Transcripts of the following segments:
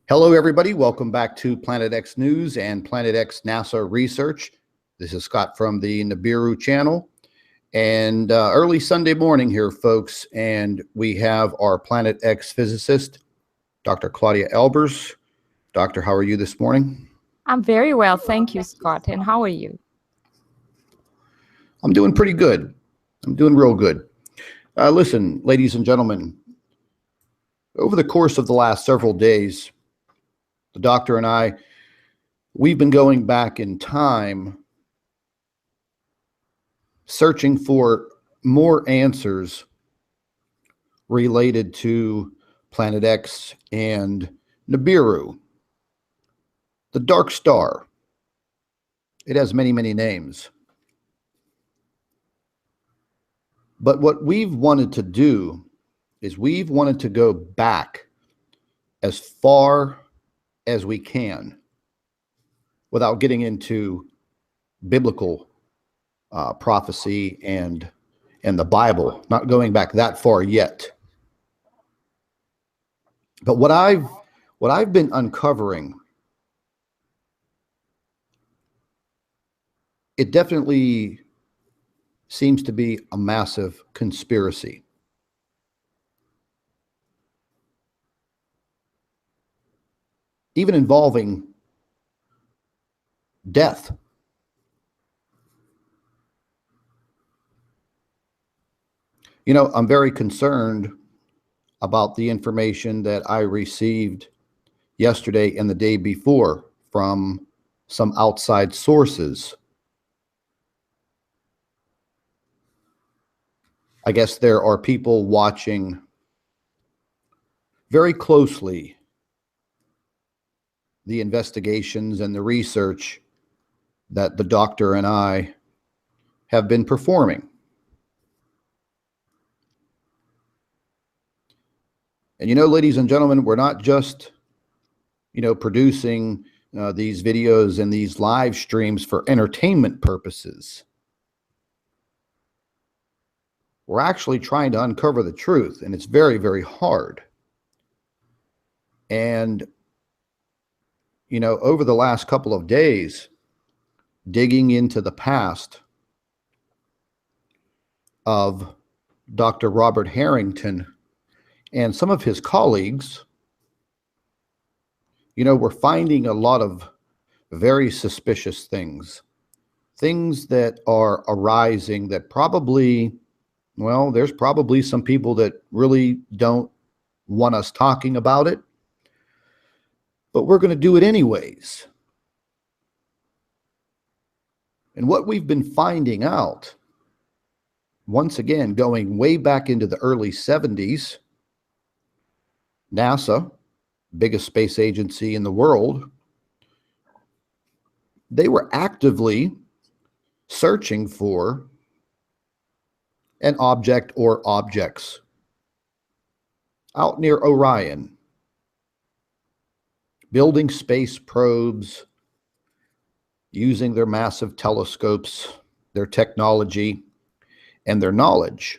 Hello, everybody. Welcome back to Planet X News and Planet X NASA Research. This is Scott from the Nibiru channel. And early Sunday morning here, folks, and we have our Planet X physicist, Dr. Claudia Albers. Doctor, how are you this morning? I'm very well, thank you, Scott. And how are you? I'm doing pretty good. I'm doing real good. Listen, ladies and gentlemen, over the course of the last several days, the doctor and I, we've been going back in time, searching for more answers related to Planet X and Nibiru, the dark star. It has many, many names. But what we've wanted to do is we've wanted to go back as far as we can without getting into biblical prophecy and the Bible, not going back that far yet. But what I've been uncovering, it definitely seems to be a massive conspiracy. Even involving death. You know, I'm very concerned about the information that I received yesterday and the day before from some outside sources. I guess there are people watching very closely the investigations and the research that the doctor and I have been performing. And you know, ladies and gentlemen, we're not just, producing these videos and these live streams for entertainment purposes. We're actually trying to uncover the truth, and it's very, very hard. And over the last couple of days, digging into the past of Dr. Robert Harrington and some of his colleagues, we're finding a lot of very suspicious things that are arising that probably, well, there's probably some people that really don't want us talking about it. But we're going to do it anyways. And what we've been finding out, once again, going way back into the early 70s, NASA, biggest space agency in the world, they were actively searching for an object or objects out near Orion, building space probes, using their massive telescopes, their technology, and their knowledge.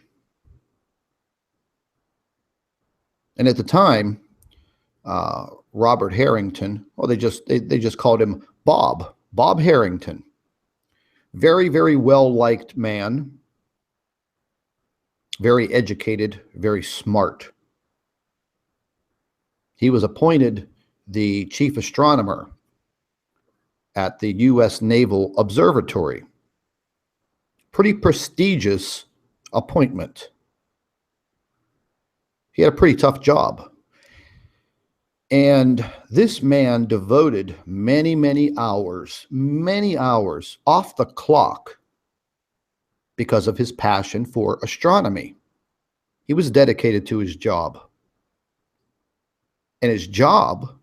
And at the time, Robert Harrington, well, they just called him Bob Harrington. Very, very well-liked man, very educated, very smart. He was appointed the chief astronomer at the U.S. Naval Observatory. Pretty prestigious appointment. He had a pretty tough job. And this man devoted many, many hours off the clock because of his passion for astronomy. He was dedicated to his job. And his job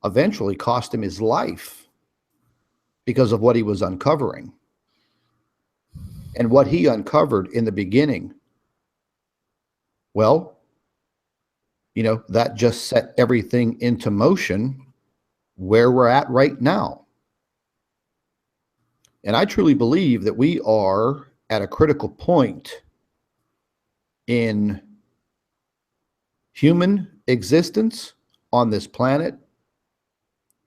eventually cost him his life because of what he was uncovering. And what he uncovered in the beginning, well, that just set everything into motion where we're at right now. And I truly believe that we are at a critical point in human existence on this planet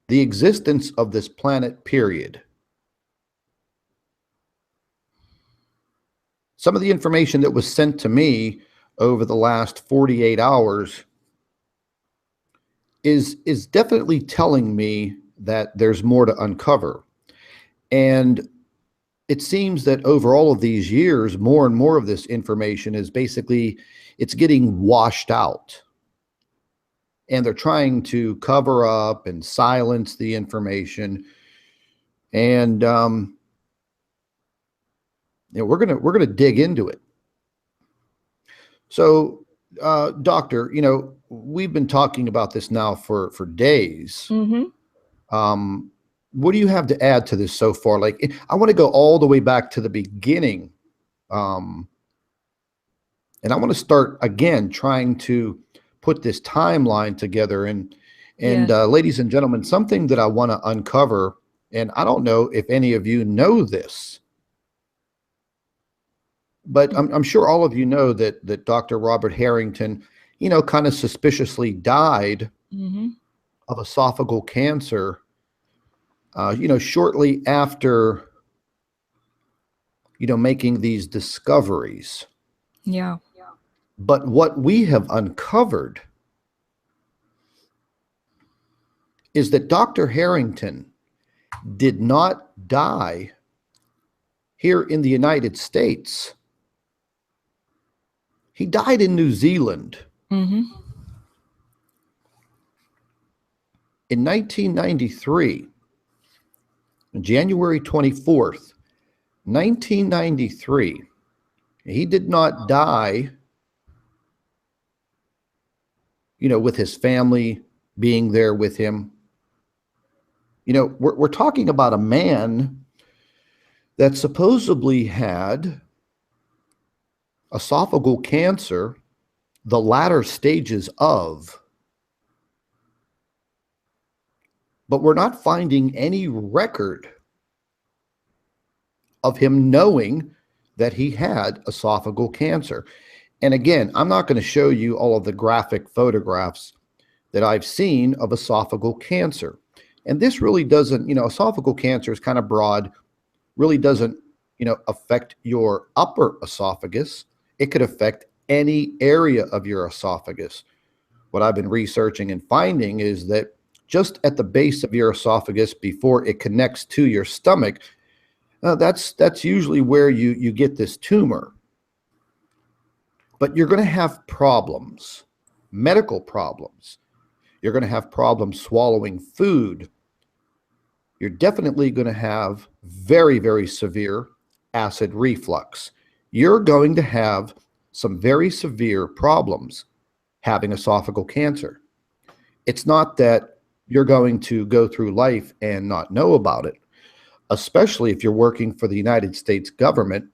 the existence of this planet, period. Some of the information that was sent to me over the last 48 hours is definitely telling me that there's more to uncover. And it seems that over all of these years, more and more of this information is basically, it's getting washed out. And they're trying to cover up and silence the information. And we're gonna dig into it. So, Doctor, we've been talking about this now for days. What do you have to add to this so far? Like, I want to go all the way back to the beginning, and I want to start again trying to put this timeline together. And Yes. Ladies and gentlemen, something that I want to uncover, and I don't know if any of you know this, but I'm sure all of you know that Dr. Robert Harrington, kind of suspiciously died of esophageal cancer, shortly after, making these discoveries. Yeah. But what we have uncovered is that Dr. Harrington did not die here in the United States. He died in New Zealand. In 1993, January 24th, 1993. He did not die, with his family being there with him. We're talking about a man that supposedly had esophageal cancer, the latter stages of, but we're not finding any record of him knowing that he had esophageal cancer. And again, I'm not going to show you all of the graphic photographs that I've seen of esophageal cancer. And this really doesn't, esophageal cancer is kind of broad, really doesn't, affect your upper esophagus. It could affect any area of your esophagus. What I've been researching and finding is that just at the base of your esophagus before it connects to your stomach, that's usually where you get this tumor. But you're going to have problems, medical problems. You're going to have problems swallowing food. You're definitely going to have very, very severe acid reflux. You're going to have some very severe problems having esophageal cancer. It's not that you're going to go through life and not know about it, especially if you're working for the United States government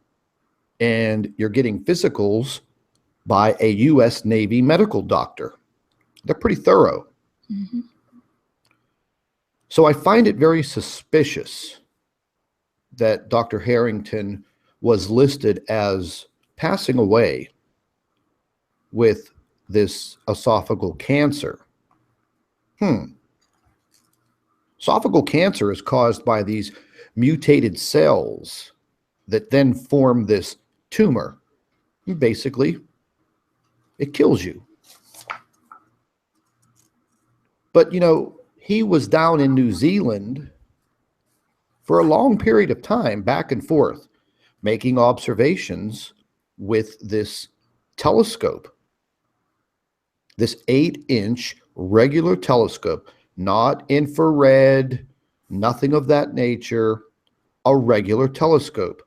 and you're getting physicals by a U.S. Navy medical doctor. They're pretty thorough. So I find it very suspicious that Dr. Harrington was listed as passing away with this esophageal cancer. Esophageal cancer is caused by these mutated cells that then form this tumor. Basically, it kills you. But, he was down in New Zealand for a long period of time, back and forth, making observations with this telescope, this 8-inch regular telescope, not infrared, nothing of that nature, a regular telescope.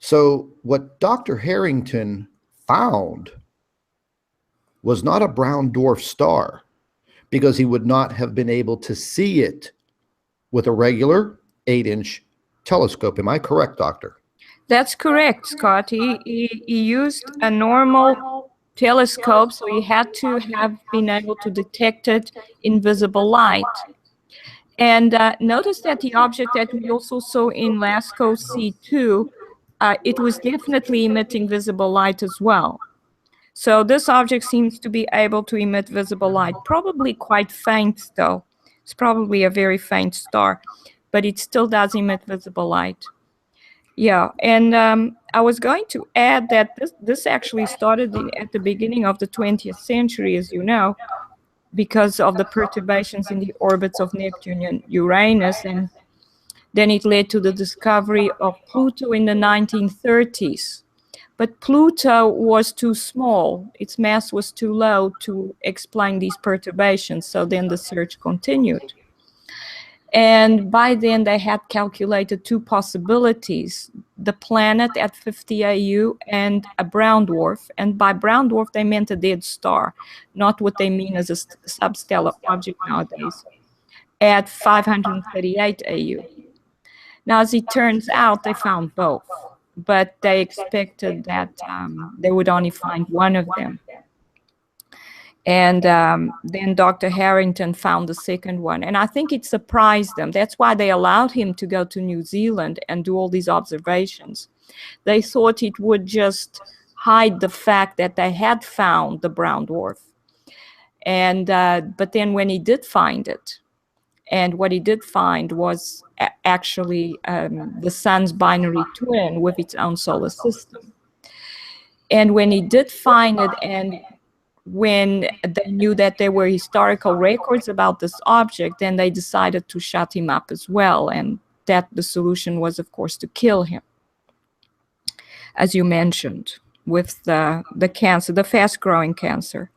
So what Dr. Harrington found was not a brown dwarf star, because he would not have been able to see it with a regular 8-inch telescope. Am I correct, Doctor? That's correct, Scott. He used a normal telescope, so he had to have been able to detect it in visible light. And notice that the object that we also saw in LASCO C2, it was definitely emitting visible light as well. So this object seems to be able to emit visible light, probably quite faint though. It's probably a very faint star, but it still does emit visible light. Yeah, and I was going to add that this actually started at the beginning of the 20th century, as you know, because of the perturbations in the orbits of Neptune and Uranus, and then it led to the discovery of Pluto in the 1930s. But Pluto was too small, its mass was too low to explain these perturbations, so then the search continued. And by then they had calculated two possibilities, the planet at 50 AU and a brown dwarf. And by brown dwarf, they meant a dead star, not what they mean as a substellar object nowadays, at 538 AU. Now, as it turns out, they found both, but they expected that they would only find one of them. And then Dr. Harrington found the second one. And I think it surprised them. That's why they allowed him to go to New Zealand and do all these observations. They thought it would just hide the fact that they had found the brown dwarf. And but then when he did find it, and what he did find was actually the sun's binary twin with its own solar system. And when he did find it, and when they knew that there were historical records about this object, then they decided to shut him up as well. And that the solution was, of course, to kill him, as you mentioned, with the cancer, the fast-growing cancer.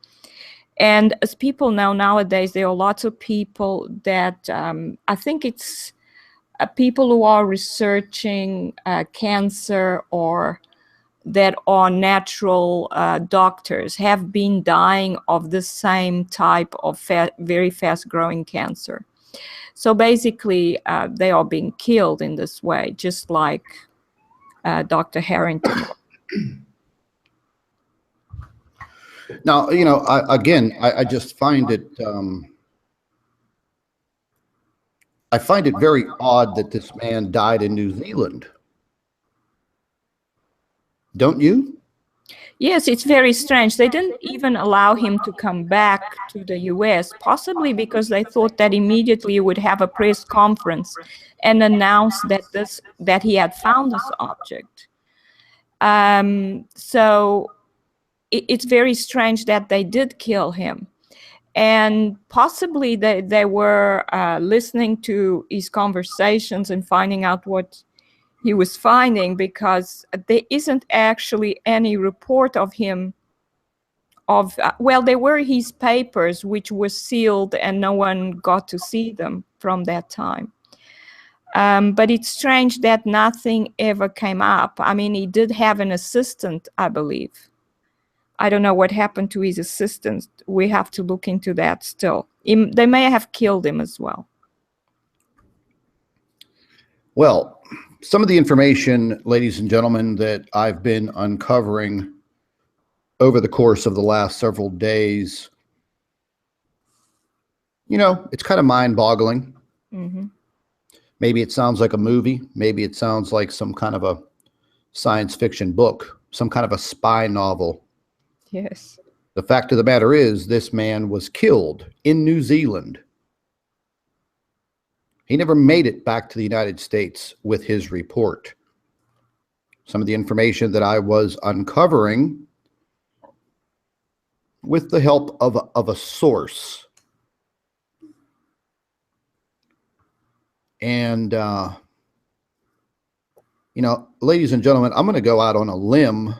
And as people know nowadays, there are lots of people that I think it's people who are researching cancer or that are natural doctors have been dying of the same type of very fast-growing cancer. So basically, they are being killed in this way, just like Dr. Harrington. Now, you know, I just find it, I find it very odd that this man died in New Zealand. Don't you? Yes, it's very strange. They didn't even allow him to come back to the US, possibly because they thought that immediately he would have a press conference and announce that he had found this object. So it's very strange that they did kill him. And possibly they were listening to his conversations and finding out what he was finding, because there isn't actually any report of him well, there were his papers which were sealed and no one got to see them from that time. But it's strange that nothing ever came up. I mean, he did have an assistant, I believe. I don't know what happened to his assistant. We have to look into that still. They may have killed him as well. Well, some of the information, ladies and gentlemen, that I've been uncovering over the course of the last several days, you know, it's kind of mind-boggling. Mm-hmm. Maybe it sounds like a movie. Maybe it sounds like some kind of a science fiction book, some kind of a spy novel. Yes. The fact of the matter is, this man was killed in New Zealand. He never made it back to the United States with his report. Some of the information that I was uncovering with the help of a source. And, you know, ladies and gentlemen, I'm going to go out on a limb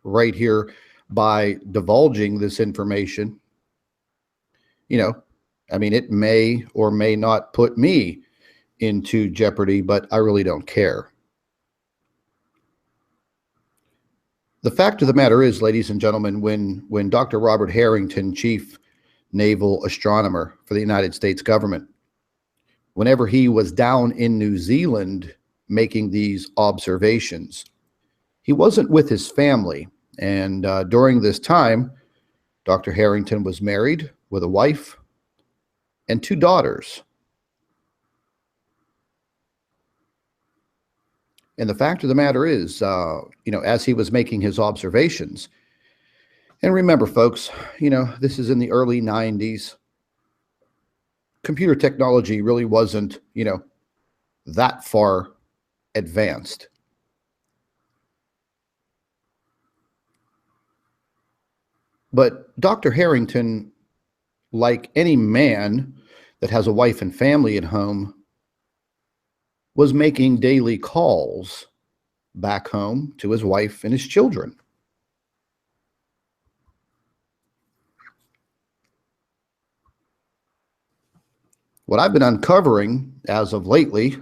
right here by divulging this information. You know, I mean, it may or may not put me into jeopardy, but I really don't care. The fact of the matter is, ladies and gentlemen, when Dr. Robert Harrington, Chief Naval Astronomer for the United States government, whenever he was down in New Zealand making these observations, he wasn't with his family. And during this time, Dr. Harrington was married with a wife and 2 daughters. And the fact of the matter is, you know, as he was making his observations, and remember, folks, you know, this is in the early 90s. computer technology really wasn't, you know, that far advanced. But Dr. Harrington, like any man that has a wife and family at home, was making daily calls back home to his wife and his children. What I've been uncovering as of lately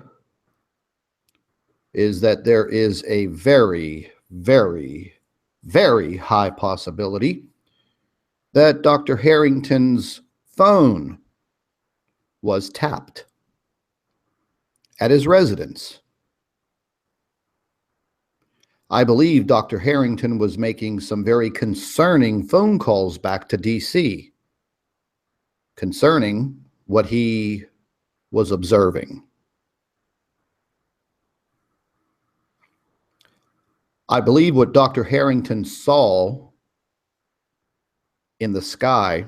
is that there is a very, very, very high possibility that Dr. Harrington's phone was tapped at his residence. I believe Dr. Harrington was making some very concerning phone calls back to DC concerning what he was observing. I believe what Dr. Harrington saw in the sky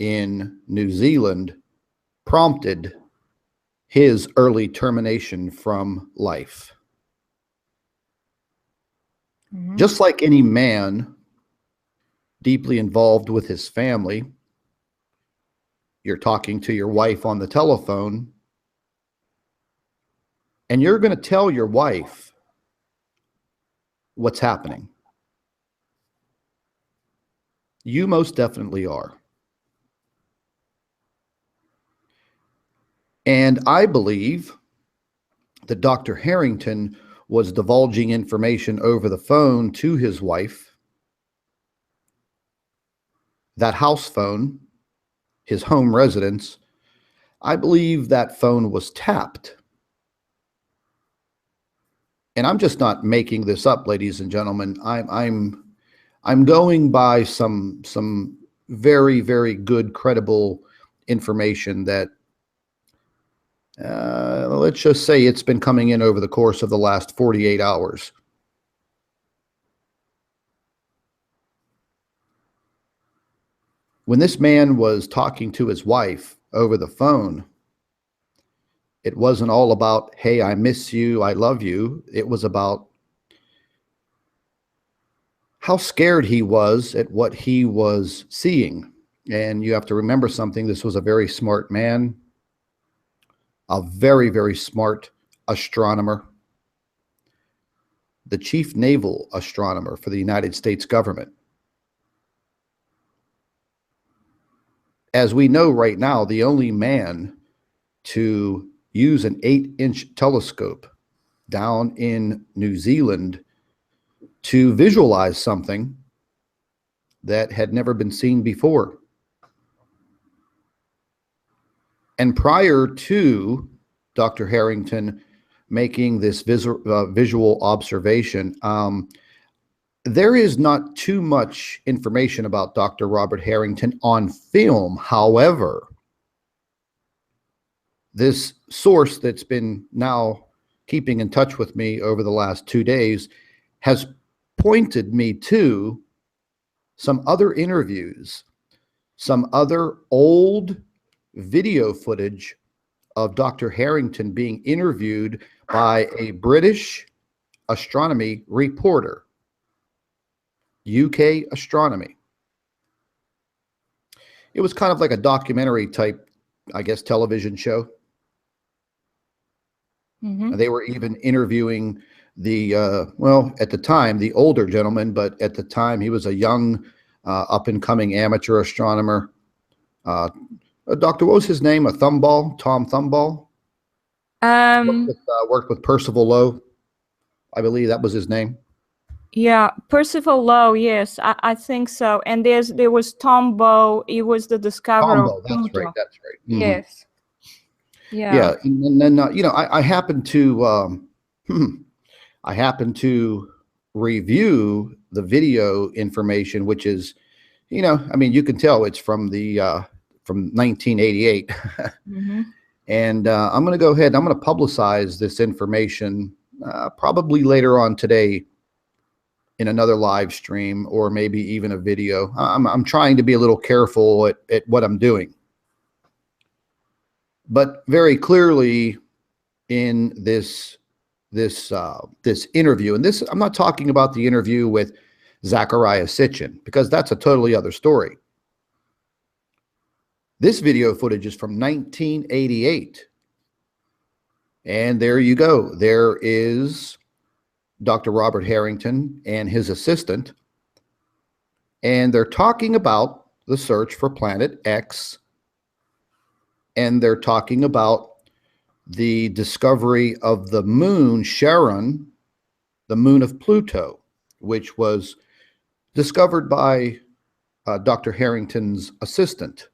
in New Zealand prompted his early termination from life. Mm-hmm. Just like any man deeply involved with his family, you're talking to your wife on the telephone, and you're going to tell your wife what's happening. You most definitely are. And I believe that Dr. Harrington was divulging information over the phone to his wife. That house phone, his home residence, I believe that phone was tapped. And I'm just not making this up, ladies and gentlemen. I'm going by some very, very good, credible information that let's just say it's been coming in over the course of the last 48 hours. When this man was talking to his wife over the phone, it wasn't all about, hey, I miss you, I love you. It was about how scared he was at what he was seeing. And you have to remember something. This was a very smart man, a very, very smart astronomer, the chief naval astronomer for the United States government. As we know right now, the only man to use an 8-inch telescope down in New Zealand to visualize something that had never been seen before. And prior to Dr. Harrington making this visual observation, there is not too much information about Dr. Robert Harrington on film. However, this source that's been now keeping in touch with me over the last 2 days has pointed me to some other interviews, some other old video footage of Dr. Harrington being interviewed by a British astronomy reporter, UK astronomy. It was kind of like a documentary type, I guess, television show. Mm-hmm. They were even interviewing the, well, at the time, the older gentleman, but at the time he was a young, up-and-coming amateur astronomer. Doctor, what was his name? Tombaugh? Tom Tombaugh? Worked with Percival Lowell. I believe that was his name. Yeah, Percival Lowell, yes, I think so. And there was Tombaugh. He was the discoverer of Tombaugh, that's right, that's right. Mm-hmm. Yes. Yeah, and then you know, I happened to review the video information, which is, you know, I mean, you can tell it's from the from 1988. Mm-hmm. And I'm going to go ahead and I'm going to publicize this information probably later on today in another live stream or maybe even a video. I'm trying to be a little careful at what I'm doing. But very clearly in this interview, and this, I'm not talking about the interview with Zecharia Sitchin, because that's a totally other story. This video footage is from 1988. And there you go. There is Dr. Robert Harrington and his assistant. And they're talking about the search for planet X. And they're talking about the discovery of the moon, Charon, the moon of Pluto, which was discovered by Dr. Harrington's assistant.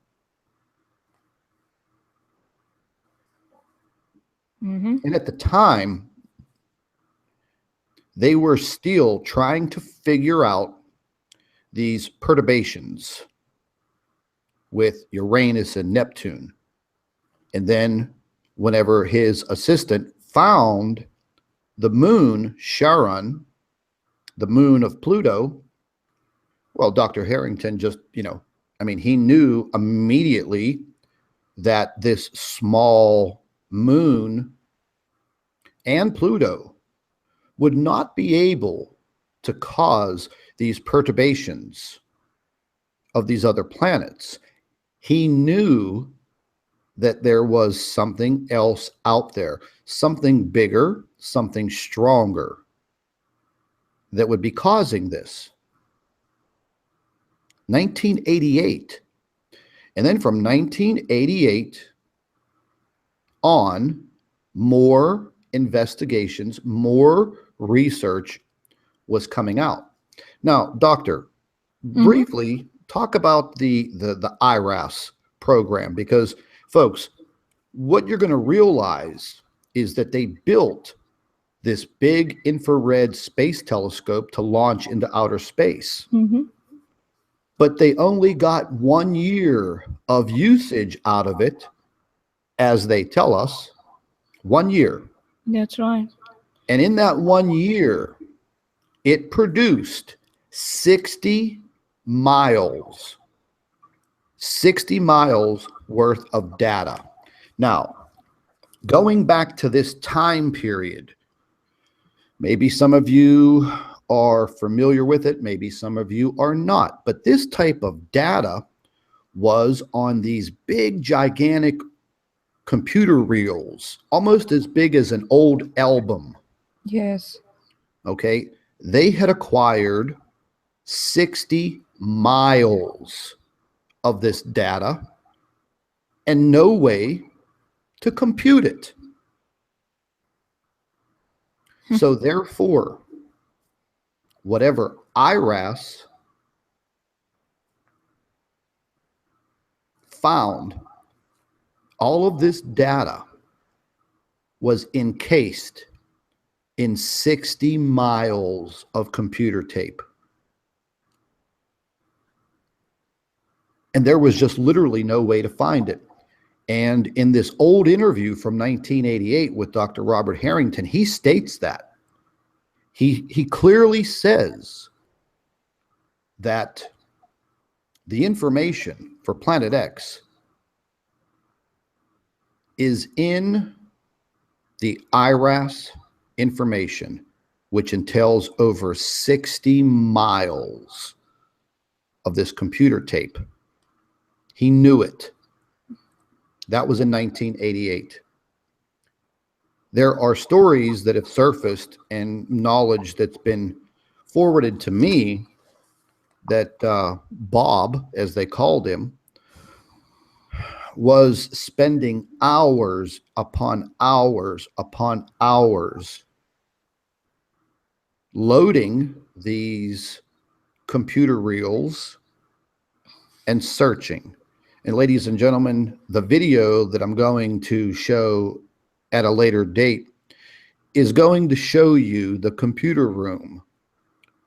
Mm-hmm. And at the time, they were still trying to figure out these perturbations with Uranus and Neptune. And then whenever his assistant found the moon, Charon, the moon of Pluto, well, Dr. Harrington just, he knew immediately that this small moon and Pluto would not be able to cause these perturbations of these other planets. He knew that there was something else out there, something bigger, something stronger that would be causing this. 1988. And then from 1988 on, more investigations, more research was coming out. Now, Doctor, briefly talk about the IRAS program, because folks, what you're going to realize is that they built this big infrared space telescope to launch into outer space. But they only got 1 year of usage out of it, as they tell us. 1 year. That's right. And in that 1 year, it produced 60 miles. 60 miles worth of data. Now, going back to this time period, maybe some of you are familiar with it, maybe some of you are not, but this type of data was on these big, gigantic computer reels, almost as big as an old album. Yes. Okay, they had acquired 60 miles of this data and no way to compute it. So therefore, whatever IRAS found, all of this data was encased in 60 miles of computer tape. And there was just literally no way to find it. And in this old interview from 1988 with Dr. Robert Harrington, he states that. He clearly says that the information for Planet X is in the IRAS information, which entails over 60 miles of this computer tape. He knew it. That was in 1988. There are stories that have surfaced and knowledge that's been forwarded to me that Bob, as they called him, was spending hours upon hours upon hours loading these computer reels and searching. And ladies and gentlemen, the video that I'm going to show at a later date is going to show you the computer room,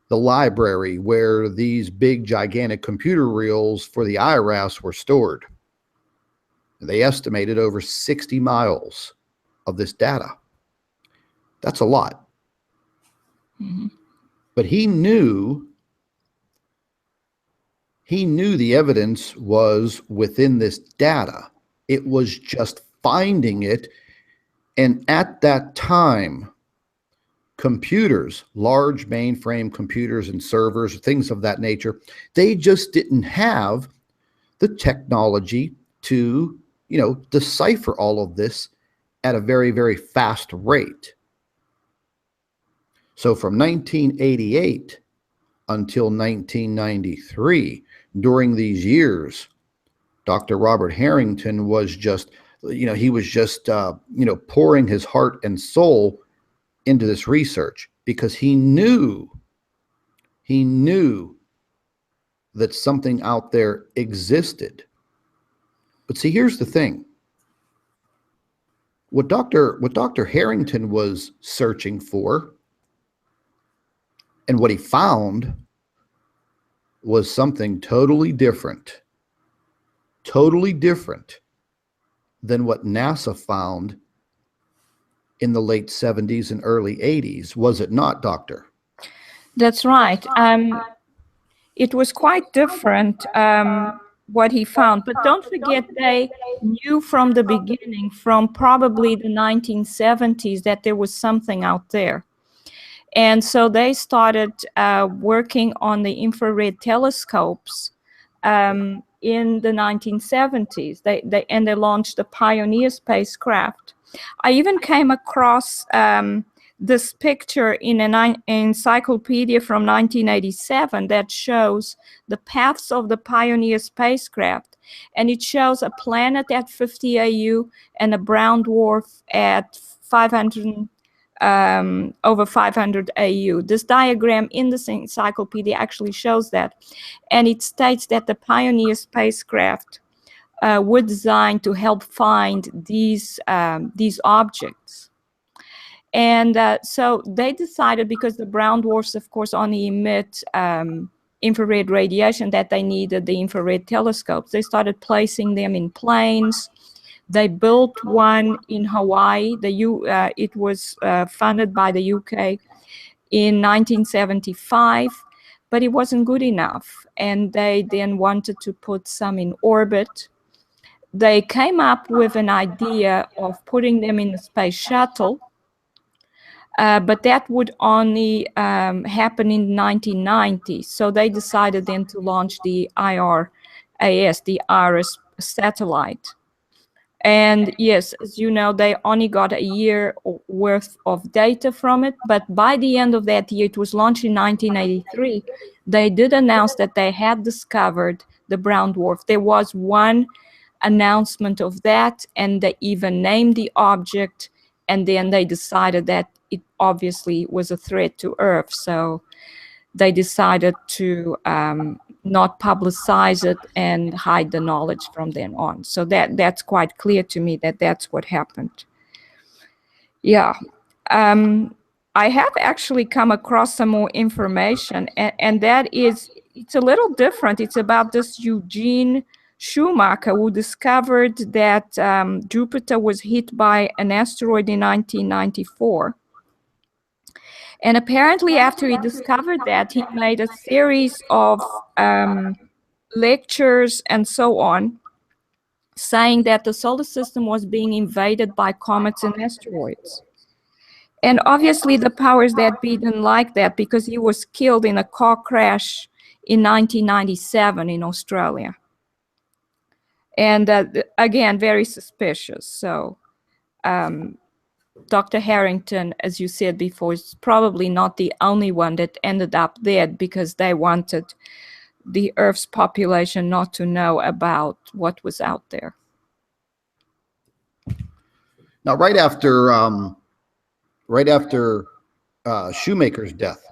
the library where these big, gigantic computer reels for the IRAS were stored. They estimated over 60 miles of this data. That's a lot. But he knew the evidence was within this data. It was just finding it. And at that time, computers, large mainframe computers and servers, things of that nature, they just didn't have the technology to, decipher all of this at a very, very fast rate. So from 1988 until 1993, during these years, Dr. Robert Harrington was just, he was just, pouring his heart and soul into this research because he knew that something out there existed. But see, here's the thing. What Dr. Harrington was searching for and what he found was something totally different than what NASA found in the late 70s and early 80s. Was it not, Doctor? That's right. It was quite different, what he found. But don't forget, they knew from the beginning, from probably the 1970s, that there was something out there. And so they started working on the infrared telescopes in the 1970s. They launched the Pioneer spacecraft. I even came across this picture in an encyclopedia from 1987 that shows the paths of the Pioneer spacecraft. And it shows a planet at 50 AU and a brown dwarf at 500 over 500 AU. This diagram in this encyclopedia actually shows that. And it states that the Pioneer spacecraft were designed to help find these objects. And so they decided, because the brown dwarfs, of course, only emit infrared radiation, that they needed the infrared telescopes. They started placing them in planes. They built one in Hawaii. It was funded by the UK in 1975, but it wasn't good enough. And they then wanted to put some in orbit. They came up with an idea of putting them in the space shuttle, but that would only happen in the 1990s. So they decided then to launch the IRAS, the IRIS satellite. And yes, as you know, they only got a year worth of data from it. But by the end of that year, it was launched in 1983, they did announce that they had discovered the brown dwarf. There was one announcement of that, and they even named the object. And then they decided that it obviously was a threat to Earth. So they decided to not publicize it and hide the knowledge from then on. So that's quite clear to me that that's what happened. Yeah. I have actually come across some more information, and that is, it's a little different. It's about this Eugene Schumacher, who discovered that Jupiter was hit by an asteroid in 1994. And apparently after he discovered that, he made a series of lectures and so on, saying that the solar system was being invaded by comets and asteroids. And obviously the powers that be didn't like that, because he was killed in a car crash in 1997 in Australia. And again, very suspicious. So Dr. Harrington, as you said before, is probably not the only one that ended up dead, because they wanted the Earth's population not to know about what was out there. Now, right after Shoemaker's death,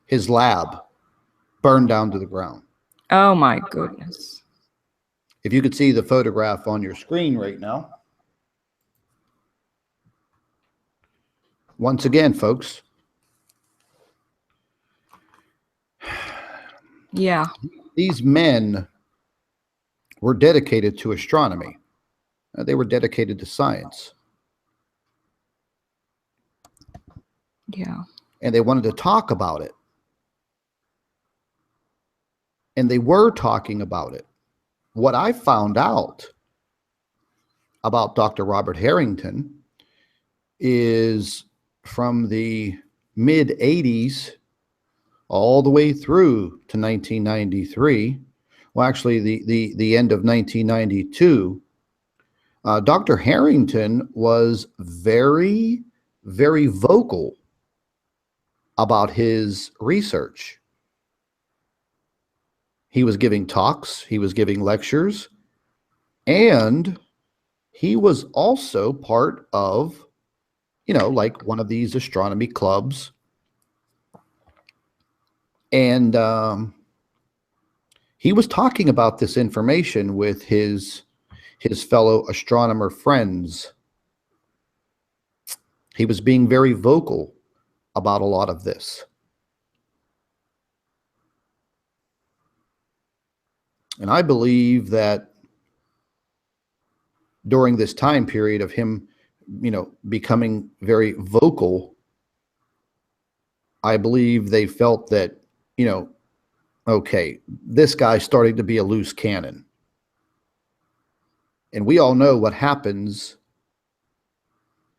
his lab burned down to the ground. Oh my goodness. If you could see the photograph on your screen right now. Once again, folks. Yeah. These men were dedicated to astronomy. They were dedicated to science. Yeah. And they wanted to talk about it. And they were talking about it. what I found out about Dr. Robert Harrington is from the mid 80s all the way through to 1993. Well, actually, the end of 1992. Dr. Harrington was very, very vocal about his research. He was giving talks, he was giving lectures, and he was also part of, like one of these astronomy clubs. And he was talking about this information with his fellow astronomer friends. He was being very vocal about a lot of this. And I believe that during this time period of him, becoming very vocal, I believe they felt that, okay, this guy's starting to be a loose cannon. And we all know what happens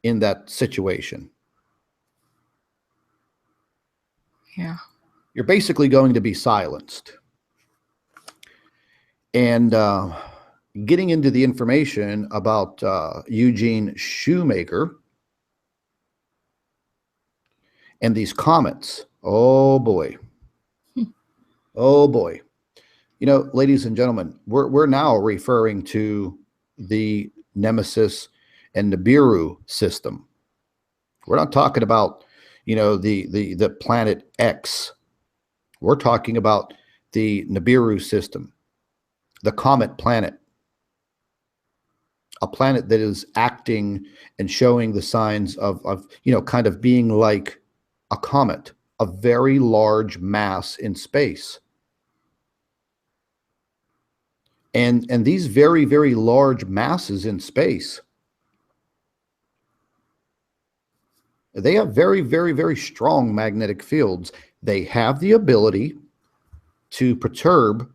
in that situation. Yeah. You're basically going to be silenced. And getting into the information about Eugene Shoemaker and these comets, oh boy. Oh boy. Ladies and gentlemen, we're now referring to the Nemesis and Nibiru system. We're not talking about, the planet X. We're talking about the Nibiru system, the comet planet, a planet that is acting and showing the signs of kind of being like a comet, a very large mass in space. And these very, very large masses in space, they have very, very, very strong magnetic fields. They have the ability to perturb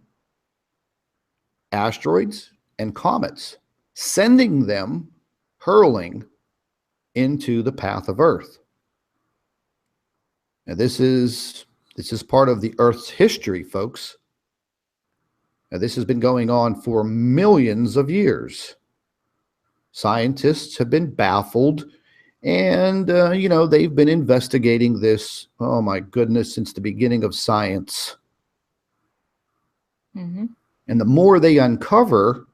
asteroids and comets, sending them hurling into the path of Earth. Now, this is part of the Earth's history, folks. Now, this has been going on for millions of years. Scientists have been baffled, and they've been investigating this, oh my goodness, since the beginning of science. Mm-hmm. And the more they uncover,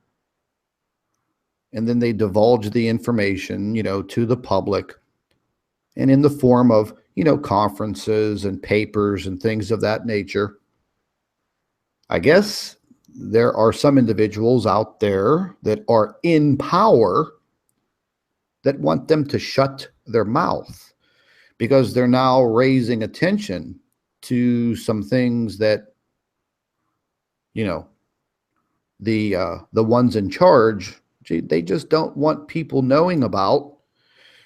and then they divulge the information, to the public, and in the form of, conferences and papers and things of that nature. I guess there are some individuals out there that are in power that want them to shut their mouth, because they're now raising attention to some things that, the ones in charge, they just don't want people knowing about,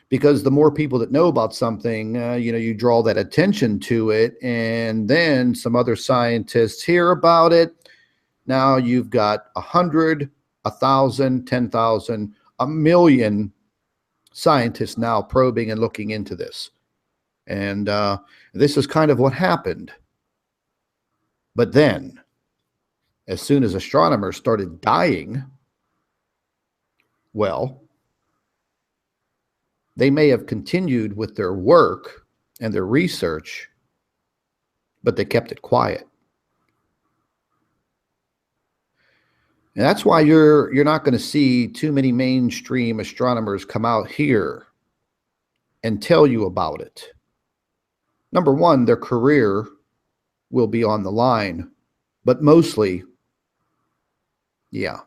because the more people that know about something, you draw that attention to it, and then some other scientists hear about it. Now you've got 100, 1,000, 10,000, 1,000,000 scientists now probing and looking into this. And this is kind of what happened. But then, as soon as astronomers started dying, well, they may have continued with their work and their research, but they kept it quiet. And that's why you're not going to see too many mainstream astronomers come out here and tell you about it. Number one, their career will be on the line, but mostly, yeah,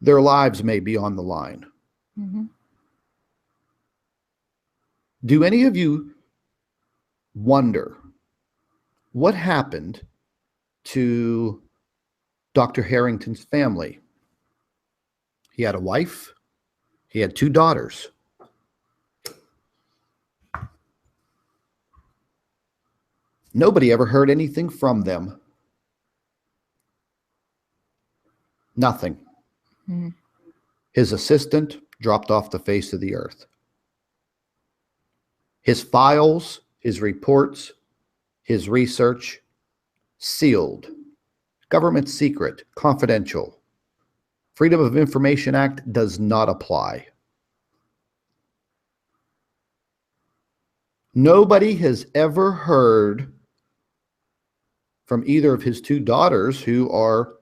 their lives may be on the line. Mm-hmm. Do any of you wonder what happened to Dr. Harrington's family? He had a wife. He had 2 daughters. Nobody ever heard anything from them. Nothing. Mm. His assistant dropped off the face of the earth. His files, his reports, his research, sealed. Government secret, confidential. Freedom of Information Act does not apply. Nobody has ever heard from either of his two daughters, who are,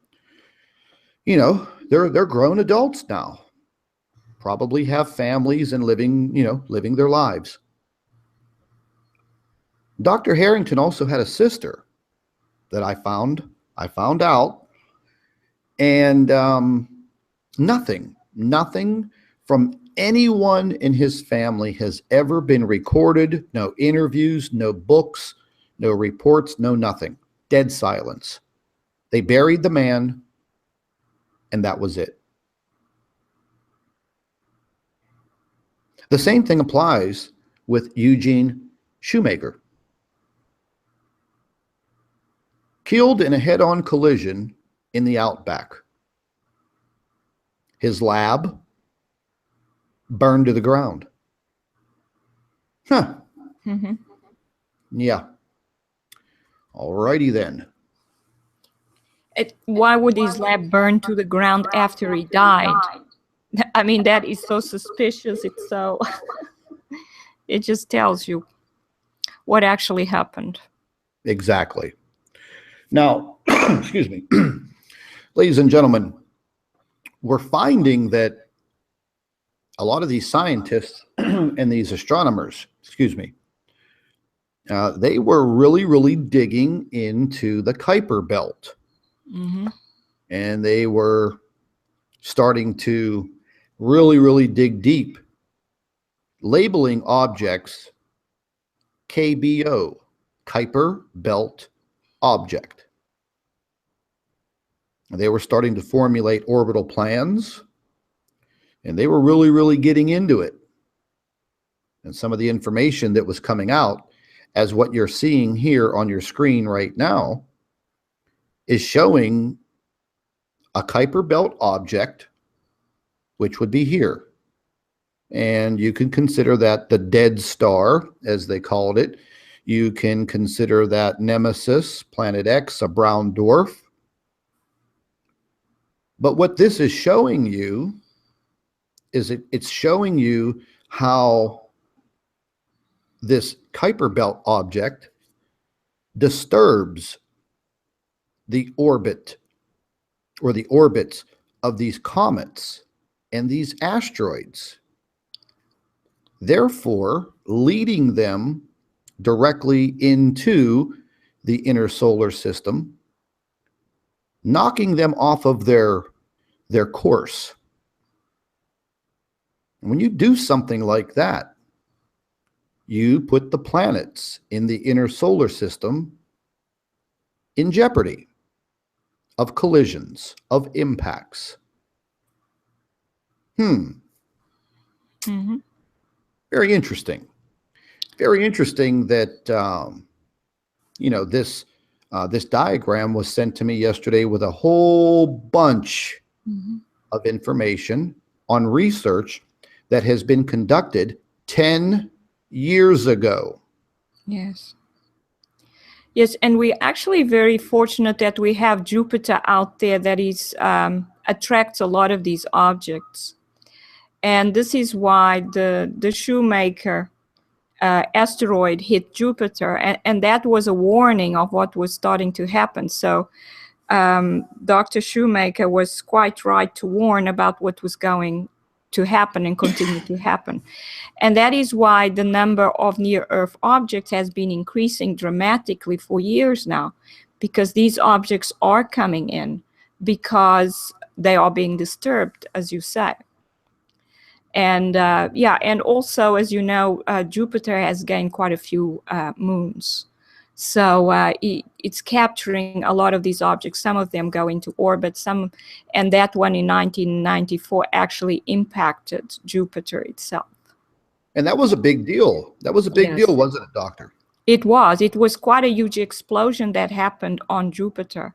you know, they're grown adults now, probably have families and living their lives. Dr. Harrington also had a sister that I found out, and nothing from anyone in his family has ever been recorded. No interviews, no books, no reports, no nothing. Dead silence. They buried the man, and that was it. The same thing applies with Eugene Shoemaker. Killed in a head-on collision in the outback. His lab burned to the ground. Huh. Mm-hmm. Yeah. All righty then. Why would his lab burn to the ground after he died? I mean, that is so suspicious. It's so... It just tells you what actually happened. Exactly. Now, excuse me, ladies and gentlemen, we're finding that a lot of these scientists and these astronomers, they were really digging into the Kuiper belt. Mm-hmm. And they were starting to really dig deep, labeling objects KBO, Kuiper Belt Object. They were starting to formulate orbital plans, and they were really getting into it. And some of the information that was coming out, as what you're seeing here on your screen right now, is showing a Kuiper Belt object, which would be here. And you can consider that the dead star, as they called it. You can consider that Nemesis, Planet X, a brown dwarf. But what this is showing you is it's showing you how this Kuiper Belt object disturbs the orbit or the orbits of these comets and these asteroids, therefore leading them directly into the inner solar system, knocking them off of their course. And when you do something like that, you put the planets in the inner solar system in jeopardy of collisions, of impacts. Mm-hmm. Very interesting. Very interesting that this diagram was sent to me yesterday with a whole bunch of information on research that has been conducted 10 years ago. Yes. Yes, and we're actually very fortunate that we have Jupiter out there that is attracts a lot of these objects. And this is why the Shoemaker asteroid hit Jupiter, and that was a warning of what was starting to happen. So Dr. Shoemaker was quite right to warn about what was going to happen and continue to happen. And that is why the number of near-Earth objects has been increasing dramatically for years now, because these objects are coming in because they are being disturbed, as you say. And and also, as you know, Jupiter has gained quite a few moons. So it's capturing a lot of these objects. Some of them go into orbit, and that one in 1994 actually impacted Jupiter itself. And that was a big deal. That was a big deal, wasn't it, Doctor? It was quite a huge explosion that happened on Jupiter,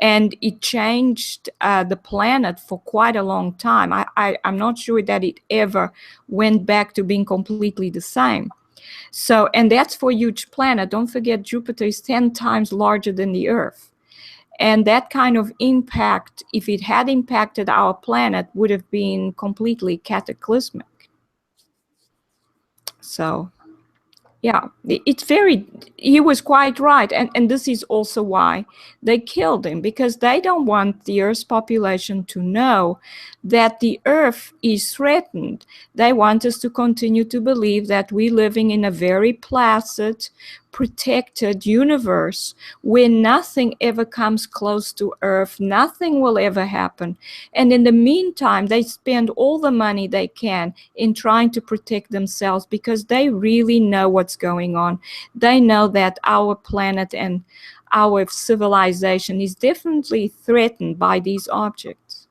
and it changed the planet for quite a long time. I'm not sure that it ever went back to being completely the same. So, and that's for a huge planet. Don't forget, Jupiter is 10 times larger than the Earth. And that kind of impact, if it had impacted our planet, would have been completely cataclysmic. So, yeah, he was quite right. And this is also why they killed him, because they don't want the Earth's population to know that the Earth is threatened. They want us to continue to believe that we're living in a very placid, protected universe where nothing ever comes close to Earth, nothing will ever happen. And in the meantime, they spend all the money they can in trying to protect themselves, because they really know what's going on. They know that our planet and our civilization is definitely threatened by these objects.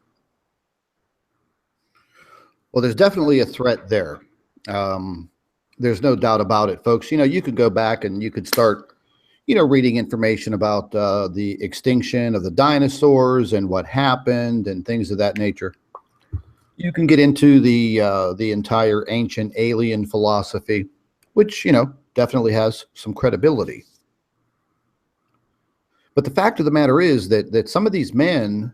Well, there's definitely a threat there. There's no doubt about it, folks. You could go back and you could start, reading information about the extinction of the dinosaurs and what happened and things of that nature. You can get into the entire ancient alien philosophy, which, definitely has some credibility. But the fact of the matter is that some of these men,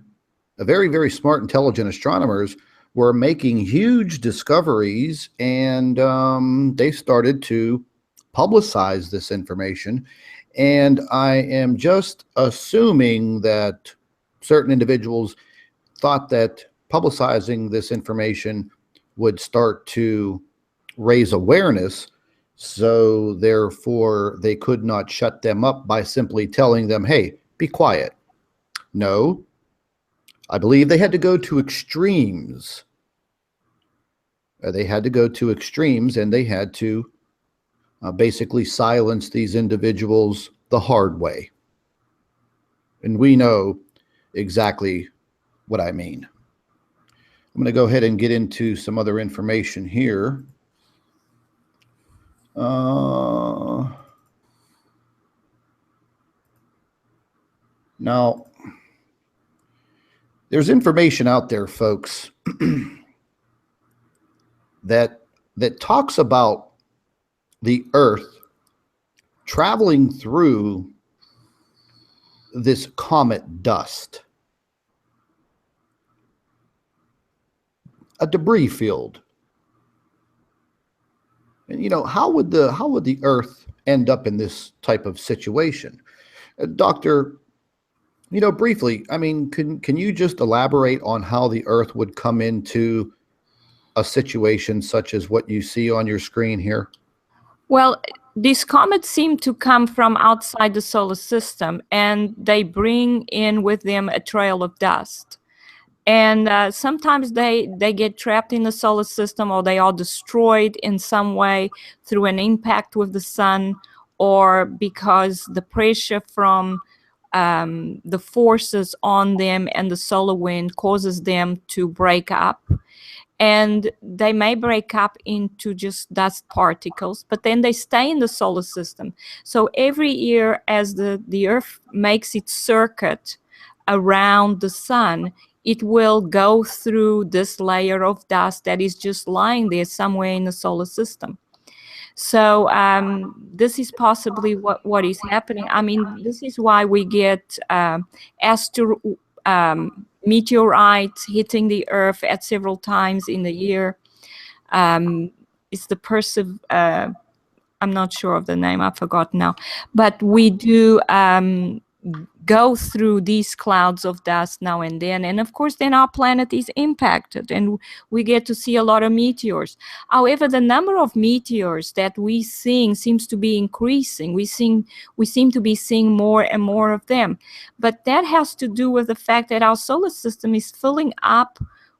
very, very smart, intelligent astronomers, were making huge discoveries, and they started to publicize this information. And I am just assuming that certain individuals thought that publicizing this information would start to raise awareness, so therefore they could not shut them up by simply telling them, hey, be quiet. No, I believe they had to go to extremes. They had to go to extremes, and they had to basically silence these individuals the hard way. And we know exactly what I mean. I'm going to go ahead and get into some other information here. Now, there's information out there, folks, that talks about the Earth traveling through this comet dust, a debris field. And how would the Earth end up in this type of situation? Doctor, briefly, I mean, can you just elaborate on how the Earth would come into a situation such as what you see on your screen here? Well, these comets seem to come from outside the solar system, and they bring in with them a trail of dust. And sometimes they get trapped in the solar system, or they are destroyed in some way through an impact with the sun, or because the pressure from the forces on them and the solar wind causes them to break up. And they may break up into just dust particles, but then they stay in the solar system. So every year, as the Earth makes its circuit around the sun, it will go through this layer of dust that is just lying there somewhere in the solar system. So this is possibly what is happening. I mean, this is why we get meteorites hitting the Earth at several times in the year. It's the I'm not sure of the name, I forgot now. But we do go through these clouds of dust now and then. And of course, then our planet is impacted, and we get to see a lot of meteors. However, the number of meteors that we seeing seems to be increasing. We seem to be seeing more and more of them. But that has to do with the fact that our solar system is filling up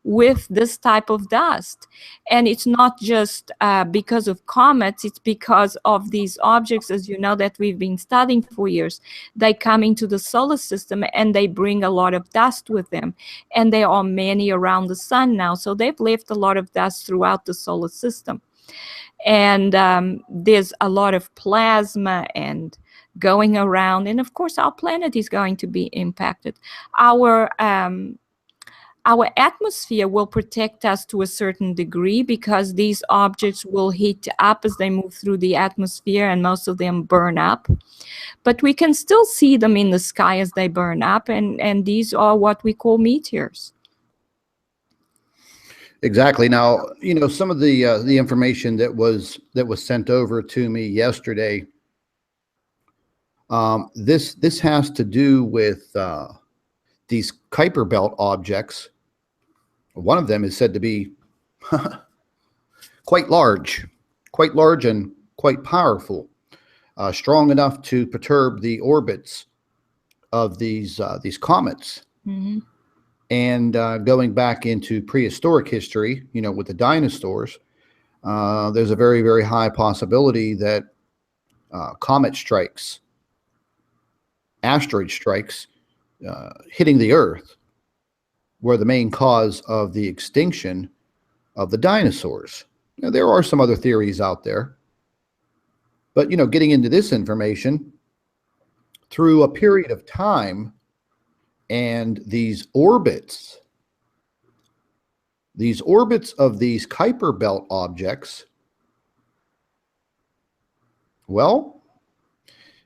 with this type of dust. And it's not just because of comets, it's because of these objects, as you know, that we've been studying for years. They come into the solar system and they bring a lot of dust with them. And there are many around the sun now, so they've left a lot of dust throughout the solar system. And there's a lot of plasma and going around, and of course our planet is going to be impacted. Our atmosphere will protect us to a certain degree because these objects will heat up as they move through the atmosphere, and most of them burn up. But we can still see them in the sky as they burn up, and these are what we call meteors. Exactly. Now, you know, some of the information that was sent over to me yesterday. This has to do with these Kuiper belt objects. One of them is said to be quite large and quite powerful, strong enough to perturb the orbits of these comets. Mm-hmm. And going back into prehistoric history, you know, with the dinosaurs, there's a very, very high possibility that comet strikes, asteroid strikes, hitting the Earth were the main cause of the extinction of the dinosaurs. Now, there are some other theories out there, but, you know, getting into this information through a period of time and these orbits of these Kuiper belt objects, well,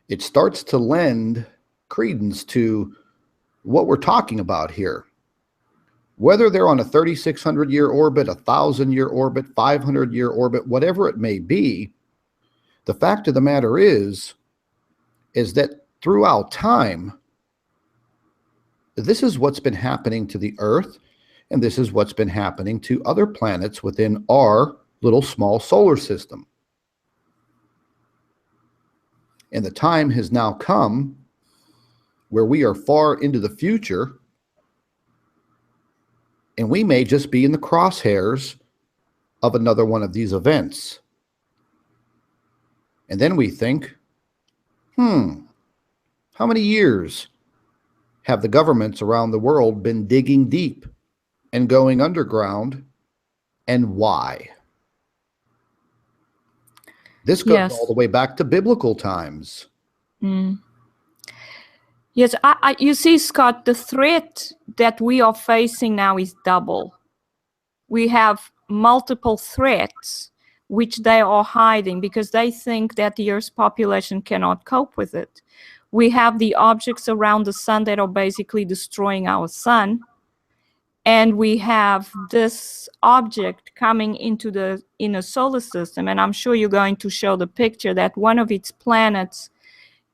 it starts to lend credence to what we're talking about here. Whether they're on a 3,600-year orbit, a 1,000-year orbit, 500-year orbit, whatever it may be, the fact of the matter is that throughout time, this is what's been happening to the Earth, and this is what's been happening to other planets within our little small solar system. And the time has now come where we are far into the future, and we may just be in the crosshairs of another one of these events. And then we think, how many years have the governments around the world been digging deep and going underground, and why? This goes all the way back to biblical times. Mm. Yes, you see, Scott, the threat that we are facing now is double. We have multiple threats which they are hiding because they think that the Earth's population cannot cope with it. We have the objects around the sun that are basically destroying our sun. And we have this object coming into the inner solar system. And I'm sure you're going to show the picture that one of its planets,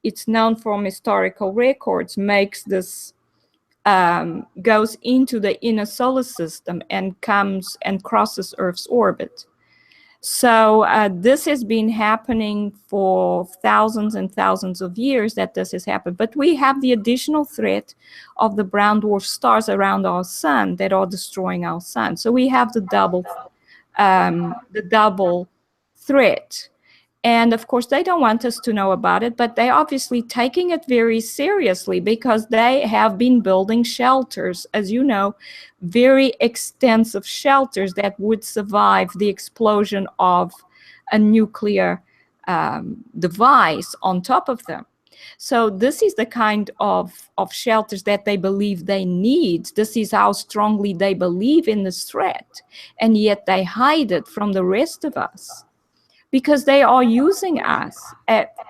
it's known from historical records, makes this, goes into the inner solar system and comes and crosses Earth's orbit. So this has been happening for thousands and thousands of years that this has happened. But we have the additional threat of the brown dwarf stars around our sun that are destroying our sun. So we have the double threat. And of course, they don't want us to know about it, but they're obviously taking it very seriously because they have been building shelters, as you know, very extensive shelters that would survive the explosion of a nuclear device on top of them. So this is the kind of shelters that they believe they need. This is how strongly they believe in this threat, and yet they hide it from the rest of us, because they are using us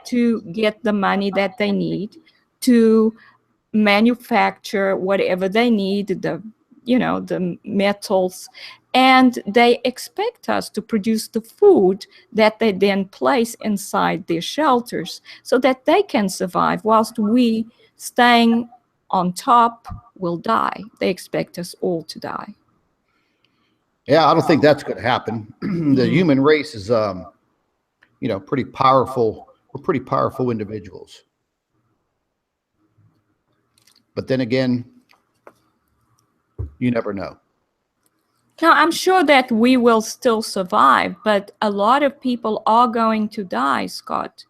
to get the money that they need to manufacture whatever they need, the metals, and they expect us to produce the food that they then place inside their shelters so that they can survive, whilst we, staying on top, will die. They expect us all to die. Yeah, I don't think that's going to happen. The human race is pretty powerful. We're pretty powerful individuals. But then again, you never know. Now, I'm sure that we will still survive, but a lot of people are going to die, Scott,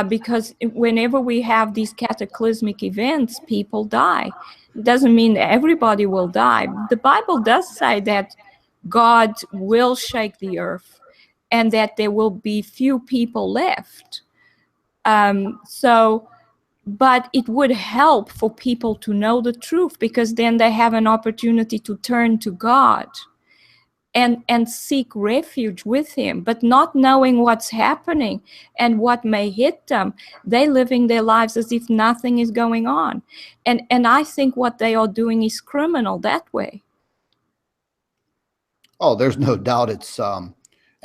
because whenever we have these cataclysmic events, people die. It doesn't mean that everybody will die. The Bible does say that God will shake the earth and that there will be few people left. But it would help for people to know the truth, because then they have an opportunity to turn to God and seek refuge with him. But not knowing what's happening and what may hit them, they living their lives as if nothing is going on. And I think what they are doing is criminal that way. Oh, there's no doubt it's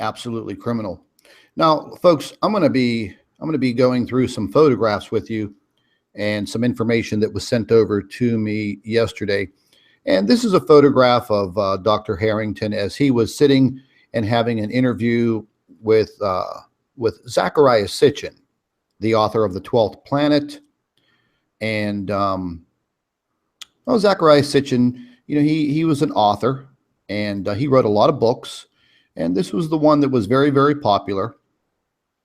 absolutely criminal. Now, folks, I'm going to be going through some photographs with you and some information that was sent over to me yesterday. And this is a photograph of Dr. Harrington as he was sitting and having an interview with Zecharia Sitchin, the author of The 12th Planet. And Zecharia Sitchin, he was an author, and he wrote a lot of books. And this was the one that was very, very popular,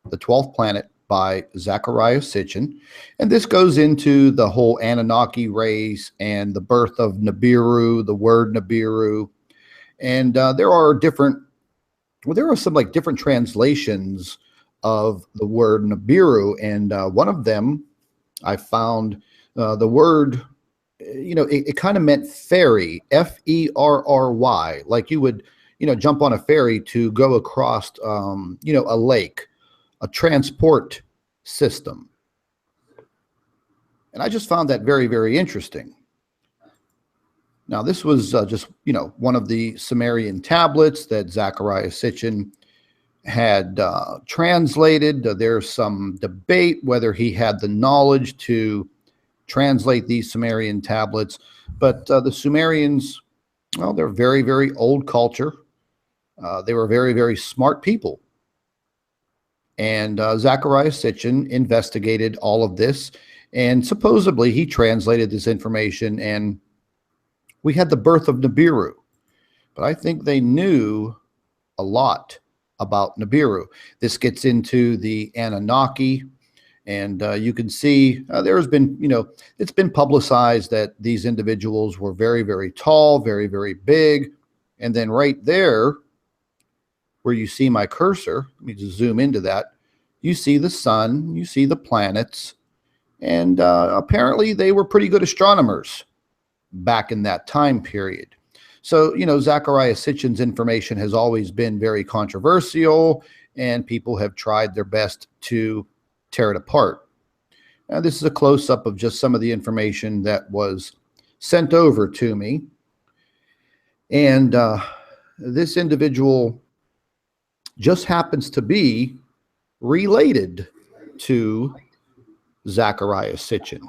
The 12th Planet by Zecharia Sitchin. And this goes into the whole Anunnaki race and the birth of Nibiru, the word Nibiru. And there are some like different translations of the word Nibiru. And one of them, I found the word, it kind of meant ferry, F-E-R-R-Y, like you would, jump on a ferry to go across, a lake, a transport system. And I just found that very, very interesting. Now, this was just, one of the Sumerian tablets that Zecharia Sitchin had translated. There's some debate whether he had the knowledge to translate these Sumerian tablets, but the Sumerians, well, they're very, very old culture. They were very, very smart people. And Zecharia Sitchin investigated all of this, and supposedly he translated this information, and we had the birth of Nibiru. But I think they knew a lot about Nibiru. This gets into the Anunnaki, and you can see there has been, it's been publicized that these individuals were very, very tall, very, very big. And then right there, where you see my cursor, let me just zoom into that, you see the sun, you see the planets, and apparently they were pretty good astronomers back in that time period. So, Zecharia Sitchin's information has always been very controversial, and people have tried their best to tear it apart. Now, this is a close-up of just some of the information that was sent over to me. And this individual just happens to be related to Zecharia Sitchin.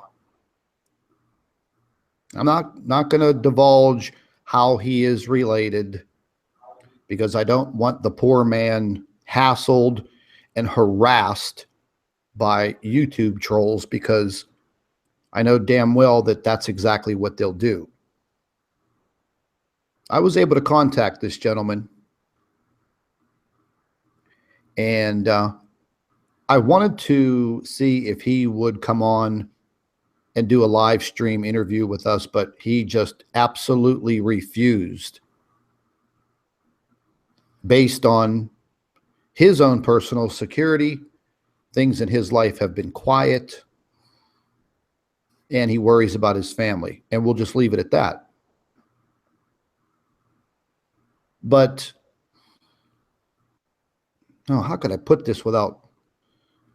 I'm not going to divulge how he is related, because I don't want the poor man hassled and harassed by YouTube trolls, because I know damn well that that's exactly what they'll do. I was able to contact this gentleman, and I wanted to see if he would come on and do a live stream interview with us, but he just absolutely refused, based on his own personal security. Things in his life have been quiet, and he worries about his family, and we'll just leave it at that. But how could I put this without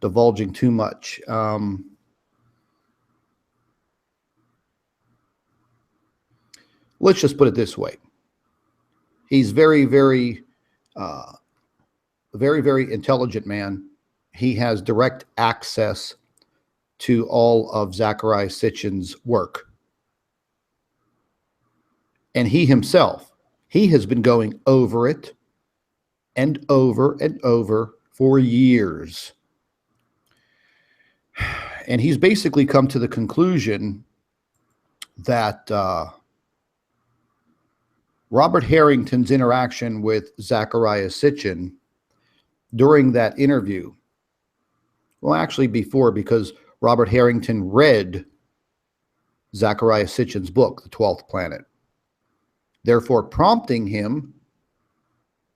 divulging too much? Let's just put it this way. He's very, very, very, very intelligent man. He has direct access to all of Zecharia Sitchin's work. And he himself, he has been going over it and over and over for years. And he's basically come to the conclusion that Robert Harrington's interaction with Zecharia Sitchin during that interview, well, actually before, because Robert Harrington read Zecharia Sitchin's book, The 12th Planet, therefore prompting him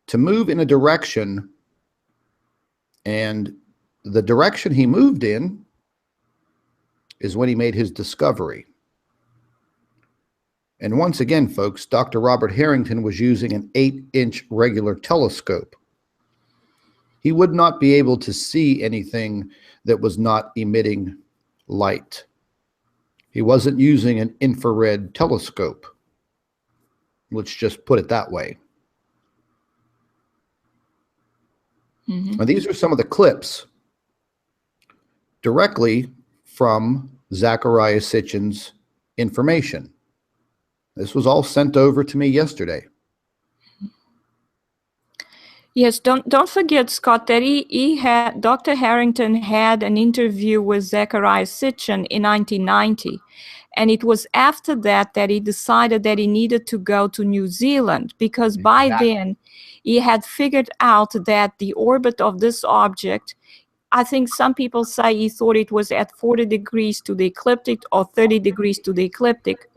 to move in a direction And the direction he moved in is when he made his discovery. And once again, folks, Dr. Robert Harrington was using an 8-inch regular telescope. He would not be able to see anything that was not emitting light. He wasn't using an infrared telescope. Let's just put it that way. Mm-hmm. And these are some of the clips directly from Zecharia Sitchin's information. This was all sent over to me yesterday. Yes, don't forget, Scott, that he had, Dr. Harrington had an interview with Zecharia Sitchin in 1990. And it was after that that he decided that he needed to go to New Zealand, because by then he had figured out that the orbit of this object, I think some people say he thought it was at 40 degrees to the ecliptic or 30 degrees to the ecliptic.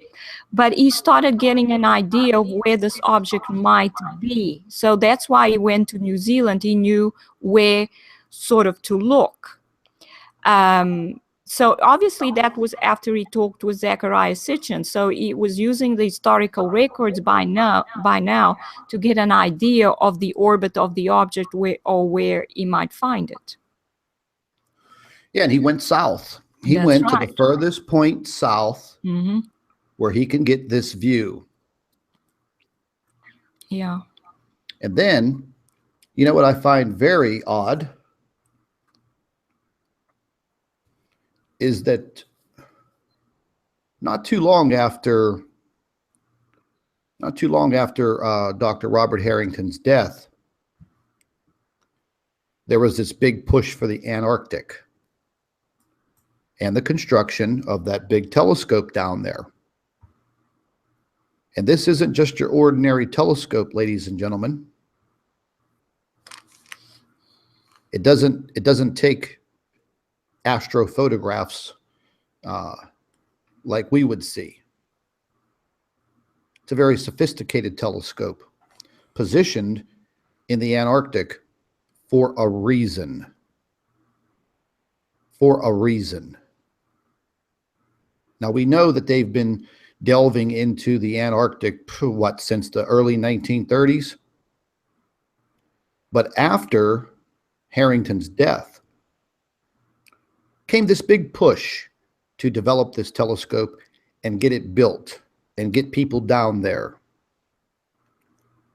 But he started getting an idea of where this object might be. So that's why he went to New Zealand. He knew where sort of to look. So obviously that was after he talked with Zecharia Sitchin. So he was using the historical records by now to get an idea of the orbit of the object where he might find it. Yeah, and he went south. He That's went to right. the furthest point south, Mm-hmm. where he can get this view. Yeah. And then, you know what I find very odd is that not too long after Dr. Robert Harrington's death, there was this big push for the Antarctic and the construction of that big telescope down there. And this isn't just your ordinary telescope, ladies and gentlemen. It doesn't take astrophotographs like we would see. It's a very sophisticated telescope positioned in the Antarctic for a reason. For a reason. Now, we know that they've been delving into the Antarctic, since the early 1930s? But after Harrington's death came this big push to develop this telescope and get it built and get people down there.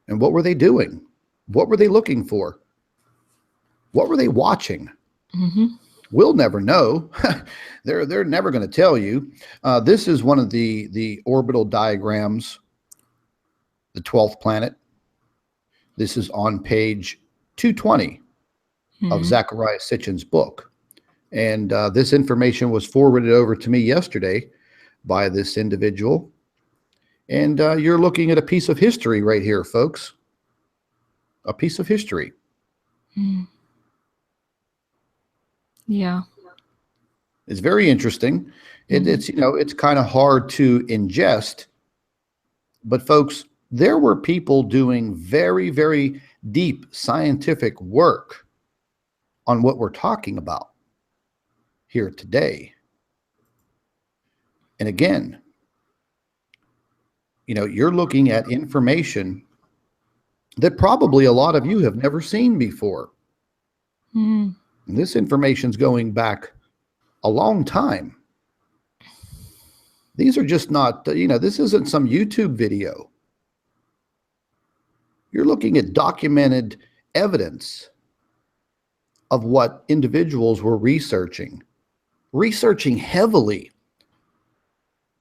And what were they doing? What were they looking for? What were they watching? Mm-hmm. We'll never know. They're never going to tell you. This is one of the orbital diagrams, the 12th planet. This is on page 220 of Zecharia Sitchin's book. And this information was forwarded over to me yesterday by this individual. And you're looking at a piece of history right here, folks. A piece of history. Mm. Yeah. It's very interesting. It's kind of hard to ingest. But folks, there were people doing very, very deep scientific work on what we're talking about here today. And again, you're looking at information that probably a lot of you have never seen before. Mm. And this information's going back a long time. These are just not, this isn't some YouTube video. You're looking at documented evidence of what individuals were researching heavily,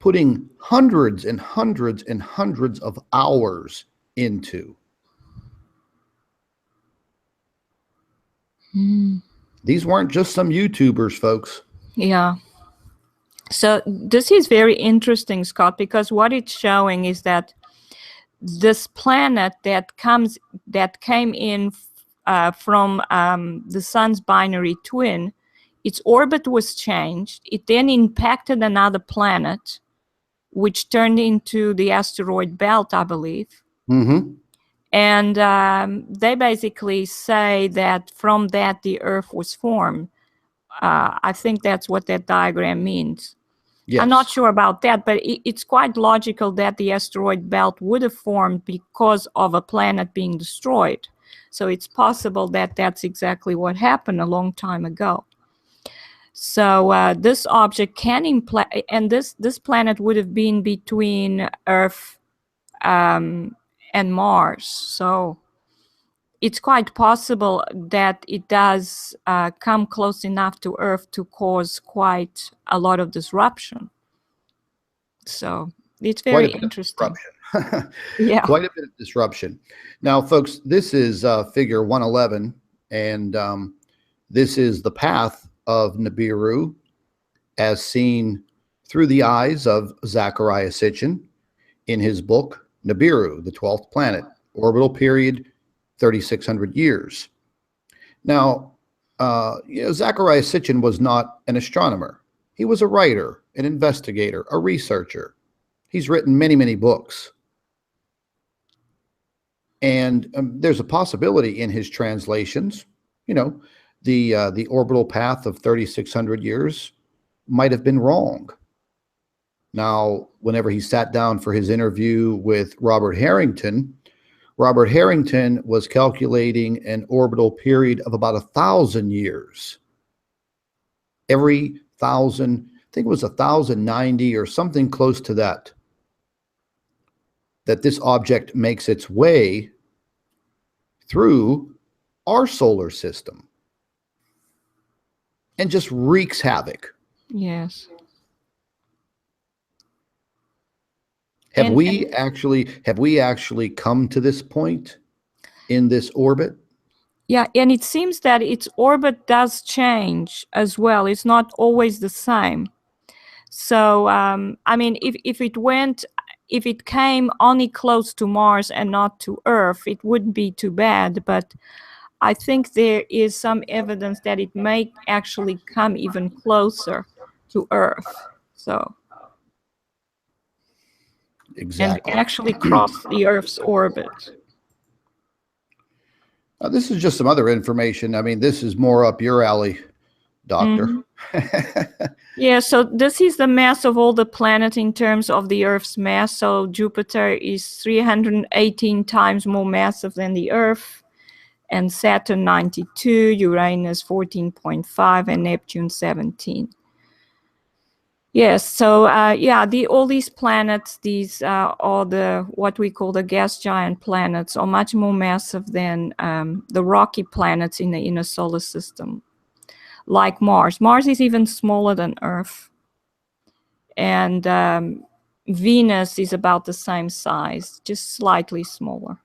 putting hundreds and hundreds and hundreds of hours into. Mm. These weren't just some YouTubers, folks. Yeah. So this is very interesting, Scott, because what it's showing is that this planet that came in from the sun's binary twin, its orbit was changed. It then impacted another planet, which turned into the asteroid belt, I believe. Mm-hmm. And they basically say that from that the Earth was formed. I think that's what that diagram means. Yes. I'm not sure about that, but it's quite logical that the asteroid belt would have formed because of a planet being destroyed. So it's possible that that's exactly what happened a long time ago. So this object can imply, and this planet would have been between Earth and Mars. So it's quite possible that it does come close enough to Earth to cause quite a lot of disruption. So it's very interesting. Yeah. Quite a bit of disruption. Now, folks, this is figure 111, and this is the path of Nibiru as seen through the eyes of Zecharia Sitchin in his book, Nibiru, the 12th Planet, Orbital Period, 3,600 years. Now, Zecharia Sitchin was not an astronomer. He was a writer, an investigator, a researcher. He's written many, many books. And there's a possibility in his translations, the orbital path of 3,600 years might have been wrong. Now, whenever he sat down for his interview with Robert Harrington was calculating an orbital period of about 1,000 years. Every 1,000, I think it was 1,090 or something close to that this object makes its way through our solar system and just wreaks havoc. Yes. Have we actually come to this point in this orbit? Yeah, and it seems that its orbit does change as well. It's not always the same. So, I mean, if it came only close to Mars and not to Earth, it wouldn't be too bad. But I think there is some evidence that it may actually come even closer to Earth. So, exactly. And actually cross the Earth's orbit. This is just some other information. I mean, this is more up your alley, Doctor. Yeah, so this is the mass of all the planets in terms of the Earth's mass. So Jupiter is 318 times more massive than the Earth, and Saturn 92, Uranus 14.5, and Neptune 17. Yes, so all these planets, these are what we call the gas giant planets, are much more massive than the rocky planets in the inner solar system, like Mars. Mars is even smaller than Earth, and Venus is about the same size, just slightly smaller.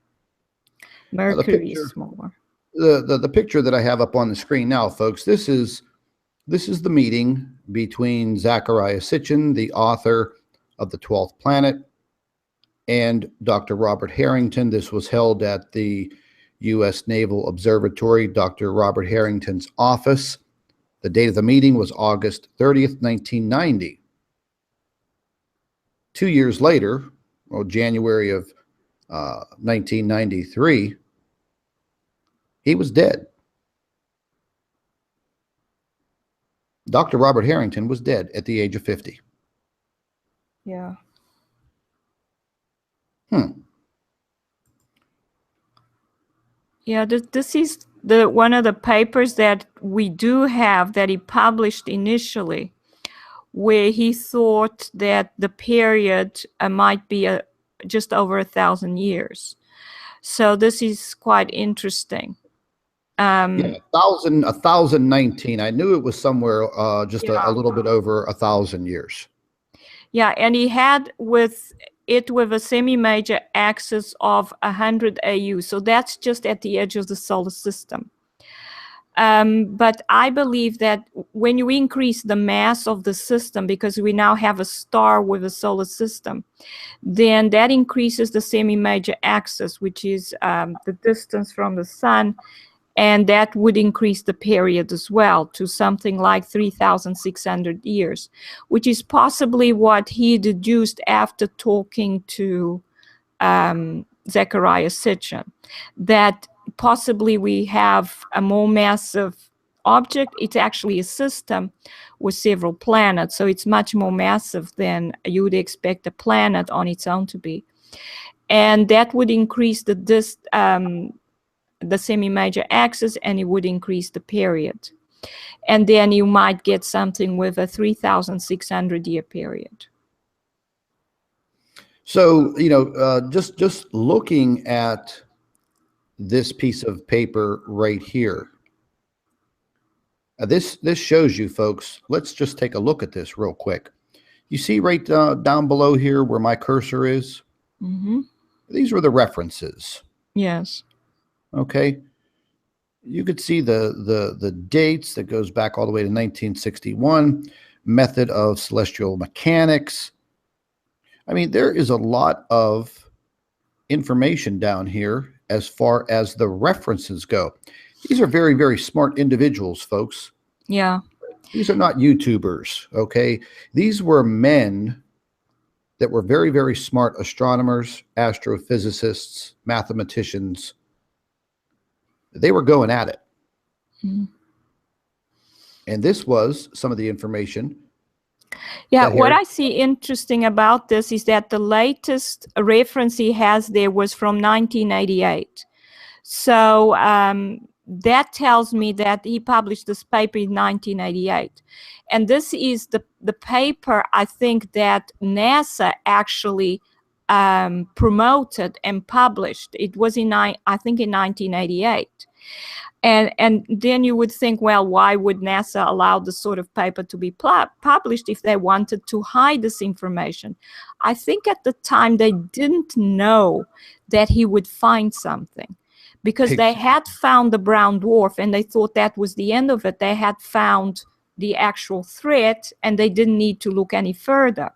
Mercury is smaller. The picture that I have up on the screen now, folks, this is the meeting between Zecharia Sitchin, the author of the 12th Planet, and Dr. Robert Harrington. This was held at the U.S. Naval Observatory, Dr. Robert Harrington's office. The date of the meeting was August 30th, 1990. 2 years later, January of 1993, he was dead. Dr. Robert Harrington was dead at the age of 50. Yeah. Yeah, this is one of the papers that we do have that he published initially, where he thought that the period might be just over 1,000 years. So this is quite interesting. Yeah, 1,019. I knew it was somewhere just a little bit over 1,000 years. Yeah, and he had with a semi-major axis of 100 AU. So that's just at the edge of the solar system. But I believe that when you increase the mass of the system, because we now have a star with a solar system, then that increases the semi-major axis, which is the distance from the sun, and that would increase the period as well to something like 3,600 years, which is possibly what he deduced after talking to Zecharia Sitchin, that possibly we have a more massive object. It's actually a system with several planets, so it's much more massive than you would expect a planet on its own to be. And that would increase the semi-major axis, and it would increase the period. And then you might get something with a 3,600 year period. So, you know, just looking at this piece of paper right here, this shows you, folks. Let's just take a look at this real quick. You see right down below here where my cursor is? Mm-hmm. These were the references. Yes. Okay. You could see the dates that goes back all the way to 1961, method of celestial mechanics. I mean, there is a lot of information down here as far as the references go. These are very, very smart individuals, folks. Yeah. These are not YouTubers, okay? These were men that were very, very smart astronomers, astrophysicists, mathematicians. They were going at it. Mm-hmm. And this was some of the information. Yeah, what I see interesting about this is that the latest reference he has there was from 1988. So that tells me that he published this paper in 1988. And this is the paper, I think, that NASA actually promoted and published. It was I think in 1988. And then you would think, well, why would NASA allow this sort of paper to be published if they wanted to hide this information? I think at the time they didn't know that he would find something, because they had found the brown dwarf and they thought that was the end of it. They had found the actual threat and they didn't need to look any further.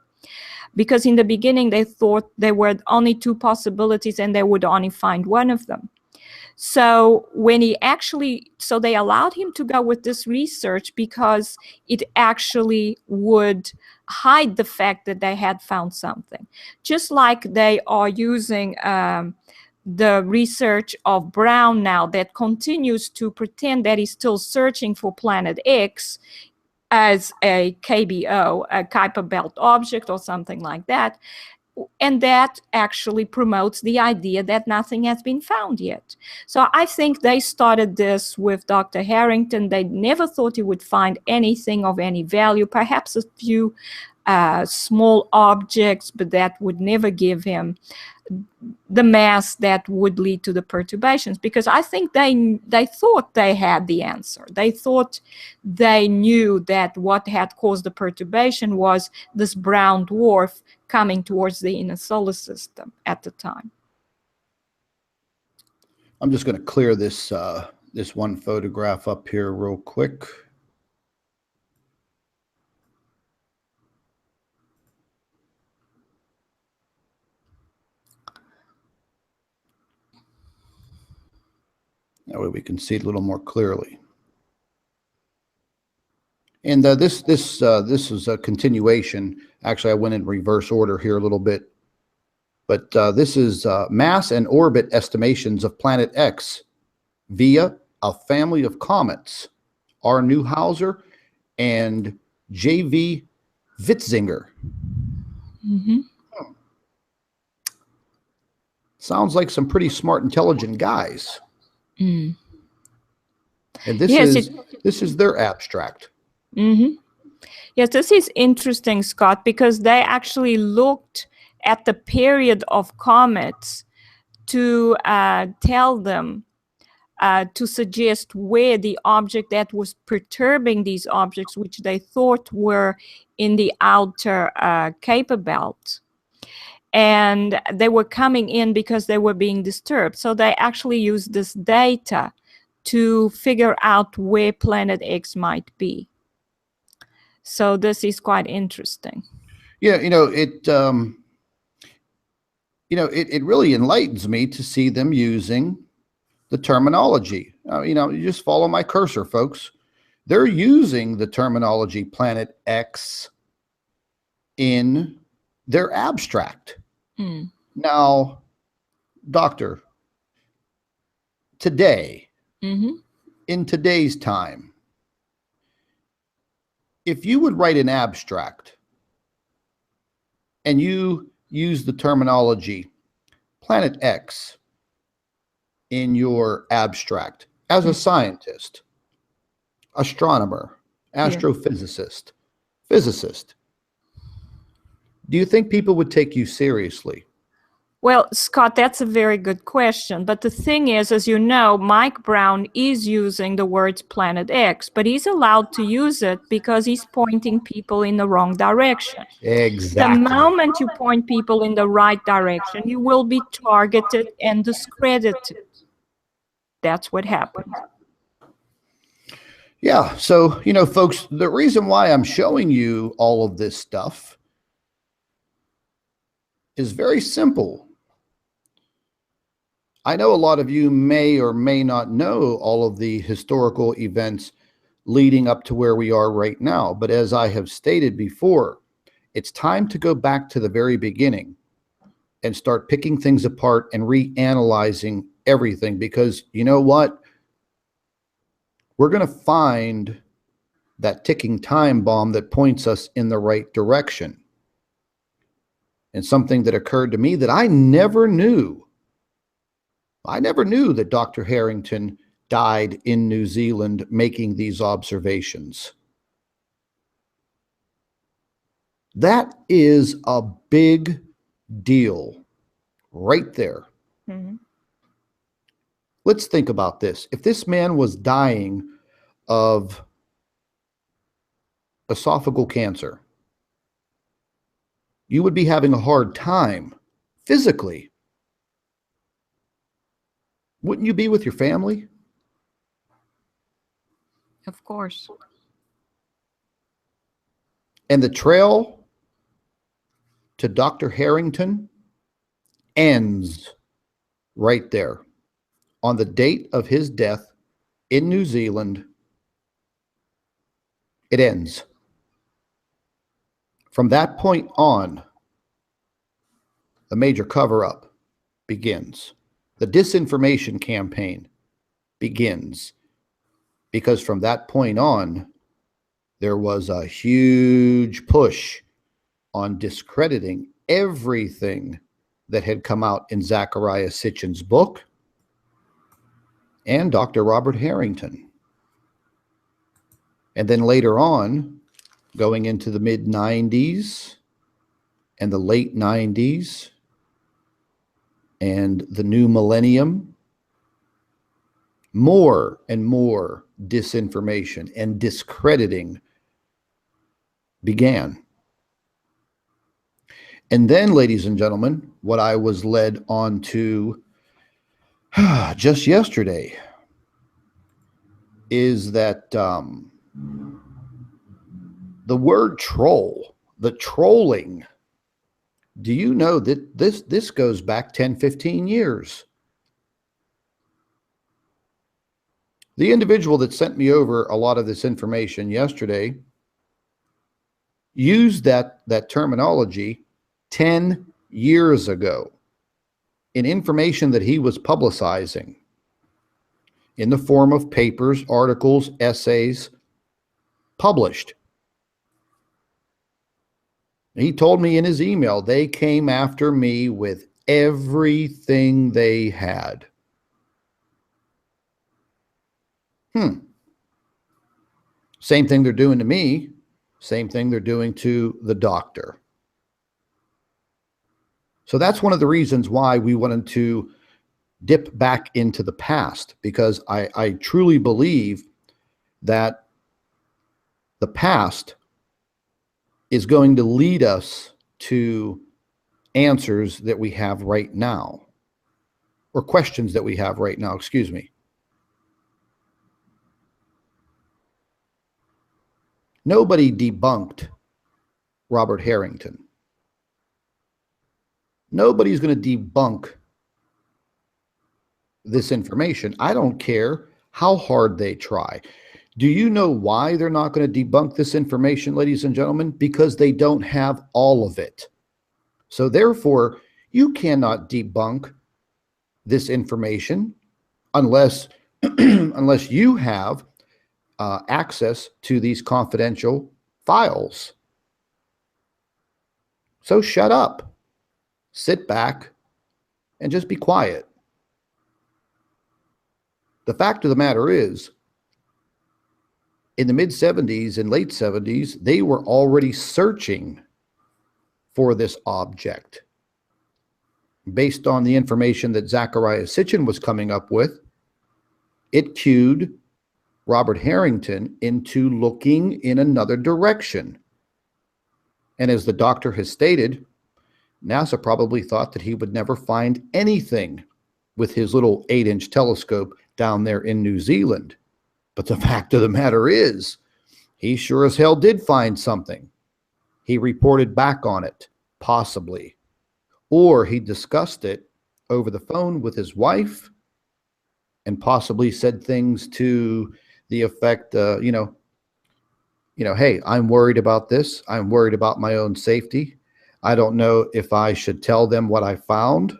Because in the beginning they thought there were only two possibilities and they would only find one of them. So when so they allowed him to go with this research because it actually would hide the fact that they had found something. Just like they are using the research of Brown now, that continues to pretend that he's still searching for planet X as a KBO, a Kuiper Belt object or something like that. And that actually promotes the idea that nothing has been found yet. So I think they started this with Dr. Harrington. They never thought he would find anything of any value, perhaps a few small objects, but that would never give him the mass that would lead to the perturbations, because I think they thought they had the answer. They thought they knew that what had caused the perturbation was this brown dwarf coming towards the inner solar system at the time. I'm just going to clear this this one photograph up here real quick. That way we can see it a little more clearly. And this is a continuation. Actually, I went in reverse order here a little bit. But this is mass and orbit estimations of planet X via a family of comets, R. Neuhauser and J.V. Witzinger. Mm-hmm. Sounds like some pretty smart, intelligent guys. Mm. And this is their abstract. Mm-hmm. Yes, this is interesting, Scott, because they actually looked at the period of comets to tell them, to suggest where the object that was perturbing these objects, which they thought were in the outer Kuiper Belt. And they were coming in because they were being disturbed. So they actually used this data to figure out where planet X might be. So this is quite interesting. Yeah, it really enlightens me to see them using the terminology. You just follow my cursor, folks. They're using the terminology planet X in their abstract. Mm. Now, Doctor, today, Mm-hmm. in today's time, if you would write an abstract and you use the terminology Planet X in your abstract as a scientist, astronomer, astrophysicist, physicist, do you think people would take you seriously? Well, Scott, that's a very good question. But the thing is, as you know, Mike Brown is using the words Planet X, but he's allowed to use it because he's pointing people in the wrong direction. Exactly. The moment you point people in the right direction, you will be targeted and discredited. That's what happens. Yeah. So, you know, folks, the reason why I'm showing you all of this stuff is very simple. I know a lot of you may or may not know all of the historical events leading up to where we are right now. But as I have stated before, it's time to go back to the very beginning and start picking things apart and reanalyzing everything, because you know what? We're going to find that ticking time bomb that points us in the right direction. And something that occurred to me that I never knew. I never knew that Dr. Harrington died in New Zealand making these observations. That is a big deal right there. Mm-hmm. Let's think about this. If this man was dying of esophageal cancer, you would be having a hard time physically. Wouldn't you be with your family? Of course. And the trail to Dr. Harrington ends right there. On the date of his death in New Zealand, it ends. From that point on, the major cover-up begins. The disinformation campaign begins. Because from that point on, there was a huge push on discrediting everything that had come out in Zecharia Sitchin's book and Dr. Robert Harrington. And then later on, going into the mid-90s and the late 90s and the new millennium, more and more disinformation and discrediting began. And then, ladies and gentlemen, what I was led on to just yesterday is that the word troll, the trolling, do you know that this goes back 10, 15 years? The individual that sent me over a lot of this information yesterday used that terminology 10 years ago in information that he was publicizing in the form of papers, articles, essays published. He told me in his email they came after me with everything they had. Same thing they're doing to me, same thing they're doing to the doctor. So that's one of the reasons why we wanted to dip back into the past, because I truly believe that the past is going to lead us to answers that we have right now, or questions that we have right now, excuse me. Nobody debunked Robert Harrington. Nobody's going to debunk this information. I don't care how hard they try. Do you know why they're not going to debunk this information, ladies and gentlemen? Because they don't have all of it. So therefore, you cannot debunk this information unless unless you have access to these confidential files. So shut up, sit back, and just be quiet. The fact of the matter is, in the mid-70s and late 70s, they were already searching for this object. Based on the information that Zecharia Sitchin was coming up with, it cued Robert Harrington into looking in another direction. And as the doctor has stated, NASA probably thought that he would never find anything with his little 8-inch telescope down there in New Zealand. But the fact of the matter is, he sure as hell did find something. He reported back on it, possibly. Or he discussed it over the phone with his wife and possibly said things to the effect, hey, I'm worried about this. I'm worried about my own safety. I don't know if I should tell them what I found.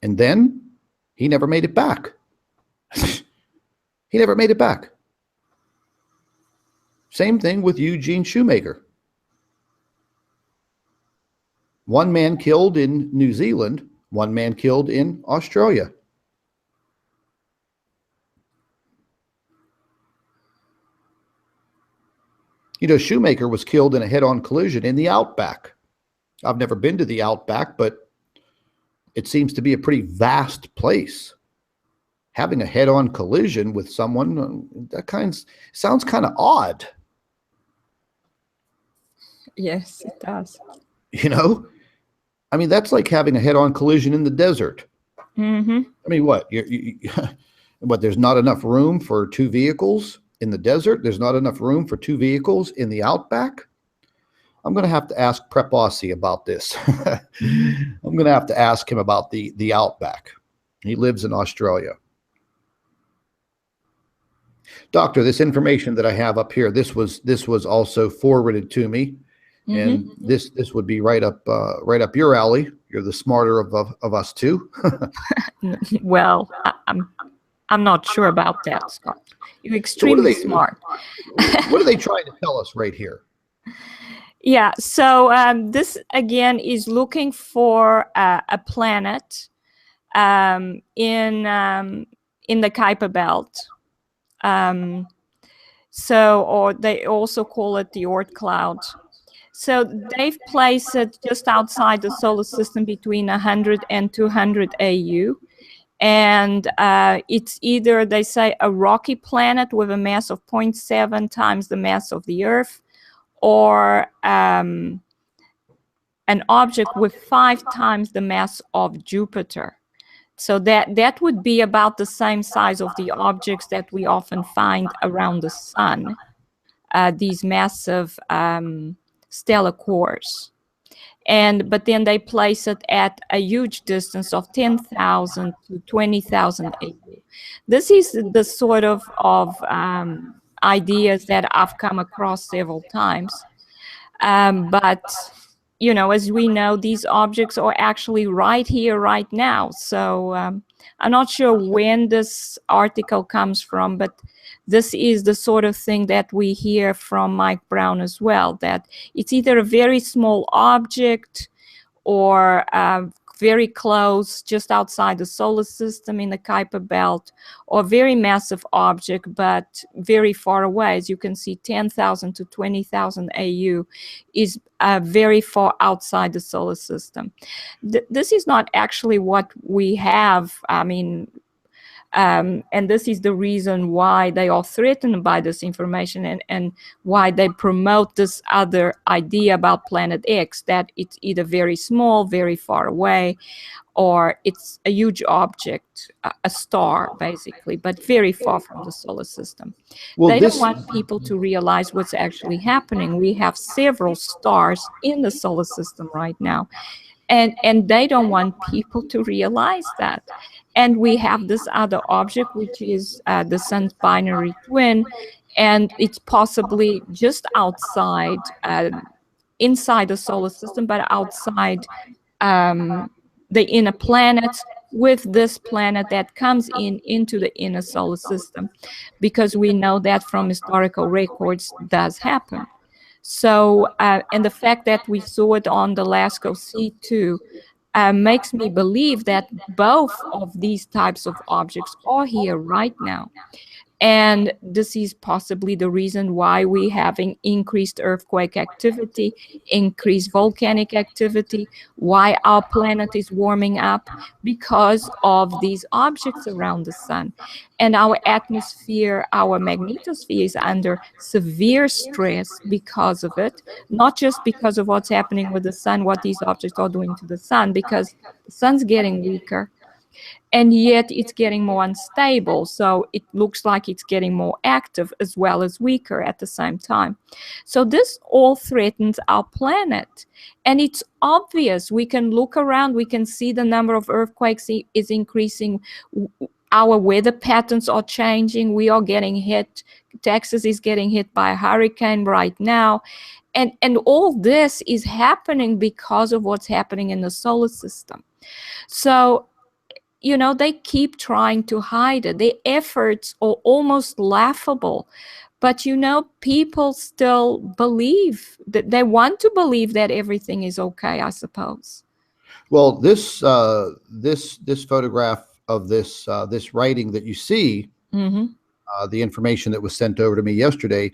And then he never made it back. He never made it back. Same thing with Eugene Shoemaker. One man killed in New Zealand, one man killed in Australia. You know, Shoemaker was killed in a head-on collision in the Outback. I've never been to the Outback, but it seems to be a pretty vast place. Having a head-on collision with someone, sounds kind of odd. Yes, it does. You know? I mean, that's like having a head-on collision in the desert. Mm-hmm. I mean, what? What, there's not enough room for 2 vehicles in the desert? There's not enough room for 2 vehicles in the Outback? I'm going to have to ask Prepossi about this. I'm going to have to ask him about the Outback. He lives in Australia. Doctor, this information that I have up here, this was also forwarded to me, and this would be right up your alley. You're the smarter of us two. Well, I'm not sure about that, Scott. You're extremely smart. What are they trying to tell us right here? Yeah, so this again is looking for a planet in the Kuiper Belt. Or they also call it the Oort cloud. So they've placed it just outside the solar system between 100 and 200 AU. And it's either, they say, a rocky planet with a mass of 0.7 times the mass of the Earth, or an object with 5 times the mass of Jupiter. So that would be about the same size of the objects that we often find around the sun, these massive stellar cores. But then they place it at a huge distance of 10,000 to 20,000 AU. This is the sort of ideas that I've come across several times. But you know, as we know, these objects are actually right here, right now. So I'm not sure when this article comes from, but this is the sort of thing that we hear from Mike Brown as well, that it's either a very small object or very close, just outside the solar system in the Kuiper Belt, or very massive object, but very far away. As you can see, 10,000 to 20,000 AU is very far outside the solar system. This is not actually what we have. I mean, and this is the reason why they are threatened by this information, and why they promote this other idea about Planet X, that it's either very small, very far away, or it's a huge object, a star, basically, but very far from the solar system. Well, they don't want people to realize what's actually happening. We have several stars in the solar system right now, and they don't want people to realize that. And we have this other object, which is the sun's binary twin, and it's possibly just outside, inside the solar system, but outside the inner planets with this planet that comes into the inner solar system, because we know that from historical records does happen. So, and the fact that we saw it on the LASCO C2 makes me believe that both of these types of objects are here right now. And this is possibly the reason why we're having increased earthquake activity, increased volcanic activity, why our planet is warming up, because of these objects around the sun. And our atmosphere, our magnetosphere is under severe stress because of it, not just because of what's happening with the sun, what these objects are doing to the sun, because the sun's getting weaker, and yet it's getting more unstable. So it looks like it's getting more active as well as weaker at the same time. So this all threatens our planet. And it's obvious. We can look around, we can see the number of earthquakes is increasing. Our weather patterns are changing. We are getting hit. Texas is getting hit by a hurricane right now. And all this is happening because of what's happening in the solar system. So, you know, they keep trying to hide it. Their efforts are almost laughable. But, you know, people still believe that they want to believe that everything is okay, I suppose. Well, this photograph of this writing that you see, the information that was sent over to me yesterday,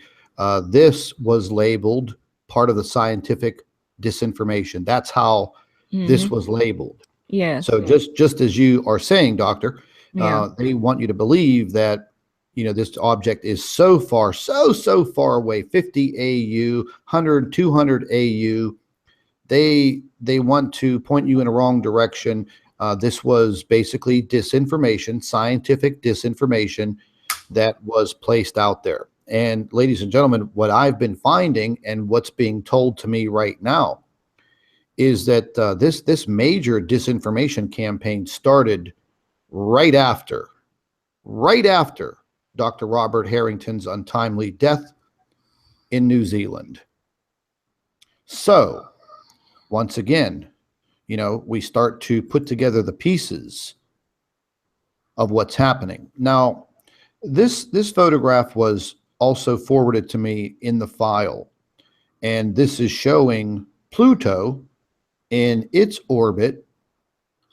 this was labeled part of the scientific disinformation. That's how this was labeled. Yes. So just as you are saying, Doctor, Yeah. they want you to believe that, you know, this object is so far away, 50 AU, 100, 200 AU. They want to point you in a wrong direction. This was basically disinformation, scientific disinformation that was placed out there. And ladies and gentlemen, what I've been finding and what's being told to me right now is that this major disinformation campaign started right after Dr. Robert Harrington's untimely death in New Zealand. So once again, you know, we start to put together the pieces of what's happening. Now, this photograph was also forwarded to me in the file, and this is showing Pluto in its orbit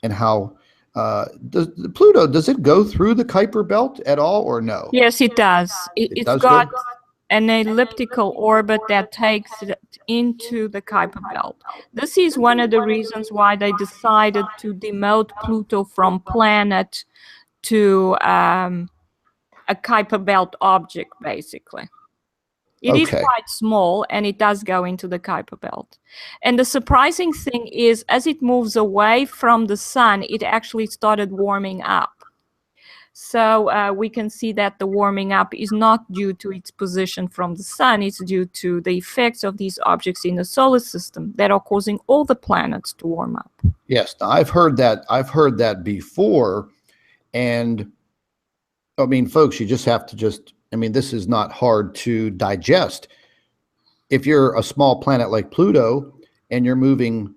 and how Pluto, does it go through the Kuiper belt at all or no? Yes, it does. It's does got go? an elliptical orbit that takes it into the Kuiper belt. This is one of the reasons why they decided to demote Pluto from planet to a Kuiper belt object, basically. It is Okay. quite small, and it does go into the Kuiper belt. And the surprising thing is, as it moves away from the sun, it actually started warming up. So we can see that the warming up is not due to its position from the sun. It's due to the effects of these objects in the solar system that are causing all the planets to warm up. Yes, I've heard that. I've heard that before. And I mean, folks, you just have to I mean, this is not hard to digest. If you're a small planet like Pluto and you're moving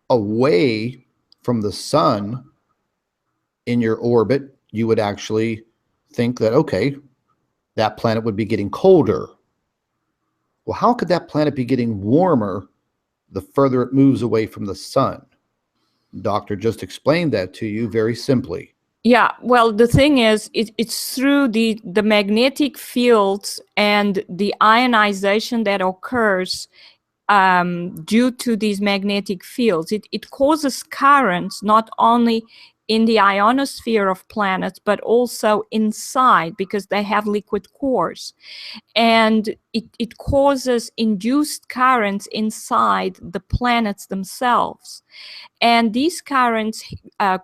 away from the sun in your orbit, you would actually think that, okay, that planet would be getting colder. Well, how could that planet be getting warmer the further it moves away from the sun? Doctor just explained that to you very simply. Yeah, well, the thing is, it's through the magnetic fields and the ionization that occurs due to these magnetic fields. It causes currents not only in the ionosphere of planets, but also inside, because they have liquid cores. And it causes induced currents inside the planets themselves. And these currents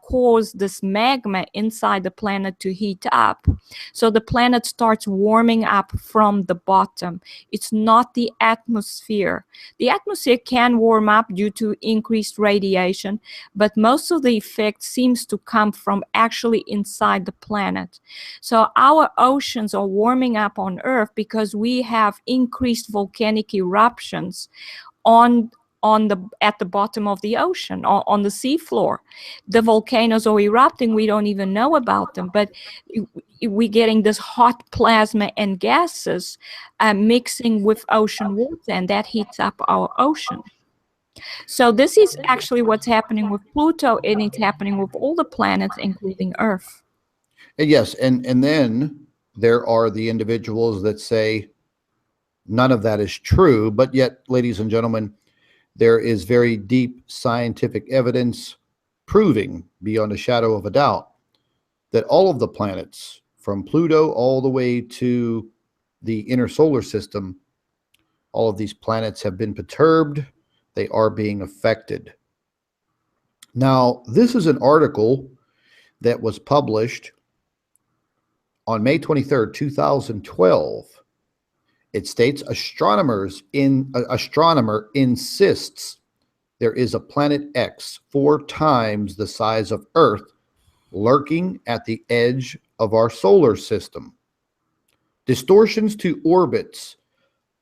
cause this magma inside the planet to heat up. So the planet starts warming up from the bottom. It's not the atmosphere. The atmosphere can warm up due to increased radiation, but most of the effect seems to come from actually inside the planet. So our oceans are warming up on Earth because we have increased volcanic eruptions on at the bottom of the ocean, on the seafloor. The volcanoes are erupting, we don't even know about them, but we're getting this hot plasma and gases mixing with ocean water, and that heats up our ocean. So this is actually what's happening with Pluto, and it's happening with all the planets, including Earth. And yes, and then there are the individuals that say none of that is true, but yet, ladies and gentlemen, there is very deep scientific evidence proving beyond a shadow of a doubt that all of the planets, from Pluto all the way to the inner solar system, all of these planets have been perturbed. They are being affected. Now, this is an article that was published on May 23rd, 2012. It states astronomer insists there is a planet X 4 times the size of Earth lurking at the edge of our solar system. Distortions to orbits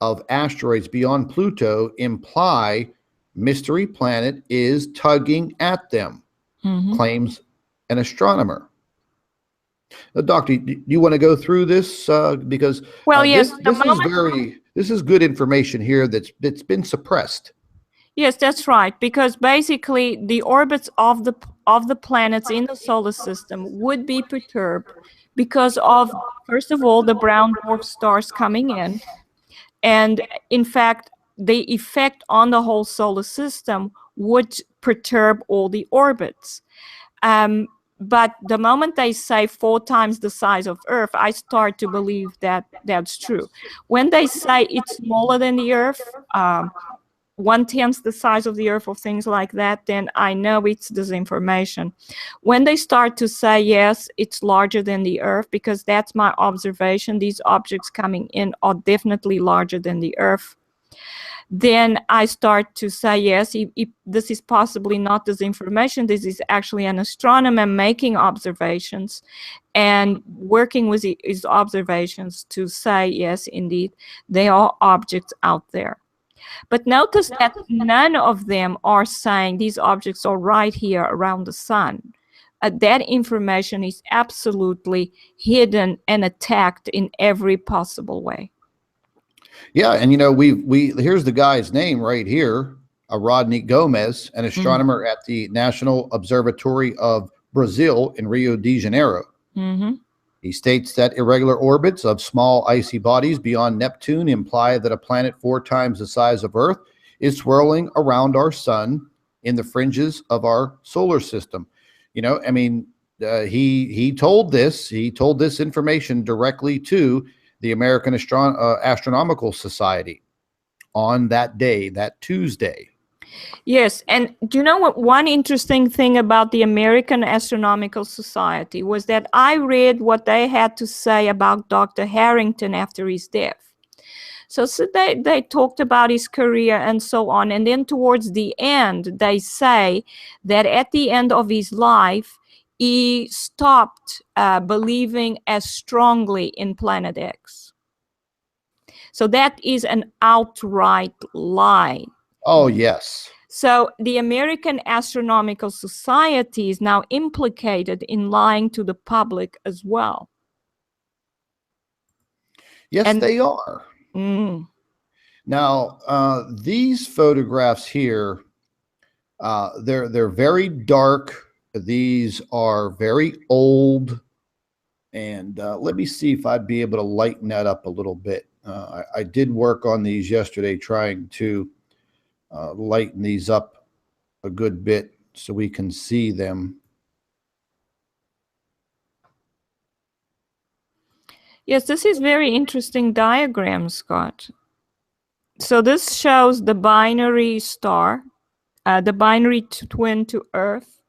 of asteroids beyond Pluto imply mystery planet is tugging at them, claims an astronomer. Doctor, do you want to go through this? Because yes, this is good information here that's been suppressed. Yes, that's right. Because basically, the orbits of the planets in the solar system would be perturbed because of, first of all, the brown dwarf stars coming in, and in fact, the effect on the whole solar system would perturb all the orbits. But the moment they say 4 times the size of Earth, I start to believe that that's true. When they say it's smaller than the Earth, 1/10 the size of the Earth or things like that, then I know it's disinformation. When they start to say, yes, it's larger than the Earth, because that's my observation, these objects coming in are definitely larger than the Earth, then I start to say, yes, if this is possibly not disinformation, this is actually an astronomer making observations and working with his observations to say, yes, indeed, there are objects out there. But notice that none of them are saying these objects are right here around the sun. That information is absolutely hidden and attacked in every possible way. Yeah, and you know, here's the guy's name right here, Rodney Gomez, an astronomer at the National Observatory of Brazil in Rio de Janeiro. He states that irregular orbits of small icy bodies beyond Neptune imply that a planet 4 times the size of Earth is swirling around our sun in the fringes of our solar system. You know, I mean, he told this information directly to the American Astronomical Society on that day, that Tuesday. Yes, and do you know what one interesting thing about the American Astronomical Society was that I read what they had to say about Dr. Harrington after his death. So they talked about his career and so on, and then towards the end, they say that at the end of his life, he stopped believing as strongly in Planet X. So that is an outright lie. Oh, yes. So the American Astronomical Society is now implicated in lying to the public as well. Yes, they are. Now, these photographs here, they're very dark. These are very old. And let me see if I'd be able to lighten that up a little bit. I did work on these yesterday, trying to lighten these up a good bit so we can see them. Yes, this is very interesting diagram, Scott. So this shows the binary star, the binary twin to Earth,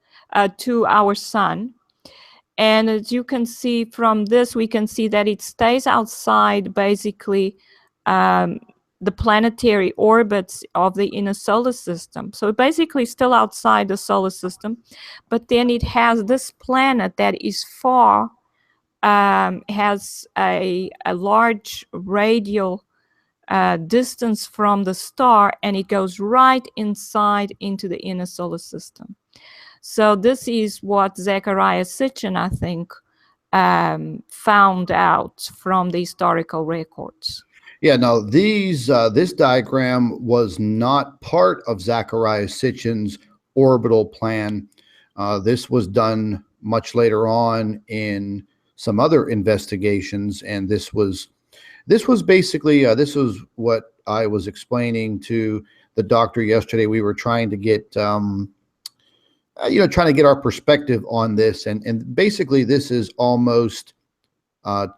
to our sun. And as you can see from this, we can see that it stays outside basically the planetary orbits of the inner solar system. So basically still outside the solar system, but then it has this planet that is far, has a large radial distance from the star, and it goes right inside into the inner solar system. So this is what Zecharia Sitchin, I think, found out from the historical records. Yeah, no, this diagram was not part of Zecharia Sitchin's orbital plan. This was done much later on in some other investigations, and this was basically this was what I was explaining to the doctor yesterday. We were trying to get trying to get our perspective on this, and basically this is almost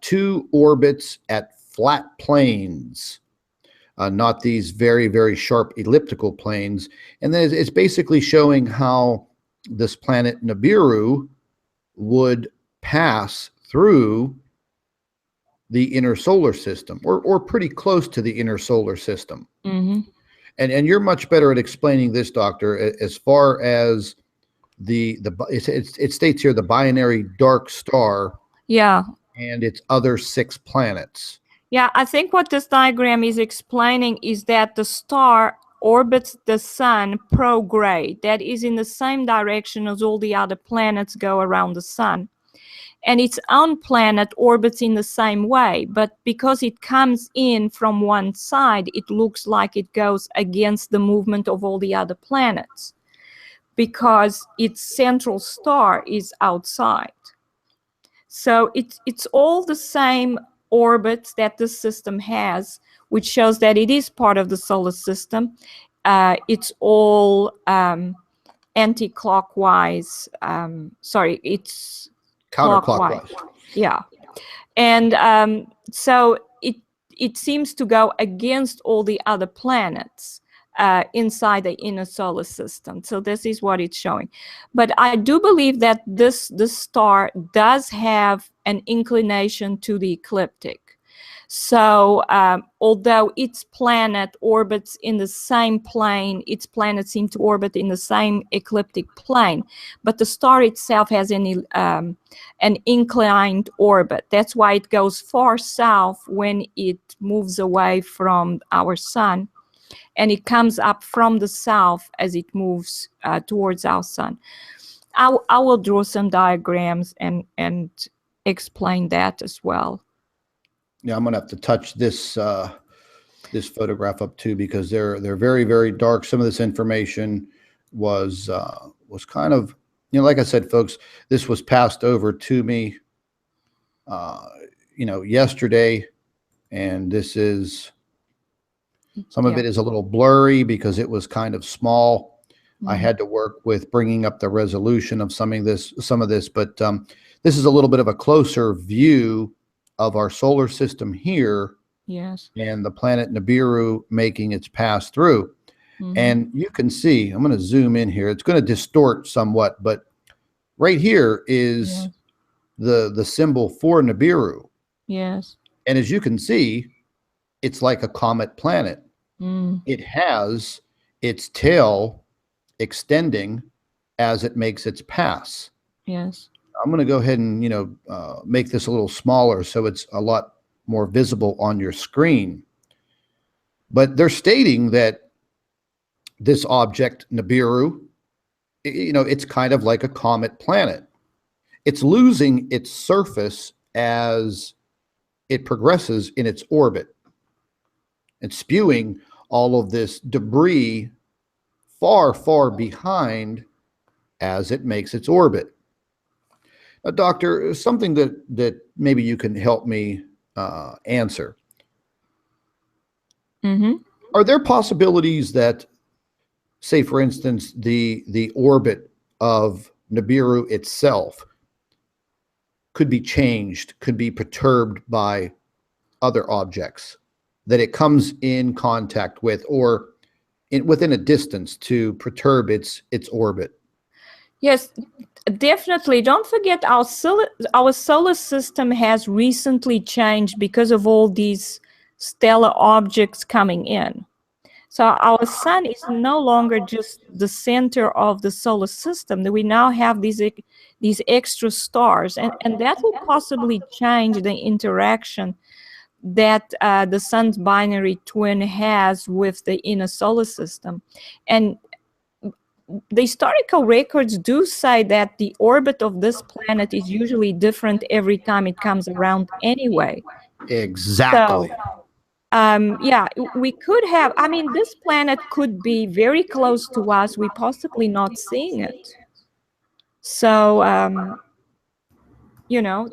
2 orbits at flat planes, not these very, very sharp elliptical planes. And then it's basically showing how this planet Nibiru would pass through the inner solar system, or pretty close to the inner solar system. Mm-hmm. And you're much better at explaining this, Doctor, as far as it states here the binary dark star. Yeah. And its other 6 planets. Yeah, I think what this diagram is explaining is that the star orbits the sun prograde. That is in the same direction as all the other planets go around the sun. And its own planet orbits in the same way, but because it comes in from one side, it looks like it goes against the movement of all the other planets, because its central star is outside. So it's all the same orbits that the system has, which shows that it is part of the solar system. It's all anti-clockwise. Sorry, it's counterclockwise. Yeah, and so it seems to go against all the other planets inside the inner solar system. So this is what it's showing. But I do believe that this star does have an inclination to the ecliptic. So although its planet orbits in the same plane, its planets seem to orbit in the same ecliptic plane, but the star itself has an inclined orbit. That's why it goes far south when it moves away from our sun, and it comes up from the south as it moves towards our sun. I will draw some diagrams and explain that as well. Yeah, I'm gonna have to touch this this photograph up too, because they're very, very dark. Some of this information was kind of, like I said, folks, this was passed over to me yesterday, and this is some of it is a little blurry because it was kind of small. I had to work with bringing up the resolution of some of this, but this is a little bit of a closer view of our solar system here. Yes. And the planet Nibiru making its pass through. And you can see, I'm going to zoom in here. It's going to distort somewhat, but right here is the symbol for Nibiru. Yes. And as you can see, it's like a comet planet. It has its tail extending as it makes its pass. Yes. I'm going to go ahead and, make this a little smaller so it's a lot more visible on your screen. But they're stating that this object, Nibiru, it's kind of like a comet planet. It's losing its surface as it progresses in its orbit. It's spewing all of this debris far, far behind as it makes its orbit. Now, Doctor, something that maybe you can help me answer. Are there possibilities that, say, for instance, the orbit of Nibiru itself could be changed, could be perturbed by other objects that it comes in contact with, or within a distance to perturb its orbit? Yes, definitely. Don't forget our solar system has recently changed because of all these stellar objects coming in. So our sun is no longer just the center of the solar system. We now have these extra stars, and that will possibly change the interaction that the sun's binary twin has with the inner solar system. And the historical records do say that the orbit of this planet is usually different every time it comes around anyway. Exactly. So, yeah, we could have, I mean, this planet could be very close to us. We possibly not seeing it. So, you know,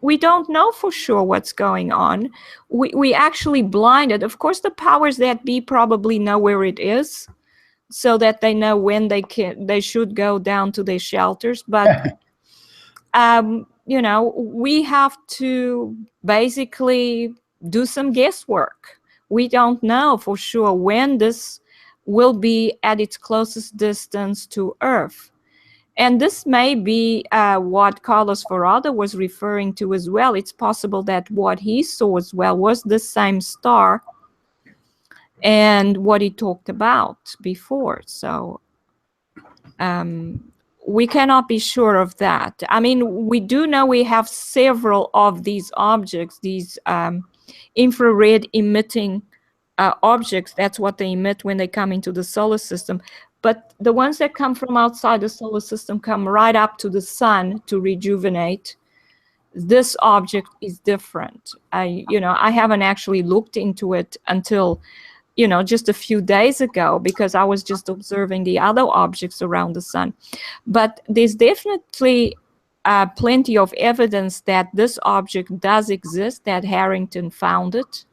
we don't know for sure what's going on. We actually blinded. Of course, the powers that be probably know where it is, so that they know when they should go down to their shelters. But you know, we have to basically do some guesswork. We don't know for sure when this will be at its closest distance to Earth. And this may be what Carlos Ferrada was referring to as well. It's possible that what he saw as well was the same star and what he talked about before. So we cannot be sure of that. I mean, we do know we have several of these objects, these infrared emitting objects. That's what they emit when they come into the solar system. But the ones that come from outside the solar system come right up to the sun to rejuvenate. This object is different. You know, I haven't actually looked into it until, you know, just a few days ago, because I was just observing the other objects around the sun. But there's definitely plenty of evidence that this object does exist, that Harrington found it,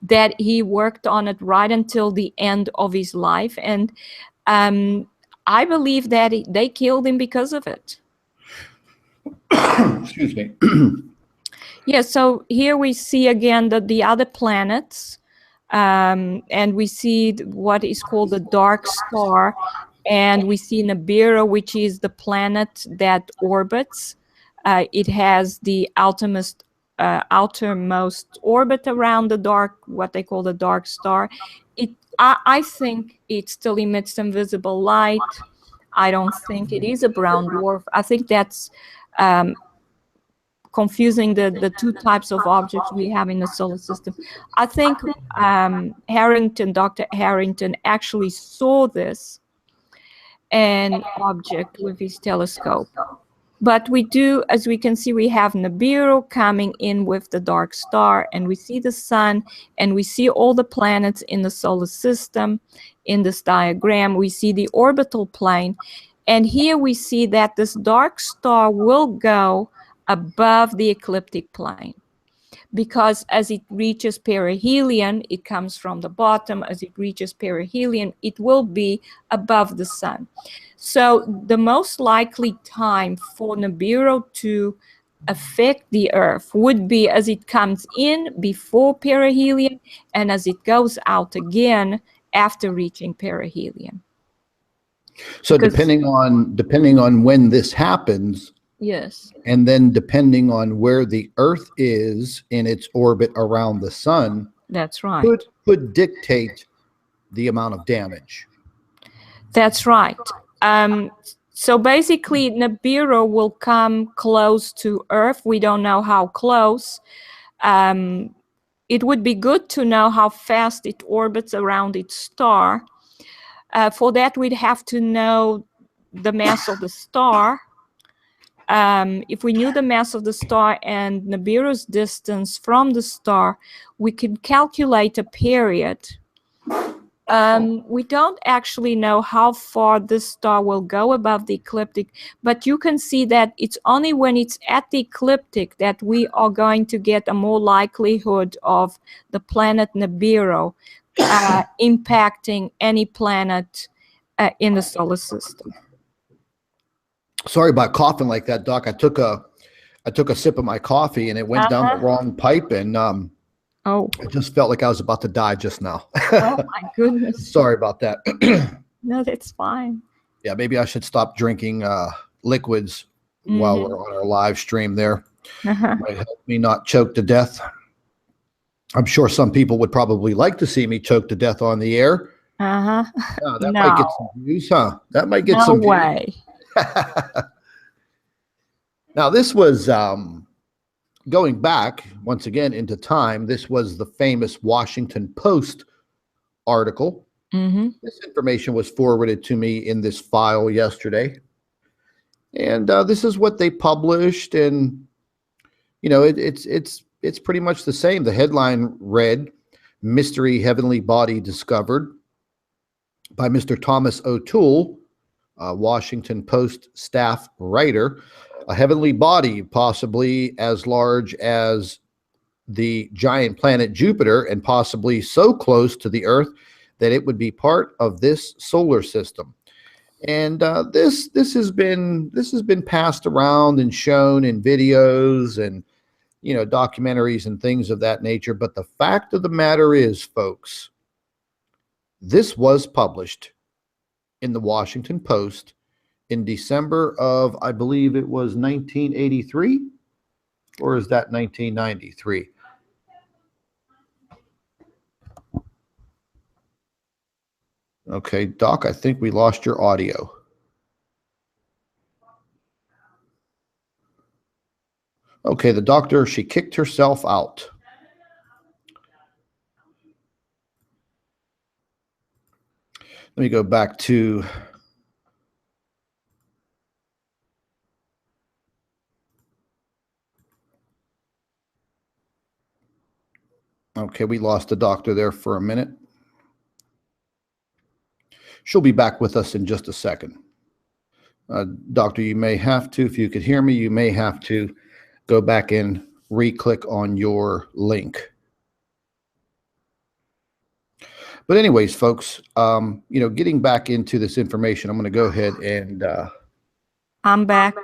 that he worked on it right until the end of his life. And I believe that they killed him because of it. Excuse me. Yeah, so here we see again the other planets. And we see what is called the dark star, and we see Nibiru, which is the planet that orbits. It has the outermost orbit around the what they call the dark star. I think it still emits some visible light. I don't think it is a brown dwarf. I think that's confusing the two types of objects we have in the solar system. I think Dr. Harrington actually saw this an object with his telescope. But we do, as we can see, we have Nibiru coming in with the dark star, and we see the sun, and we see all the planets in the solar system. In this diagram, we see the orbital plane, and here we see that this dark star will go above the ecliptic plane, because as it reaches perihelion, it comes from the bottom. As it reaches perihelion, it will be above the sun. So the most likely time for Nibiru to affect the Earth would be as it comes in before perihelion and as it goes out again after reaching perihelion. So depending on when this happens, yes, and then depending on where the Earth is in its orbit around the sun, that's right, could dictate the amount of damage. That's right. So basically, Nibiru will come close to Earth. We don't know how close. It would be good to know how fast it orbits around its star. For that, we'd have to know the mass of the star. If we knew the mass of the star and Nibiru's distance from the star, we could calculate a period. We don't actually know how far this star will go above the ecliptic, but you can see that it's only when it's at the ecliptic that we are going to get a more likelihood of the planet Nibiru impacting any planet in the solar system. Sorry about coughing like that, Doc. I took a sip of my coffee and it went down the wrong pipe, and I just felt like I was about to die just now. Oh my goodness. Sorry about that. No, that's fine. Yeah, maybe I should stop drinking liquids while we're on our live stream there. Might help me not choke to death. I'm sure some people would probably like to see me choke to death on the air. That might get some views, huh? That might get some views. No way. Now, this was going back once again into time, this was the famous Washington Post article. This information was forwarded to me in this file yesterday. And this is what they published. And, you know, it's pretty much the same. The headline read, "Mystery Heavenly Body Discovered" by Mr. Thomas O'Toole, Washington Post staff writer. A heavenly body possibly as large as the giant planet Jupiter and possibly so close to the Earth that it would be part of this solar system. And this has been passed around and shown in videos and, you know, documentaries and things of that nature. But the fact of the matter is, folks, this was published in the Washington Post in December of, I believe it was 1983, or is that 1993? Okay, Doc, I think we lost your audio. Okay, the doctor, she kicked herself out. Let me go back to okay, we lost the doctor there for a minute. She'll be back with us in just a second. Doctor, you may have to, if you could hear me, you may have to go back and re-click on your link. But anyways, folks, you know, getting back into this information, I'm going to go ahead and... I'm back.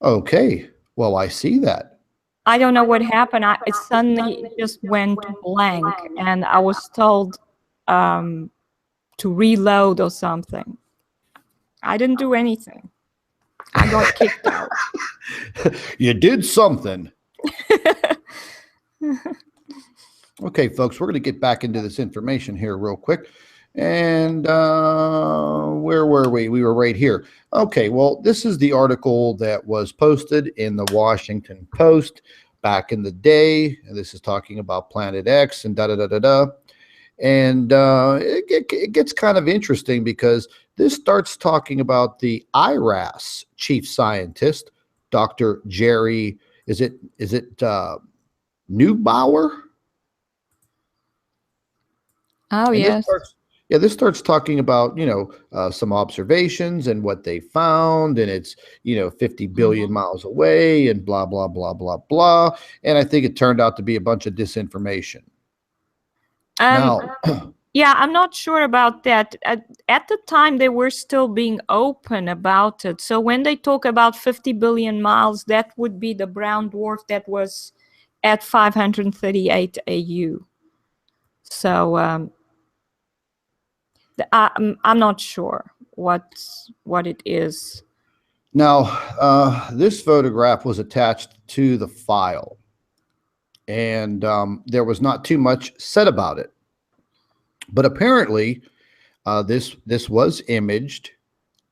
Okay. Well, I see that. I don't know what happened. It suddenly just went blank, and I was told to reload or something. I didn't do anything. I got kicked out. You did something. Okay, folks, we're going to get back into this information here real quick. And where were we? We were right here. Okay, well, this is the article that was posted in the Washington Post back in the day. And this is talking about Planet X and da-da-da-da-da. And it gets kind of interesting because this starts talking about the IRAS chief scientist, Dr. Jerry, is it Neubauer? Oh, and yes. This starts talking about, you know, some observations and what they found, and it's, you know, 50 billion miles away and blah, blah, blah, blah, blah. And I think it turned out to be a bunch of disinformation. Now, yeah, I'm not sure about that. At the time, they were still being open about it. So when they talk about 50 billion miles, that would be the brown dwarf that was at 538 AU. So I'm not sure what it is. Now, this photograph was attached to the file, and there was not too much said about it. But apparently, this was imaged,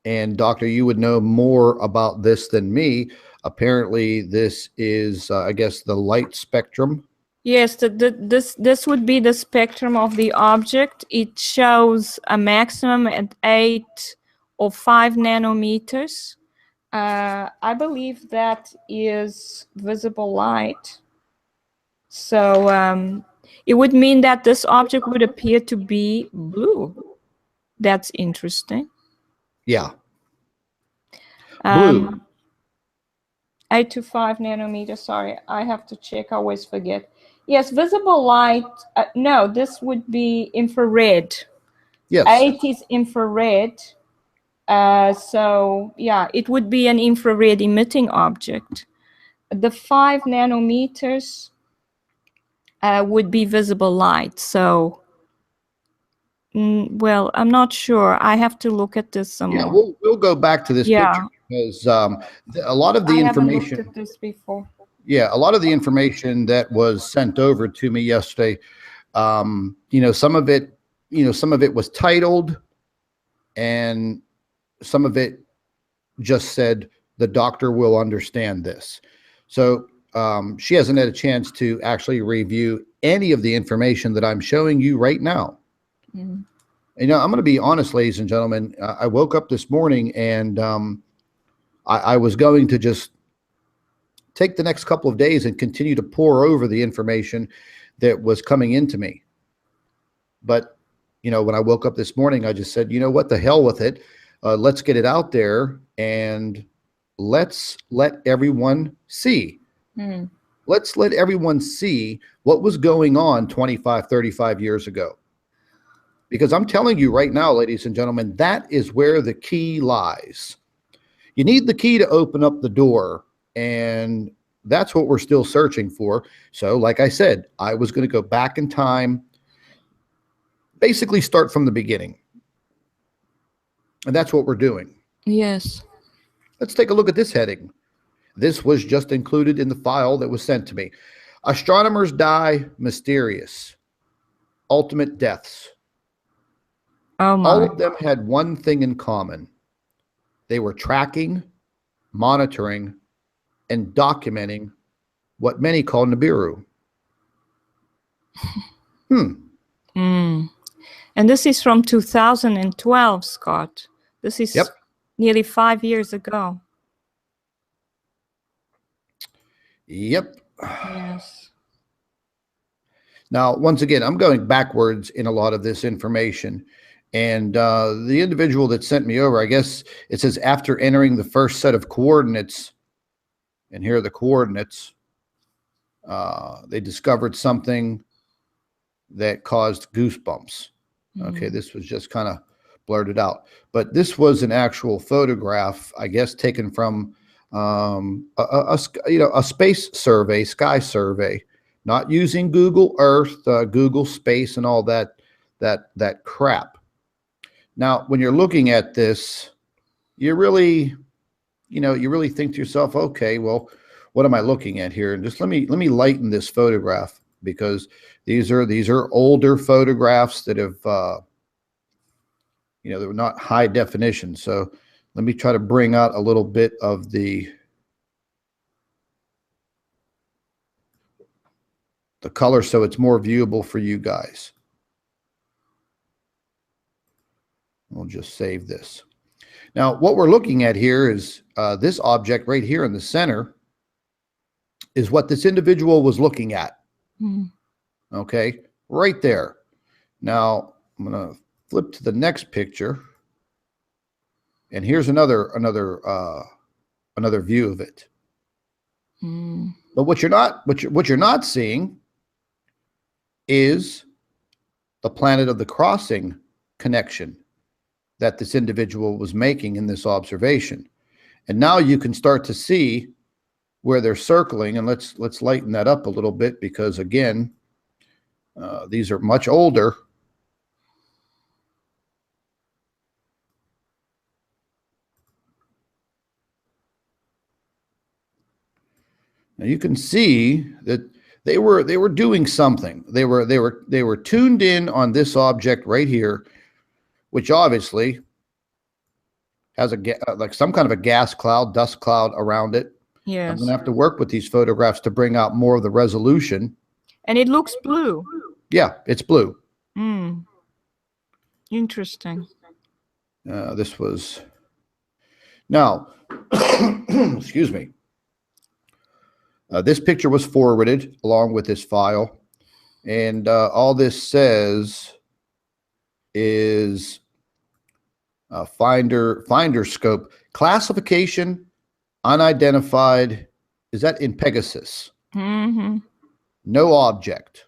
and Doctor, you would know more about this than me. Apparently, this is, I guess, the light spectrum. Yes, this would be the spectrum of the object. It shows a maximum at 8 or 5 nanometers. I believe that is visible light. So it would mean that this object would appear to be blue. That's interesting. Yeah. Blue. 8 to 5 nanometers. Sorry, I have to check. I always forget. Yes, visible light. No, this would be infrared. Yes. 8 is infrared. So yeah, it would be an infrared emitting object. The 5 nanometers would be visible light. So, well, I'm not sure. I have to look at this some more. Yeah, we'll go back to this picture because a lot of the information. I haven't looked at this before. Yeah, a lot of the information that was sent over to me yesterday, you know, some of it was titled, and some of it just said the doctor will understand this. So she hasn't had a chance to actually review any of the information that I'm showing you right now. Mm. You know, I'm going to be honest, ladies and gentlemen. I woke up this morning and I was going to just take the next couple of days and continue to pour over the information that was coming into me. But, you know, when I woke up this morning, I just said, you know what, the hell with it. Let's get it out there and let's let everyone see. Mm. Let's let everyone see what was going on 25, 35 years ago. Because I'm telling you right now, ladies and gentlemen, that is where the key lies. You need the key to open up the door, and that's what we're still searching for. So, like I said, I was going to go back in time, basically start from the beginning. And that's what we're doing. Yes. Let's take a look at this heading. This was just included in the file that was sent to me. Astronomers die mysterious. Ultimate deaths. Oh my. All of them had one thing in common. They were tracking, monitoring, and documenting what many call Nibiru. Mm. And this is from 2012, Scott. This is nearly 5 years ago. Yep. Yes. Now, once again, I'm going backwards in a lot of this information. And the individual that sent me over, I guess it says after entering the first set of coordinates, and here are the coordinates, they discovered something that caused goosebumps. Okay, this was just kind of blurted out. But this was an actual photograph, I guess, taken from a space survey, sky survey, not using Google Earth, Google Space, and all that crap. Now, when you're looking at this, you really think to yourself, okay, well, what am I looking at here? And just let me lighten this photograph, because these are older photographs that have they were not high definition. So let me try to bring out a little bit of the color so it's more viewable for you guys. We'll just save this. Now, what we're looking at here is this object right here in the center is what this individual was looking at. Mm. Okay, right there. Now, I'm going to flip to the next picture. And here's another view of it. Mm. But what you're not seeing is the planet of the crossing connection that this individual was making in this observation. And now you can start to see where they're circling, and let's lighten that up a little bit, because again, these are much older. Now you can see that they were doing something. They were tuned in on this object right here, which obviously has like some kind of a gas cloud, dust cloud around it. Yes. I'm going to have to work with these photographs to bring out more of the resolution. And it looks blue. Yeah, it's blue. Mm. Interesting. This was now. Excuse me. This picture was forwarded along with this file, and all this says is finder scope classification unidentified. Is that in Pegasus? Mm-hmm. No object.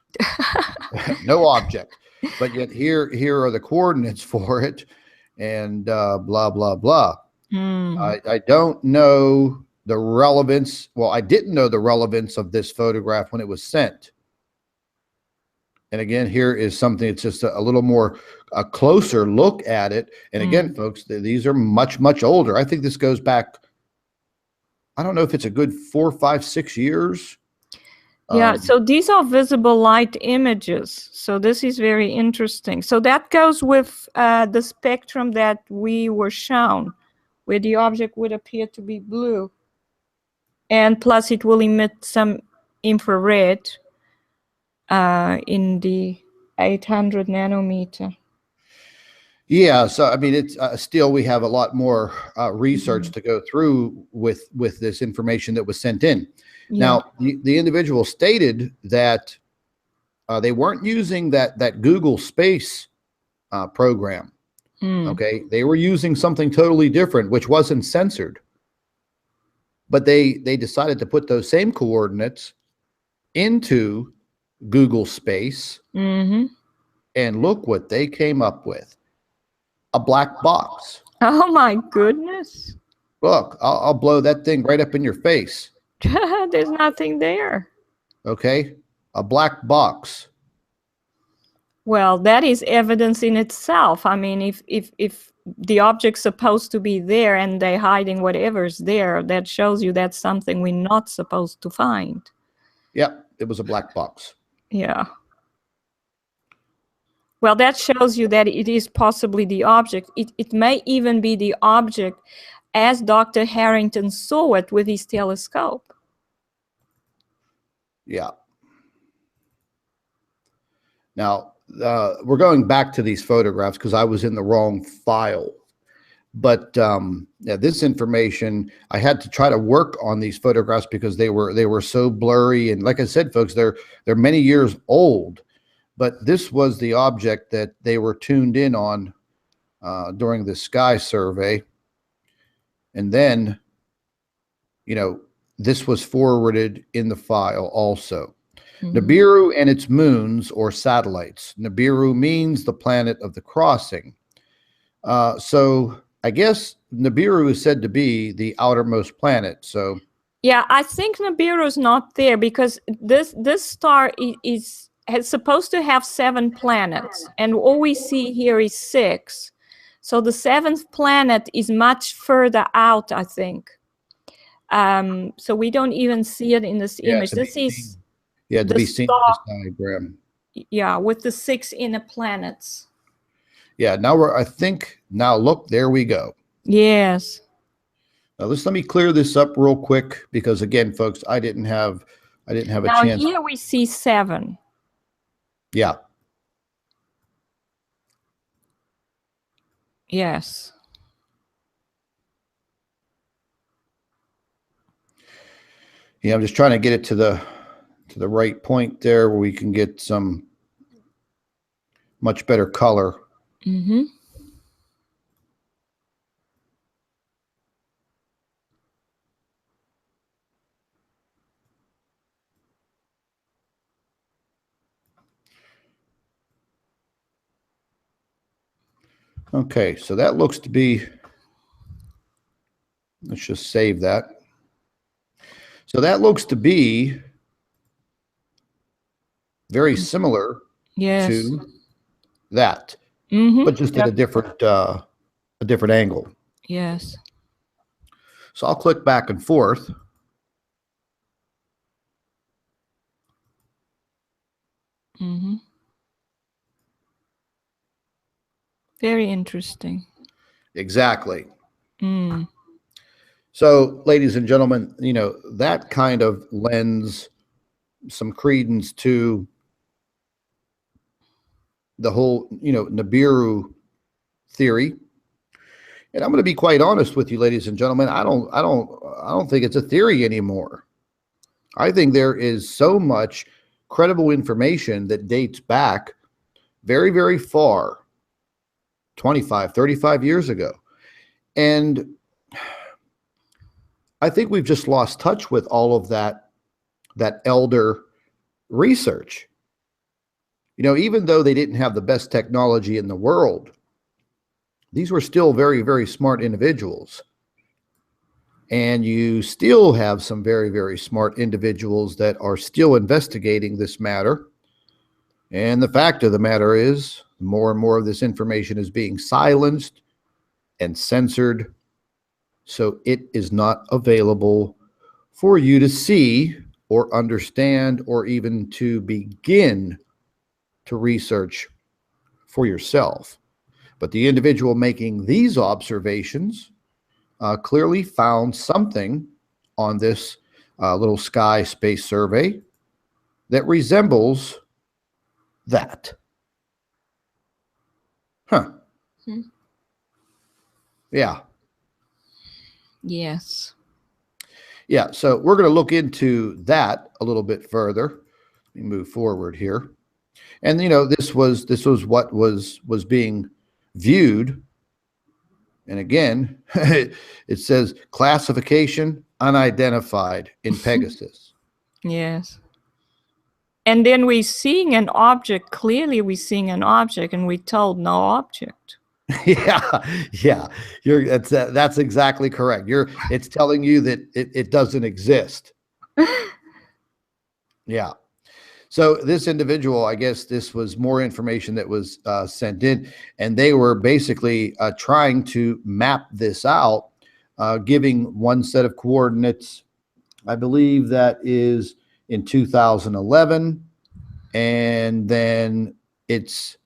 No object. But yet here are the coordinates for it, and blah blah blah. Mm. I don't know the relevance. Well, I didn't know the relevance of this photograph when it was sent. And again, here is something. It's just a little more a closer look at it. And again, folks, these are much, much older. I think this goes back, I don't know if it's a good 4, 5, 6 years. Yeah, so these are visible light images. So this is very interesting. So that goes with the spectrum that we were shown, where the object would appear to be blue. And plus it will emit some infrared in the 800 nanometer. Yeah, so I mean, it's still, we have a lot more research to go through with this information that was sent in. Yeah. Now, the individual stated that they weren't using that Google Space program. Okay, they were using something totally different, which wasn't censored. But they decided to put those same coordinates into Google Space, and look what they came up with. A black box. Oh my goodness. Look, I'll blow that thing right up in your face. There's nothing there. Okay, a black box. Well, that is evidence in itself. I mean, if the object's supposed to be there and they're hiding whatever's there, that shows you that's something we're not supposed to find. Yep, it was a black box. Yeah. Well, that shows you that it is possibly the object. It may even be the object as Dr. Harrington saw it with his telescope. Yeah. Now, we're going back to these photographs because I was in the wrong file. But yeah, this information, I had to try to work on these photographs because they were so blurry. And like I said, folks, they're many years old. But this was the object that they were tuned in on during the sky survey. And then, you know, this was forwarded in the file also. Nibiru and its moons or satellites. Nibiru means the planet of the crossing. So I guess Nibiru is said to be the outermost planet. So yeah, I think Nibiru is not there because this star is supposed to have 7 planets, and all we see here is 6. So the 7th planet is much further out, I think. So we don't even see it in this image. This is to be seen in this diagram. Yeah, with the 6 inner planets. Yeah, now I think look, there we go. Yes. Now let me clear this up real quick because again, folks, I didn't have a chance. Now here we see 7. Yeah. Yes. Yeah, I'm just trying to get it to the right point there where we can get some much better color. Okay, so that looks to be, let's just save that. So that looks to be very similar to that, but just at a different angle. Yes. So I'll click back and forth. Very interesting. Exactly. So, ladies and gentlemen, you know, that kind of lends some credence to the whole, you know, Nibiru theory. And I'm going to be quite honest with you, ladies and gentlemen. I don't think it's a theory anymore. I think there is so much credible information that dates back very, very far, 25, 35 years ago. And I think we've just lost touch with all of that elder research. You know, even though they didn't have the best technology in the world, these were still very, very smart individuals. And you still have some very, very smart individuals that are still investigating this matter. And the fact of the matter is, more and more of this information is being silenced and censored. So it is not available for you to see or understand or even to begin to research for yourself. But the individual making these observations clearly found something on this little sky space survey that resembles that. Huh. Hmm. Yeah. Yes. Yeah, so we're going to look into that a little bit further. Let me move forward here. And this was what was being viewed. And again, it says classification unidentified in Pegasus. Yes. And then we're seeing an object. Clearly, we're seeing an object, and we're told no object. Yeah. That's exactly correct. It's telling you that it doesn't exist. Yeah. So this individual, I guess this was more information that was sent in, and they were basically trying to map this out, giving one set of coordinates. I believe that is in 2011, and then its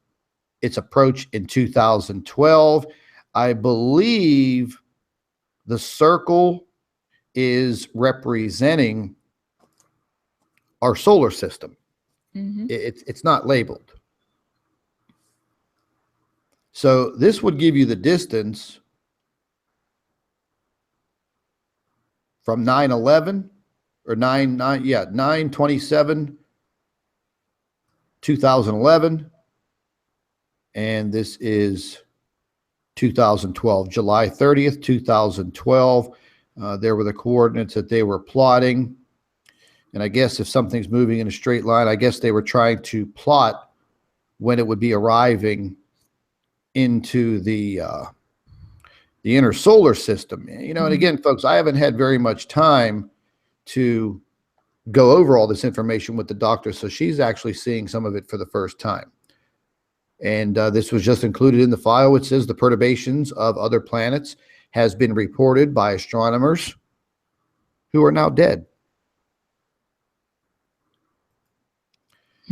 approach in 2012. I believe the circle is representing our solar system. Mm-hmm. It's not labeled. So this would give you the distance from 9/11 or 9/27, 2011, and this is 2012, July 30th, 2012. There were the coordinates that they were plotting. And I guess if something's moving in a straight line, I guess they were trying to plot when it would be arriving into the inner solar system. And again, folks, I haven't had very much time to go over all this information with the doctor, so she's actually seeing some of it for the first time. And this was just included in the file. It says the perturbations of other planets has been reported by astronomers who are now dead.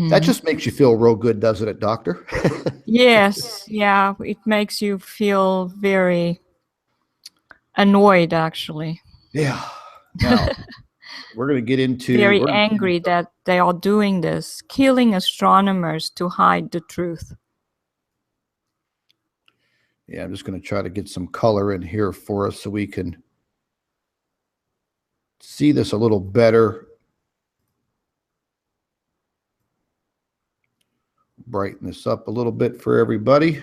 That just makes you feel real good, doesn't it, doctor? Yes. Yeah. It makes you feel very annoyed, actually. Yeah. Now, we're going to get into... Very angry that they are doing this, killing astronomers to hide the truth. Yeah, I'm just going to try to get some color in here for us so we can see this a little better. Brighten this up a little bit for everybody.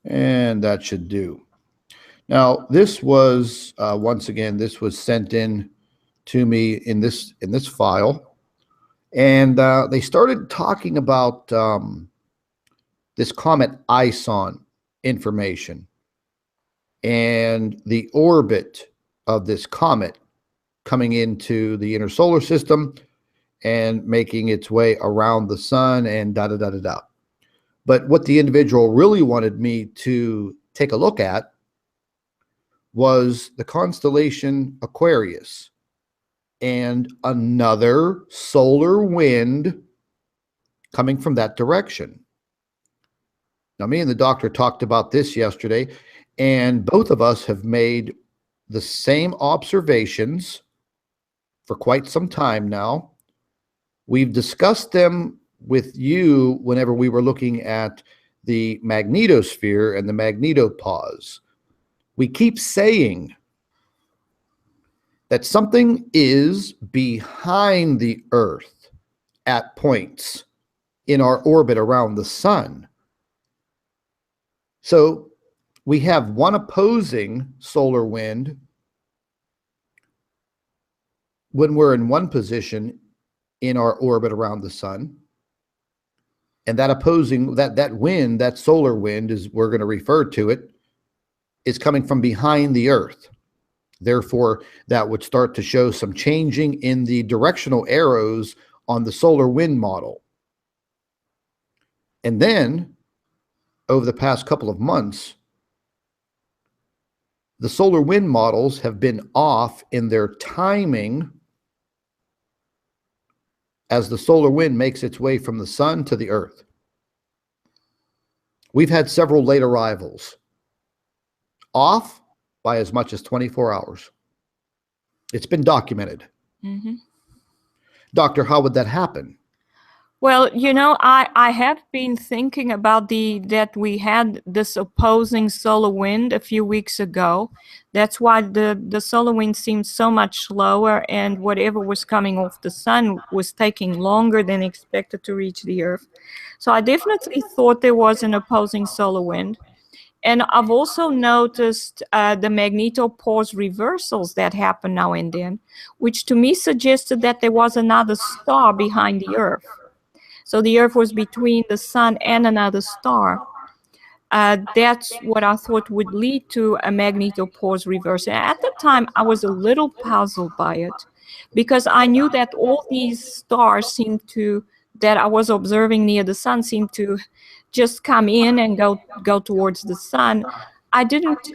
And that should do. Now, this was, once again, this was sent in to me in this file. And they started talking about this comet ISON information and the orbit of this comet coming into the inner solar system and making its way around the sun and da-da-da-da-da. But what the individual really wanted me to take a look at was the constellation Aquarius and another solar wind coming from that direction. Now, me and the doctor talked about this yesterday, and both of us have made the same observations for quite some time now. We've discussed them with you whenever we were looking at the magnetosphere and the magnetopause. We keep saying that something is behind the Earth at points in our orbit around the sun. So we have one opposing solar wind when we're in one position in our orbit around the sun. And that opposing, that wind, that solar wind, is we're going to refer to it, is coming from behind the Earth. Therefore, that would start to show some changing in the directional arrows on the solar wind model. And then, over the past couple of months, the solar wind models have been off in their timing as the solar wind makes its way from the sun to the Earth. We've had several late arrivals off by as much as 24 hours. It's been documented. Mm-hmm. Doctor, how would that happen? Well, I have been thinking about that we had this opposing solar wind a few weeks ago. That's why the solar wind seemed so much slower, and whatever was coming off the sun was taking longer than expected to reach the Earth. So I definitely thought there was an opposing solar wind. And I've also noticed the magnetopause reversals that happen now and then, which to me suggested that there was another star behind the Earth. So the Earth was between the sun and another star. That's what I thought would lead to a magnetopause reversal. At the time, I was a little puzzled by it because I knew that all these stars that I was observing near the sun seemed to just come in and go towards the sun. I didn't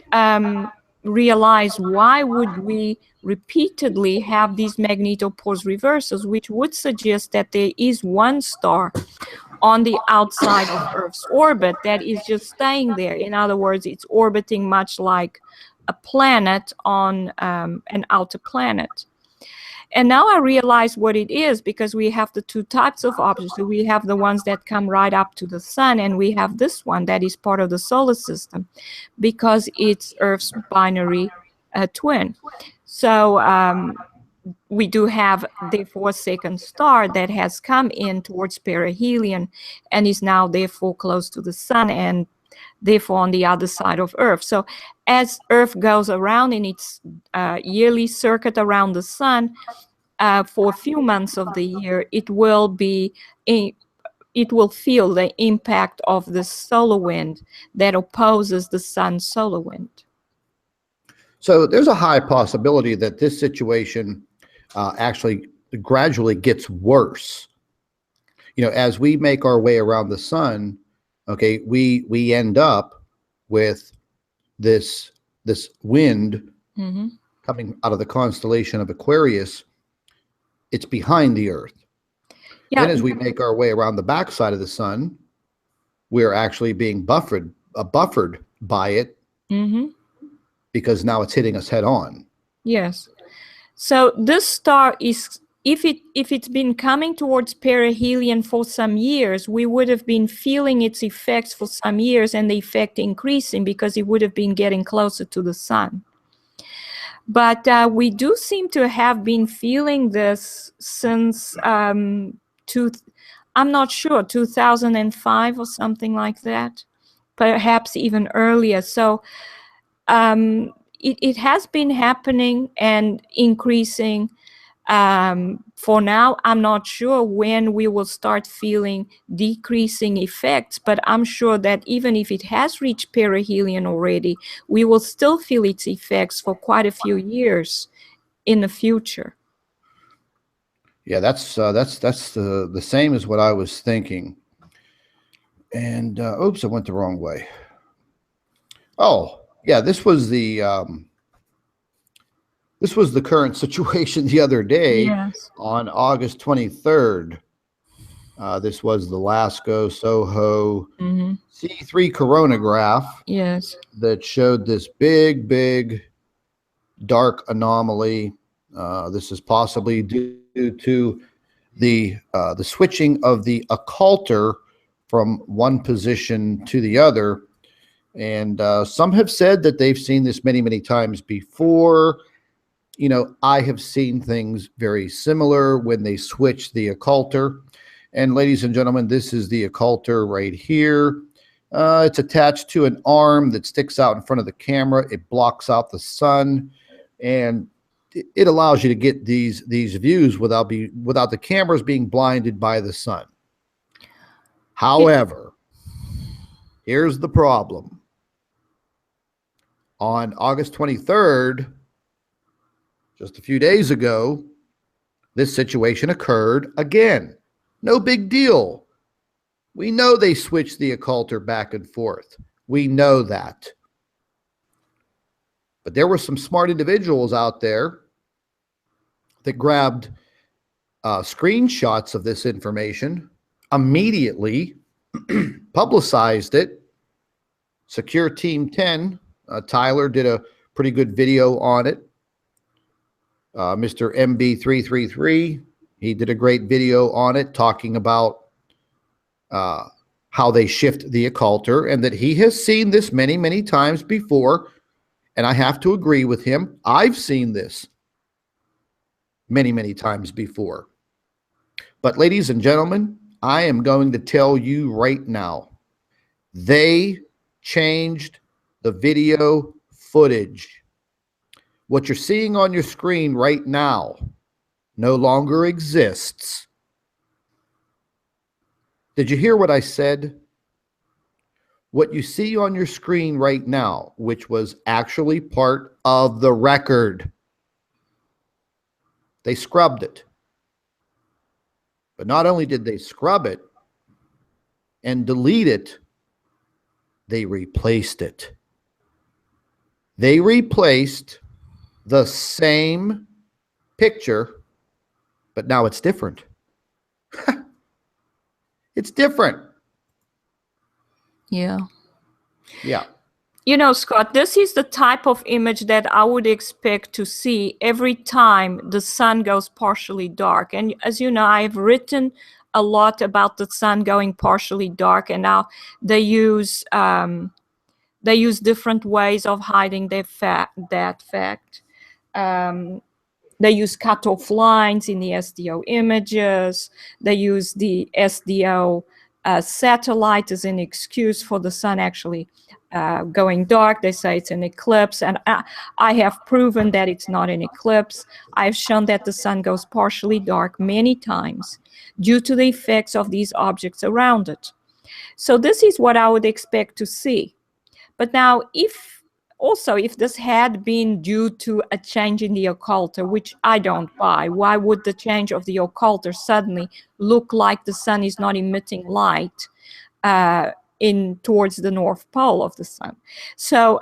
realize why would we repeatedly have these magnetopause reversals, which would suggest that there is one star on the outside of Earth's orbit that is just staying there. In other words, it's orbiting much like a planet on an outer planet. And now I realize what it is, because we have the two types of objects. So we have the ones that come right up to the sun, and we have this one that is part of the solar system because it's Earth's binary twin. So we do have, therefore, a second star that has come in towards perihelion and is now, therefore, close to the sun and therefore on the other side of Earth. So as Earth goes around in its yearly circuit around the sun, for a few months of the year, it will feel the impact of the solar wind that opposes the sun's solar wind. So there's a high possibility that this situation actually gradually gets worse. As we make our way around the sun, okay, we end up with this wind Mm-hmm. coming out of the constellation of Aquarius. It's behind the Earth. Yeah. Then as we make our way around the backside of the sun, we're actually being buffered by it. Mm-hmm. Because now it's hitting us head on. Yes. So this star is, if it's been coming towards perihelion for some years, we would have been feeling its effects for some years, and the effect increasing because it would have been getting closer to the sun. But we do seem to have been feeling this since I'm not sure, 2005 or something like that, perhaps even earlier. So it has been happening and increasing. For now, I'm not sure when we will start feeling decreasing effects, but I'm sure that even if it has reached perihelion already, we will still feel its effects for quite a few years in the future. Yeah, that's the same as what I was thinking. And oops, I went the wrong way. Oh, yeah, this was the current situation the other day. Yes. On August 23rd. This was the LASCO SOHO Mm-hmm. C3 coronagraph. Yes. That showed this big dark anomaly. This is possibly due to the switching of the occulter from one position to the other. And some have said that they've seen this many times before. I have seen things very similar when they switch the occulter. And ladies and gentlemen, this is the occulter right here. It's attached to an arm that sticks out in front of the camera. It blocks out the sun, and it allows you to get these views without the cameras being blinded by the sun. However, here's the problem. On August 23rd, just a few days ago, this situation occurred again. No big deal. We know they switched the occulter back and forth. We know that. But there were some smart individuals out there that grabbed screenshots of this information, immediately publicized it. Secure Team 10 Tyler did a pretty good video on it. Mr. MB333, he did a great video on it talking about how they shift the occulter, and that he has seen this many, many times before. And I have to agree with him. I've seen this many, many times before. But ladies and gentlemen, I am going to tell you right now, they changed the video footage. What you're seeing on your screen right now no longer exists. Did you hear what I said? What you see on your screen right now, which was actually part of the record, they scrubbed it. But not only did they scrub it and delete it, they replaced it. They replaced the same picture, but now it's different. It's different. Yeah. Yeah. You know, Scott, this is the type of image that I would expect to see every time the sun goes partially dark. And as you know, I've written a lot about the sun going partially dark, and now they use different ways of hiding that fact. They use cutoff lines in the SDO images. They use the SDO satellite as an excuse for the sun actually going dark. They say it's an eclipse, and I have proven that it's not an eclipse. I've shown that the sun goes partially dark many times due to the effects of these objects around it. So this is what I would expect to see. But now, if this had been due to a change in the occulter, which I don't buy, why would the change of the occulter suddenly look like the sun is not emitting light towards the North Pole of the sun? So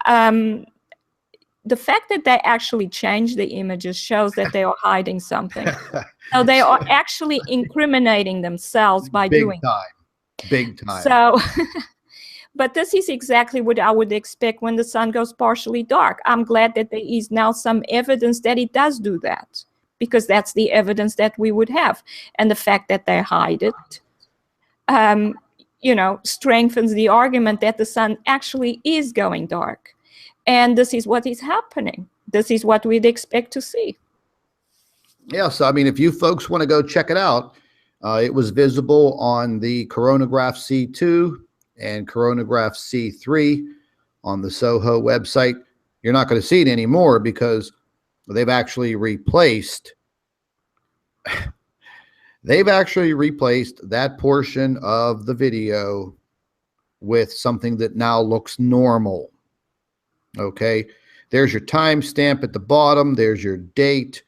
the fact that they actually changed the images shows that they are hiding something. So they are actually incriminating themselves by doing it. Big time. So but this is exactly what I would expect when the sun goes partially dark. I'm glad that there is now some evidence that it does do that, because that's the evidence that we would have. And the fact that they hide it, strengthens the argument that the sun actually is going dark. And this is what is happening. This is what we'd expect to see. Yeah, so I mean, if you folks want to go check it out, it was visible on the coronagraph C2 and coronagraph C3 on the SOHO website. You're not going to see it anymore because they've actually replaced that portion of the video with something that now looks normal. Okay, there's your timestamp at the bottom. There's your date.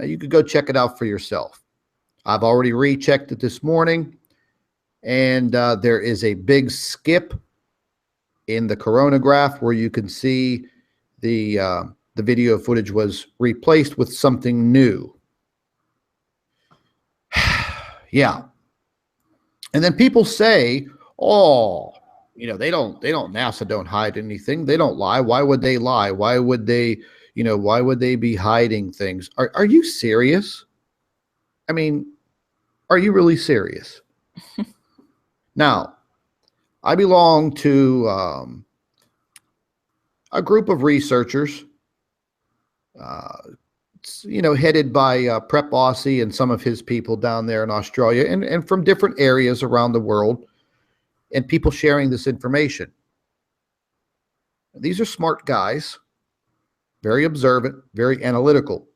You could go check it out for yourself. I've already rechecked it this morning, and there is a big skip in the coronagraph where you can see the video footage was replaced with something new. Yeah. And then people say, oh, NASA don't hide anything. They don't lie. Why would they lie? Why would they be hiding things? Are you serious? I mean, are you really serious? Now, I belong to a group of researchers, headed by Prep Aussie and some of his people down there in Australia, and from different areas around the world, and people sharing this information. These are smart guys, very observant, very analytical.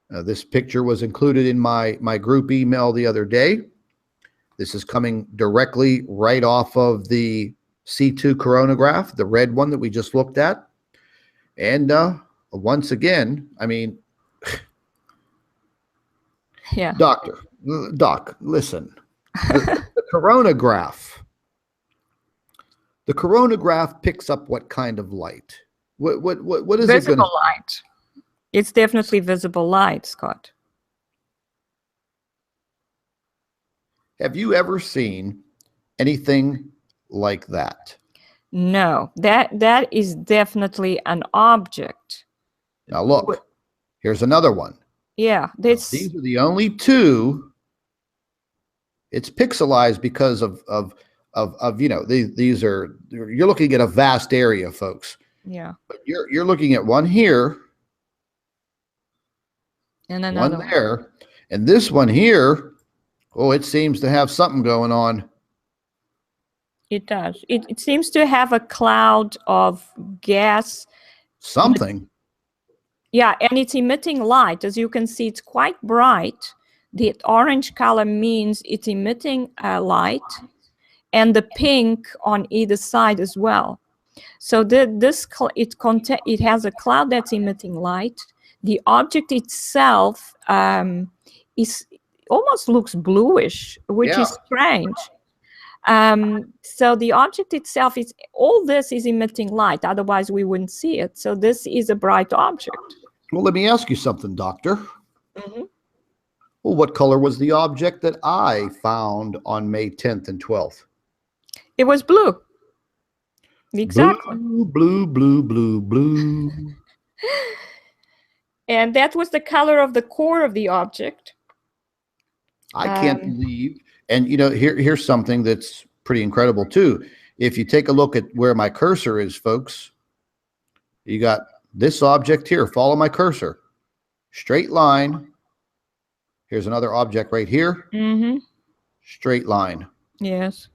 This picture was included in my group email the other day. This is coming directly right off of the C2 coronagraph, the red one that we just looked at. And once again, I mean, yeah. Doc, listen. The coronagraph picks up what kind of light? What is it? Visible light. It's definitely visible light, Scott. Have you ever seen anything like that? No, that is definitely an object. Now look, here's another one. Yeah, These are the only two. It's pixelized because of you know, these are, you're looking at a vast area, folks. Yeah. But you're looking at one here, and another one there, and this one here. Oh, it seems to have something going on. It does. It seems to have a cloud of gas. Something. Yeah, and it's emitting light. As you can see, it's quite bright. The orange color means it's emitting light, and the pink on either side as well. So it has a cloud that's emitting light. The object itself is almost looks bluish, which is strange. So the object itself is, all this is emitting light, otherwise we wouldn't see it. So this is a bright object. Well, let me ask you something, Doctor. Well, what color was the object that I found on May 10th and 12th? It was blue. Exactly. Blue, blue, blue, blue, blue. And that was the color of the core of the object. I can't believe, and you know, here's something that's pretty incredible too. If you take a look at where my cursor is, folks, you got this object here. Follow my cursor. Straight line. Here's another object right here. Straight line. Yes.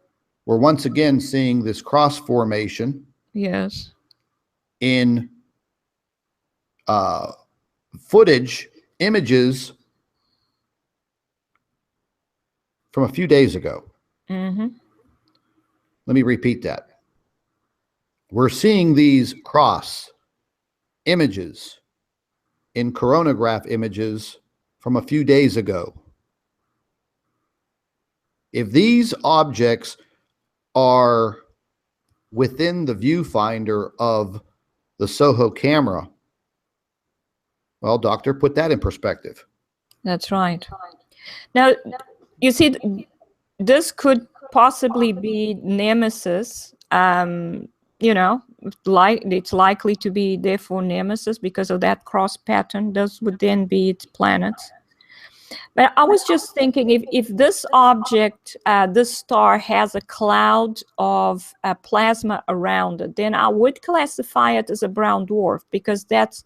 We're once again seeing this cross formation. Yes. In footage, images from a few days ago. Let me repeat that. We're seeing these cross images in coronagraph images from a few days ago. If these objects are within the viewfinder of the SOHO camera, well, doctor, put that in perspective. That's right. Now, you see, this could possibly be Nemesis. You know, it's likely to be therefore Nemesis because of that cross pattern. Those would then be its planets. But I was just thinking, if this object, this star has a cloud of plasma around it, then I would classify it as a brown dwarf, because that's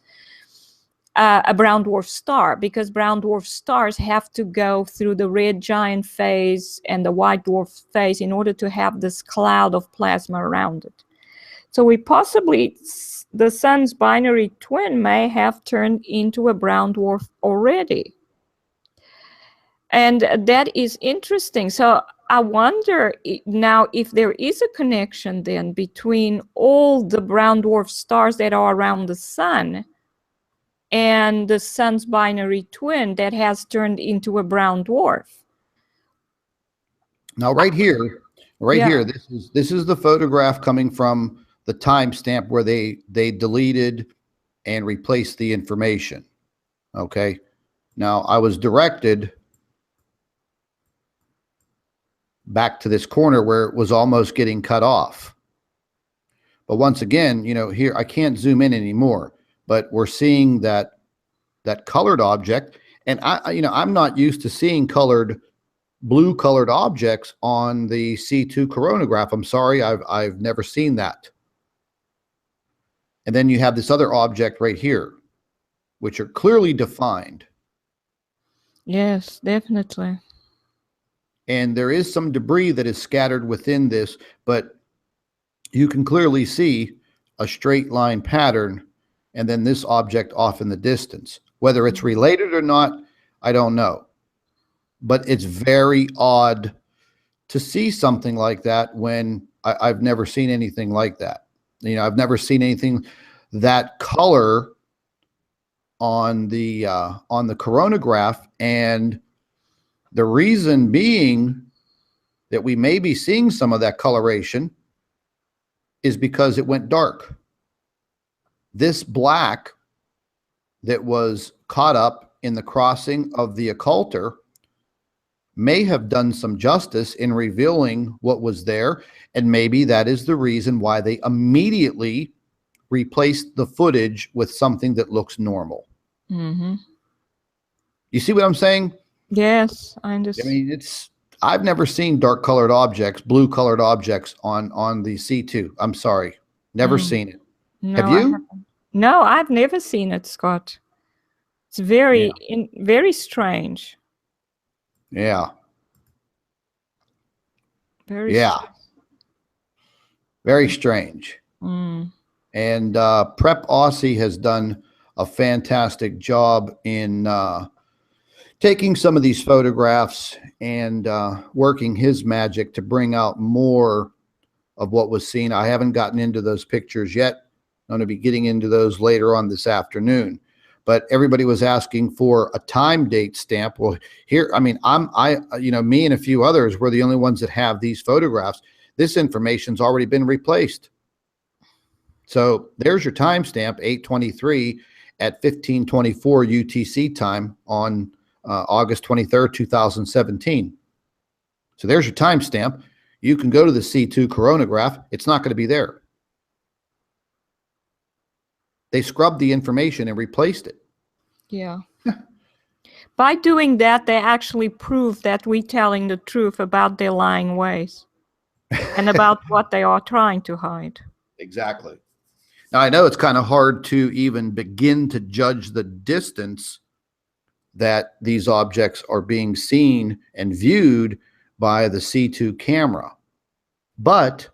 a brown dwarf star, because brown dwarf stars have to go through the red giant phase and the white dwarf phase in order to have this cloud of plasma around it. So we possibly, the sun's binary twin may have turned into a brown dwarf already. And that is interesting. So I wonder now if there is a connection then between all the brown dwarf stars that are around the sun and the sun's binary twin that has turned into a brown dwarf. Now, right here, here, this is the photograph coming from the timestamp where they deleted and replaced the information. Okay. Now, I was directed back to this corner where it was almost getting cut off. But once again, you know, here I can't zoom in anymore, but we're seeing that colored object, and I'm not used to seeing blue colored objects on the C2 coronagraph. I'm sorry, I've never seen that. And then you have this other object right here, which are clearly defined. Yes, definitely. And there is some debris that is scattered within this, but you can clearly see a straight line pattern and then this object off in the distance. Whether it's related or not, I don't know. But it's very odd to see something like that when I've never seen anything like that. You know, I've never seen anything that color on the coronagraph, and the reason being that we may be seeing some of that coloration is because it went dark. This black that was caught up in the crossing of the occulter may have done some justice in revealing what was there, and maybe that is the reason why they immediately replaced the footage with something that looks normal. Mm-hmm. You see what I'm saying? Yes, I I understand. mean, I've never seen dark colored objects, blue colored objects on the C2. I'm sorry. Never seen it. Have No, I you? haven't. No, I've never seen it, Scott. It's Yeah. very strange. Yeah. Very Yeah. strange. Very strange. Mm. And Prep Aussie has done a fantastic job in taking some of these photographs and working his magic to bring out more of what was seen. I haven't gotten into those pictures yet. I'm going to be getting into those later on this afternoon. But everybody was asking for a time date stamp. Well, here, I mean, me and a few others were the only ones that have these photographs. This information's already been replaced. So there's your timestamp, 8/23 at 15:24 UTC time on August 23rd, 2017. So there's your timestamp. You can go to the C2 coronagraph. It's not going to be there. They scrubbed the information and replaced it. Yeah. By doing that, they actually prove that we're telling the truth about their lying ways and about what they are trying to hide. Exactly. Now, I know it's kind of hard to even begin to judge the distance that these objects are being seen and viewed by the C2 camera, but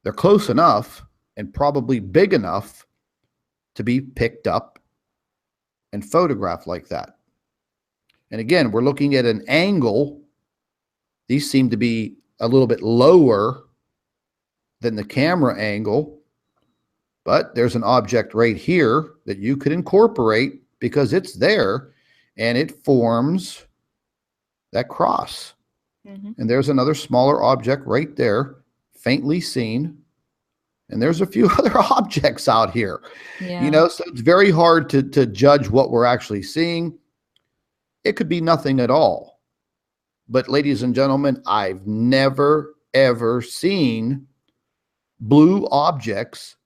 they're close enough and probably big enough to be picked up and photographed like that. And again, we're looking at an angle. These seem to be a little bit lower than the camera angle, but there's an object right here that you could incorporate because it's there and it forms that cross. Mm-hmm. And there's another smaller object right there, faintly seen. And there's a few other objects out here, so it's very hard to judge what we're actually seeing. It could be nothing at all. But ladies and gentlemen, I've never, ever seen blue objects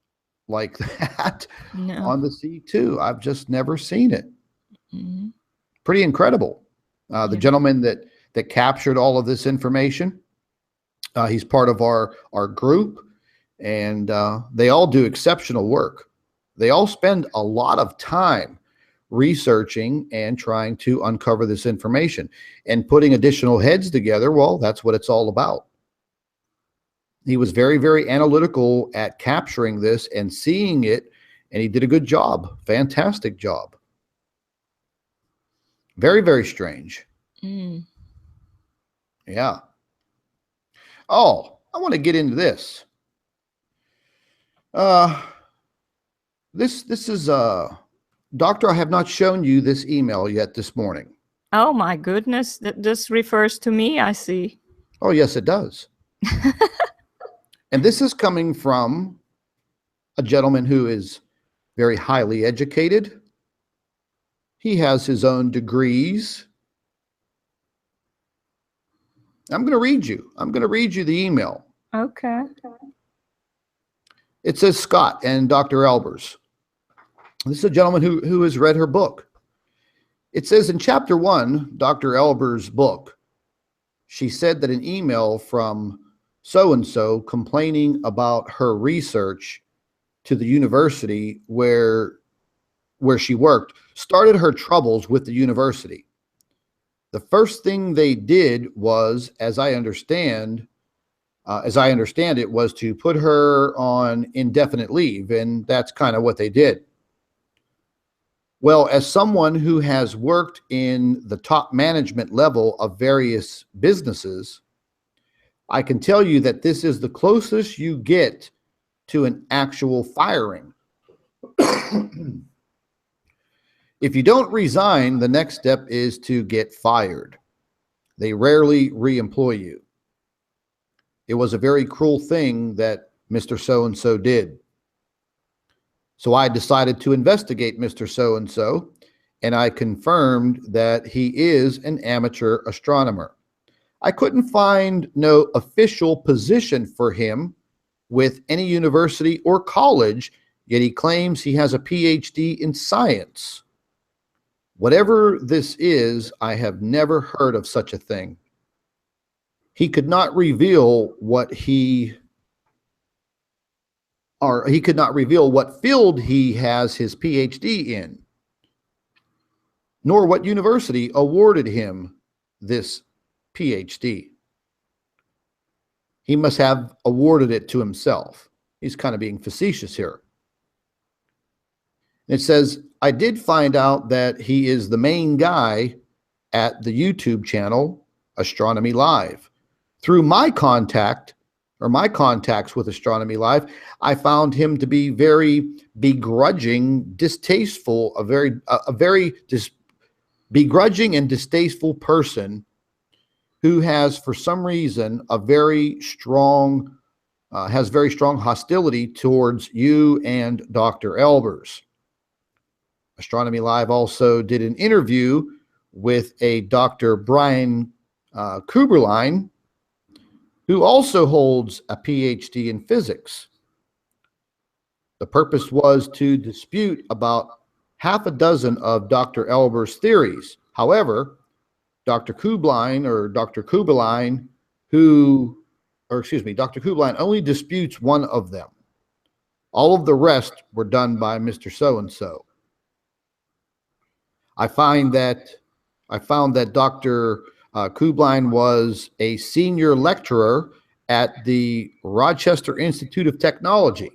like that on the C2. I've just never seen it. Mm-hmm. Pretty incredible. The gentleman that captured all of this information, he's part of our group. And they all do exceptional work. They all spend a lot of time researching and trying to uncover this information and putting additional heads together. Well, that's what it's all about. He was very, very analytical at capturing this and seeing it, and he did a good job. Fantastic job. Very, very strange. Mm. Yeah. Oh, I want to get into this. This is Doctor, I have not shown you this email yet this morning. Oh my goodness, this refers to me, I see. Oh yes, it does. And this is coming from a gentleman who is very highly educated. He has his own degrees. I'm going to read you the email. Okay. It says Scott and Dr. Albers. This is a gentleman who has read her book. It says in chapter 1, Dr. Albers' book, she said that an email from so-and-so complaining about her research to the university where she worked started her troubles with the university. The first thing they did was, as I understand it, was to put her on indefinite leave, and that's kind of what they did. Well, as someone who has worked in the top management level of various businesses, I can tell you that this is the closest you get to an actual firing. If you don't resign, the next step is to get fired. They rarely re-employ you. It was a very cruel thing that Mr. So-and-so did. So I decided to investigate Mr. So-and-so and I confirmed that he is an amateur astronomer. I couldn't find no official position for him with any university or college, yet he claims he has a PhD in science. Whatever this is, I have never heard of such a thing. He could not reveal what he could not reveal what field he has his PhD in, nor what university awarded him this PhD. He must have awarded it to himself. He's kind of being facetious here. It says, I did find out that he is the main guy at the YouTube channel, Astronomy Live. Through my contacts with Astronomy Live, I found him to be very begrudging, distasteful, a very begrudging and distasteful person who has, for some reason, has very strong hostility towards you and Dr. Albers. Astronomy Live also did an interview with a Dr. Brian Kuberlein, who also holds a PhD in physics. The purpose was to dispute about half a dozen of Dr. Albers' theories. However, Dr. Kuberlein only disputes one of them. All of the rest were done by Mr. So-and-so. I found that Dr. Kuberlein was a senior lecturer at the Rochester Institute of Technology.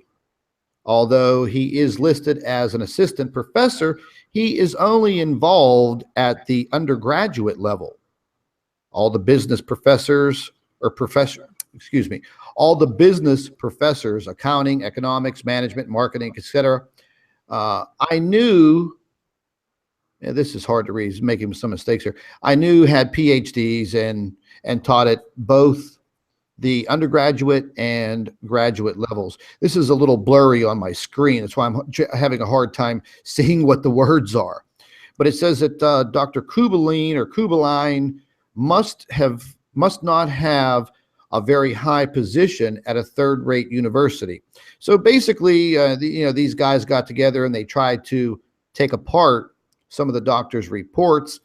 Although he is listed as an assistant professor, he is only involved at the undergraduate level. All the business professors, accounting, economics, management, marketing, etc. I knew, this is hard to read, he's making some mistakes here. I knew had PhDs and taught at both the undergraduate and graduate levels. This is a little blurry on my screen. That's why I'm having a hard time seeing what the words are. But it says that Dr. Kuberlein must not have a very high position at a third-rate university. So basically, these guys got together and they tried to take apart some of the doctor's reports.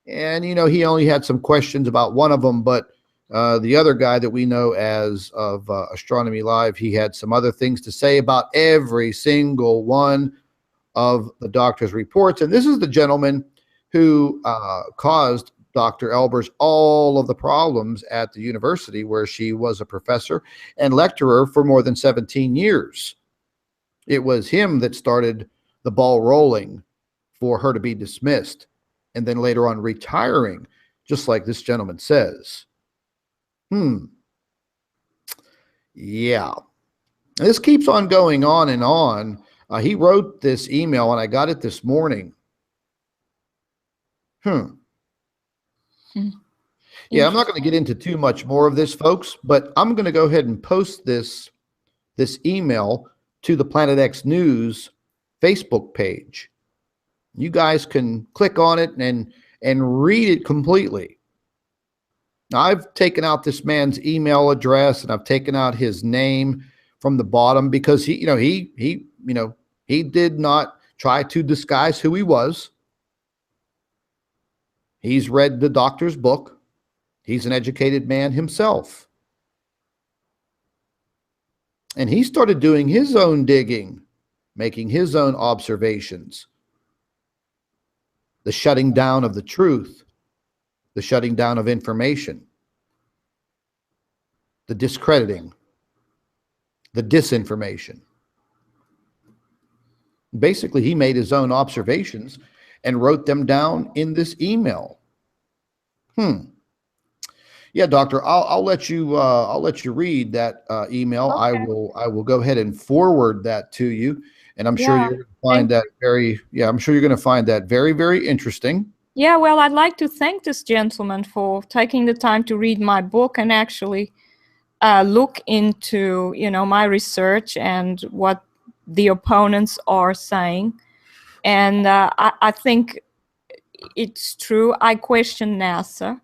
And, he only had some questions about one of them, but the other guy that we know as of Astronomy Live, he had some other things to say about every single one of the doctor's reports. And this is the gentleman who caused Dr. Albers all of the problems at the university where she was a professor and lecturer for more than 17 years. It was him that started the ball rolling for her to be dismissed and then later on retiring, just like this gentleman says. Yeah. This keeps on going on and on. He wrote this email and I got it this morning. Yeah, I'm not going to get into too much more of this, folks, but I'm going to go ahead and post this email to the Planet X News Facebook page. You guys can click on it and read it completely. Now, I've taken out this man's email address and I've taken out his name from the bottom because he did not try to disguise who he was. He's read the doctor's book. He's an educated man himself. And he started doing his own digging, making his own observations. The shutting down of the truth, the shutting down of information, the discrediting, the disinformation. Basically, he made his own observations and wrote them down in this email. Yeah, doctor, I'll let you read that email. Okay. I will go ahead and forward that to you, and I'm sure you're going to find that very, very interesting. Yeah, well, I'd like to thank this gentleman for taking the time to read my book and actually look into, my research and what the opponents are saying. And I think it's true. I question NASA.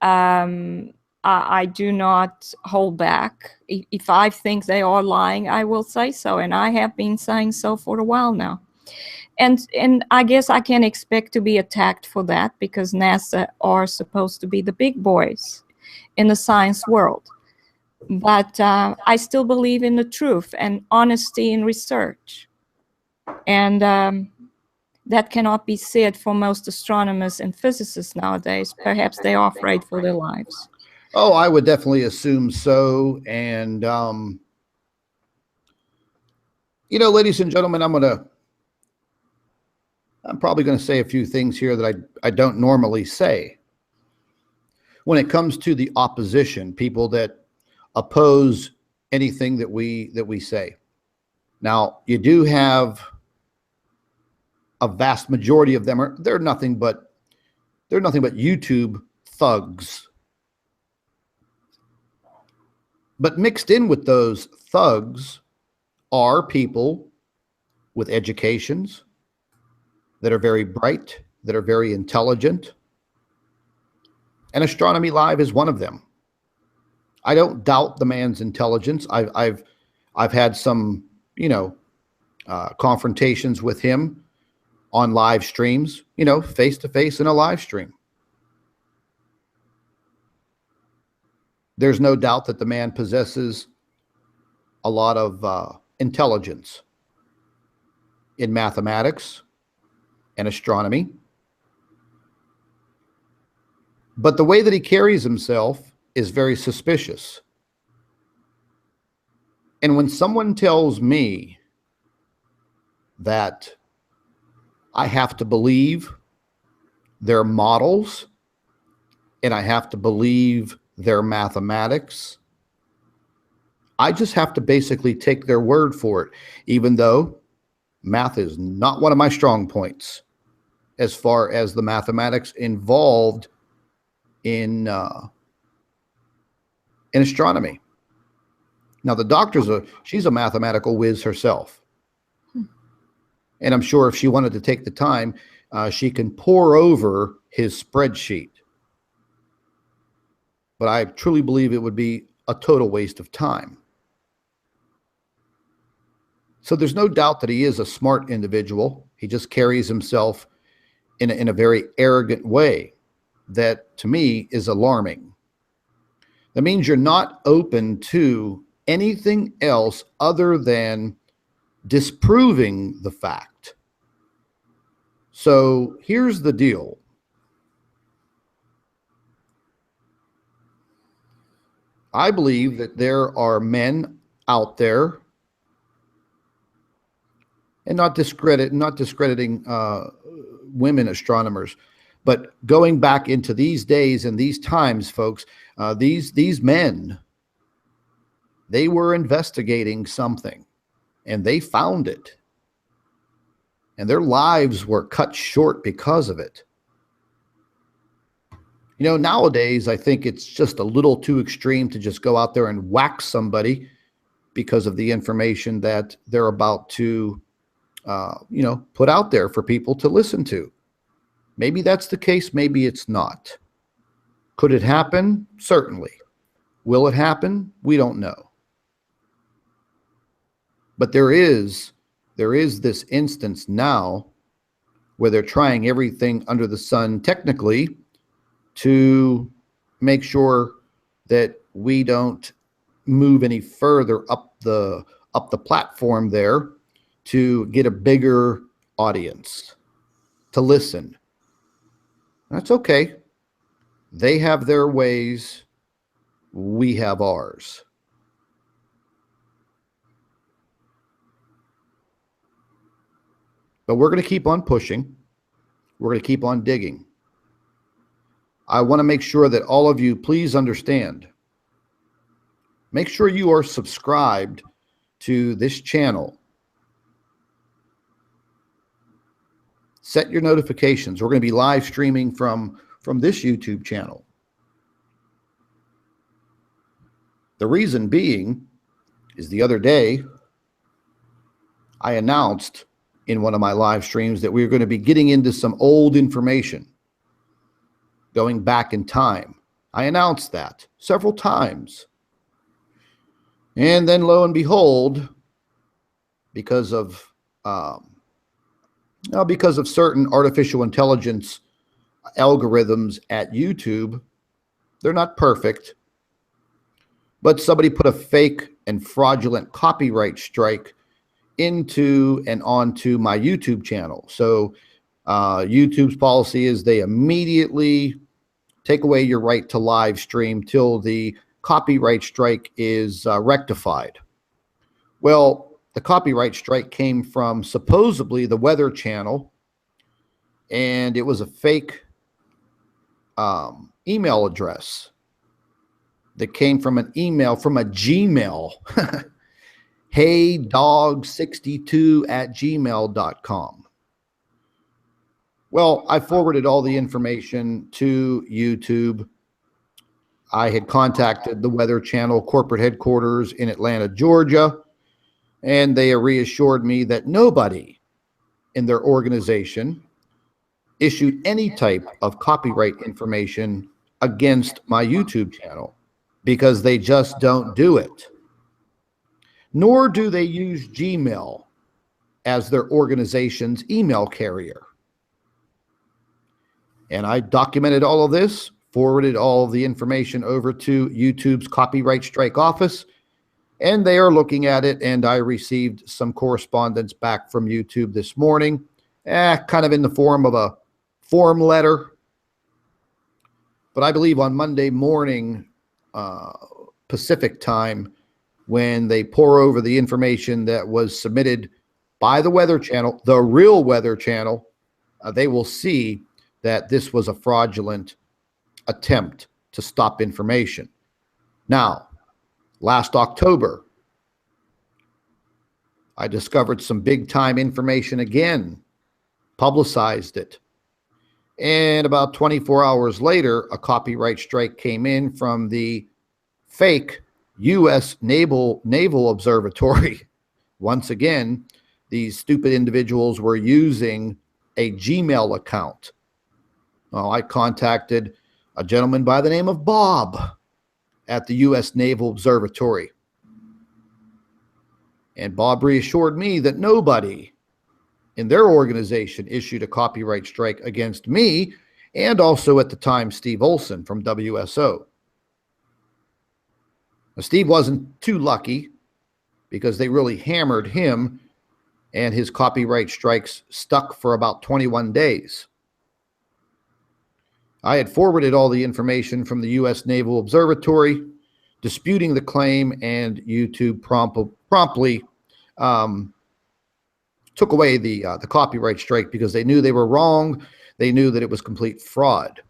I do not hold back. If I think they are lying, I will say so, and I have been saying so for a while now. And I guess I can expect to be attacked for that, because NASA are supposed to be the big boys in the science world. But I still believe in the truth and honesty in research. And that cannot be said for most astronomers and physicists nowadays. Perhaps they are afraid for their lives. Oh, I would definitely assume so. And, you know, ladies and gentlemen, I'm probably going to say a few things here that I don't normally say. When it comes to the opposition, people that oppose anything that we say. Now, you do have a vast majority of them they're nothing but YouTube thugs. But mixed in with those thugs are people with educations that are very bright, that are very intelligent. And Astronomy Live is one of them. I don't doubt the man's intelligence. I've had some, you know, confrontations with him on live streams, you know, face to face in a live stream. There's no doubt that the man possesses a lot of intelligence in mathematics and astronomy. But the way that he carries himself is very suspicious. And when someone tells me that I have to believe their models and I have to believe their mathematics, I just have to basically take their word for it, even though math is not one of my strong points as far as the mathematics involved in astronomy. Now, the doctor's she's a mathematical whiz herself. And I'm sure if she wanted to take the time, she can pore over his spreadsheet. But I truly believe it would be a total waste of time. So there's no doubt that he is a smart individual. He just carries himself in a very arrogant way that, to me, is alarming. That means you're not open to anything else other than disproving the fact. So here's the deal. I believe that there are men out there, and not discrediting women astronomers, but going back into these days and these times, folks, these men, they were investigating something and they found it. And their lives were cut short because of it. You know, nowadays, I think it's just a little too extreme to just go out there and whack somebody because of the information that they're about to, you know, put out there for people to listen to. Maybe that's the case. Maybe it's not. Could it happen? Certainly. Will it happen? We don't know. But there is this instance now where they're trying everything under the sun technically to make sure that we don't move any further up the platform there to get a bigger audience to listen. That's okay. They have their ways. We have ours. But we're going to keep on pushing. We're going to keep on digging. I want to make sure that all of you please understand. Make sure you are subscribed to this channel. Set your notifications. We're going to be live streaming from this YouTube channel. The reason being is the other day I announced in one of my live streams that we were going to be getting into some old information going back in time. I announced that several times. And then lo and behold, because of certain artificial intelligence algorithms at YouTube, they're not perfect, but somebody put a fake and fraudulent copyright strike into and onto my YouTube channel. So YouTube's policy is they immediately take away your right to live stream till the copyright strike is rectified. Well, the copyright strike came from supposedly the Weather Channel, and it was a fake email address that came from an email from a Gmail. heydog62@gmail.com. Well, I forwarded all the information to YouTube. I had contacted the Weather Channel corporate headquarters in Atlanta, Georgia, and they reassured me that nobody in their organization issued any type of copyright information against my YouTube channel because they just don't do it. Nor do they use Gmail as their organization's email carrier. And I documented all of this, forwarded all of the information over to YouTube's copyright strike office, and they are looking at it, and I received some correspondence back from YouTube this morning, kind of in the form of a form letter. But I believe on Monday morning, Pacific time, when they pour over the information that was submitted by the Weather Channel, the real Weather Channel, they will see that this was a fraudulent attempt to stop information. Now, last October, I discovered some big time information again, publicized it. And about 24 hours later, a copyright strike came in from the fake U.S. Naval Observatory. Once again, these stupid individuals were using a Gmail account. Well, I contacted a gentleman by the name of Bob at the U.S. Naval Observatory. And Bob reassured me that nobody in their organization issued a copyright strike against me, and also at the time Steve Olson from WSO. Now, Steve wasn't too lucky because they really hammered him, and his copyright strikes stuck for about 21 days. I had forwarded all the information from the U.S. Naval Observatory, disputing the claim, and YouTube promptly took away the copyright strike because they knew they were wrong. They knew that it was complete fraud.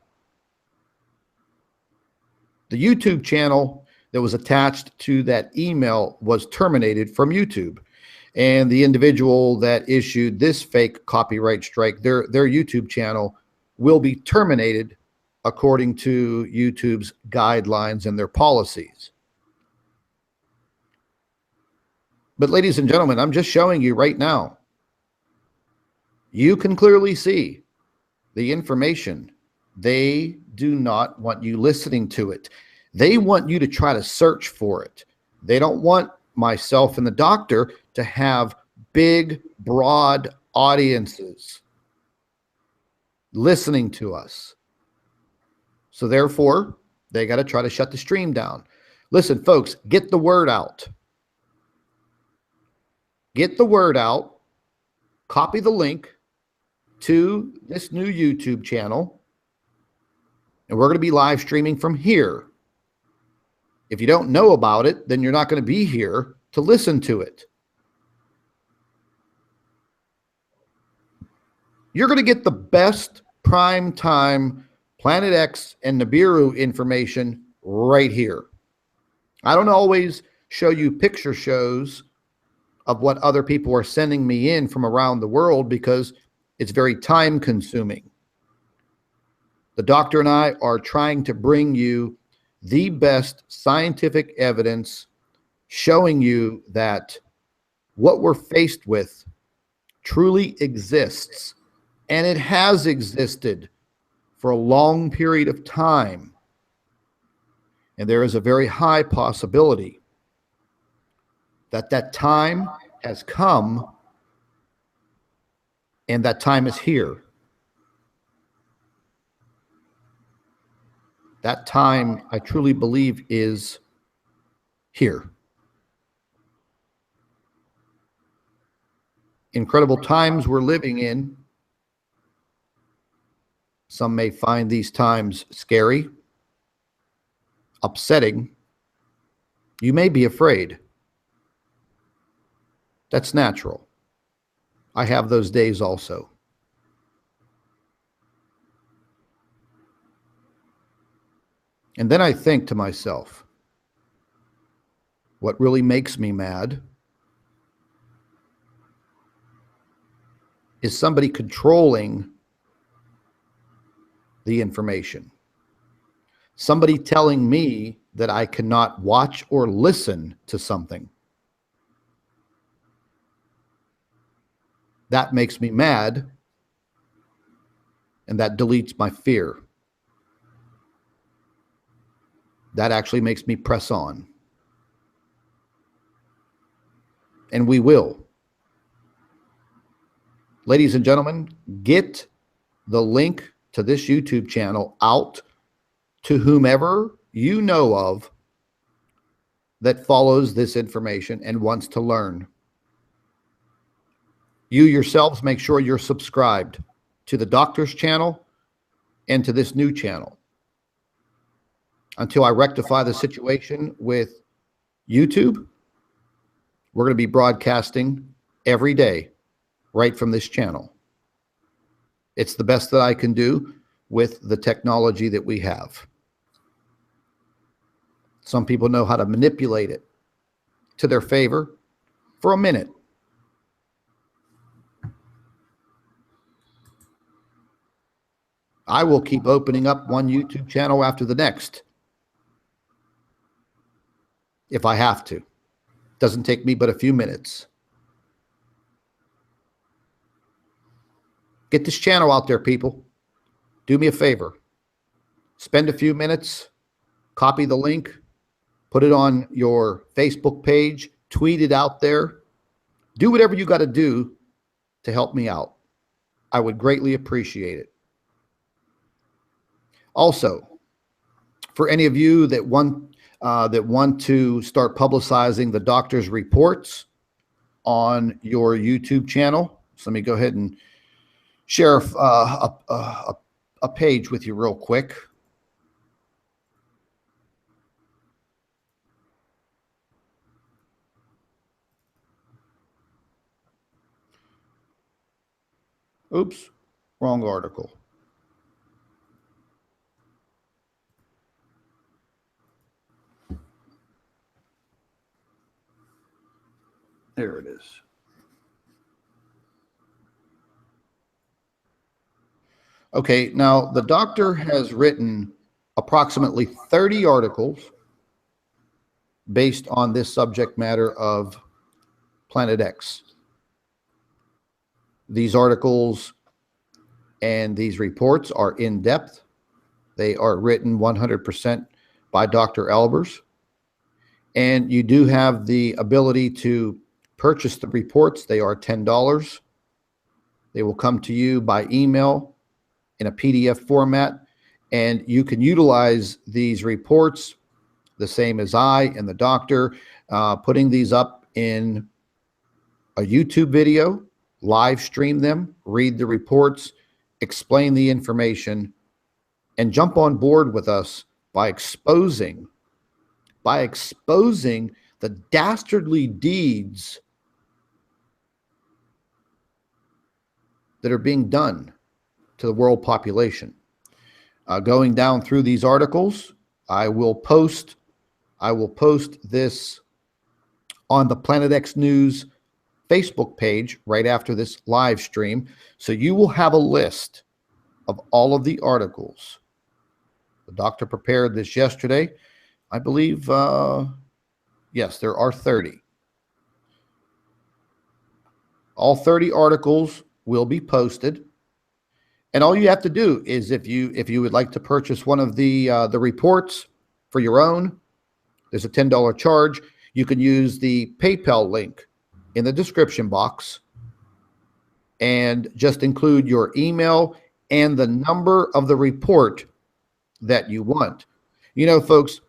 The YouTube channel that was attached to that email was terminated from YouTube, and the individual that issued this fake copyright strike, their YouTube channel will be terminated according to YouTube's guidelines and their policies. But ladies and gentlemen, I'm just showing you right now. You can clearly see the information. They do not want you listening to it. They want you to try to search for it. They don't want myself and the doctor to have big, broad audiences listening to us. So therefore, they got to try to shut the stream down. Listen, folks, get the word out. Get the word out. Copy the link to this new YouTube channel. And we're going to be live streaming from here. If you don't know about it, then you're not going to be here to listen to it. You're going to get the best prime time Planet X and Nibiru information right here. I don't always show you picture shows of what other people are sending me in from around the world because it's very time consuming. The doctor and I are trying to bring you the best scientific evidence showing you that what we're faced with truly exists, and it has existed for a long period of time, and there is a very high possibility that that time has come and that time is here. That time, I truly believe, is here. Incredible times we're living in. Some may find these times scary, upsetting. You may be afraid. That's natural. I have those days also. And then I think to myself, what really makes me mad is somebody controlling the information. Somebody telling me that I cannot watch or listen to something. That makes me mad, and that deletes my fear. That actually makes me press on. And we will. Ladies and gentlemen, get the link to this YouTube channel out to whomever you know of that follows this information and wants to learn. You yourselves make sure you're subscribed to the doctor's channel and to this new channel. Until I rectify the situation with YouTube, we're going to be broadcasting every day right from this channel. It's the best that I can do with the technology that we have. Some people know how to manipulate it to their favor for a minute. I will keep opening up one YouTube channel after the next if I have to. Doesn't take me but a few minutes. Get this channel out there, people. Do me a favor. Spend a few minutes, copy the link, put it on your Facebook page, tweet it out there. Do whatever you got to do to help me out. I would greatly appreciate it. Also, for any of you that want to start publicizing the doctor's reports on your YouTube channel, so let me go ahead and share a page with you real quick. Oops, wrong article. There it is. Okay, now the doctor has written approximately 30 articles based on this subject matter of Planet X. These articles and these reports are in depth. They are written 100% by Dr. Albers. And you do have the ability to purchase the reports. They are $10. They will come to you by email in a PDF format, and you can utilize these reports the same as I and the doctor, putting these up in a YouTube video, live stream them, read the reports, explain the information, and jump on board with us by exposing the dastardly deeds that are being done to the world population. Going down through these articles, I will post this on the Planet X News Facebook page right after this live stream. So you will have a list of all of the articles. The doctor prepared this yesterday. I believe, yes, there are 30. All 30 articles will be posted. And all you have to do is if you would like to purchase one of the reports for your own, there's a $10 charge. You can use the PayPal link in the description box and just include your email and the number of the report that you want. You know, folks,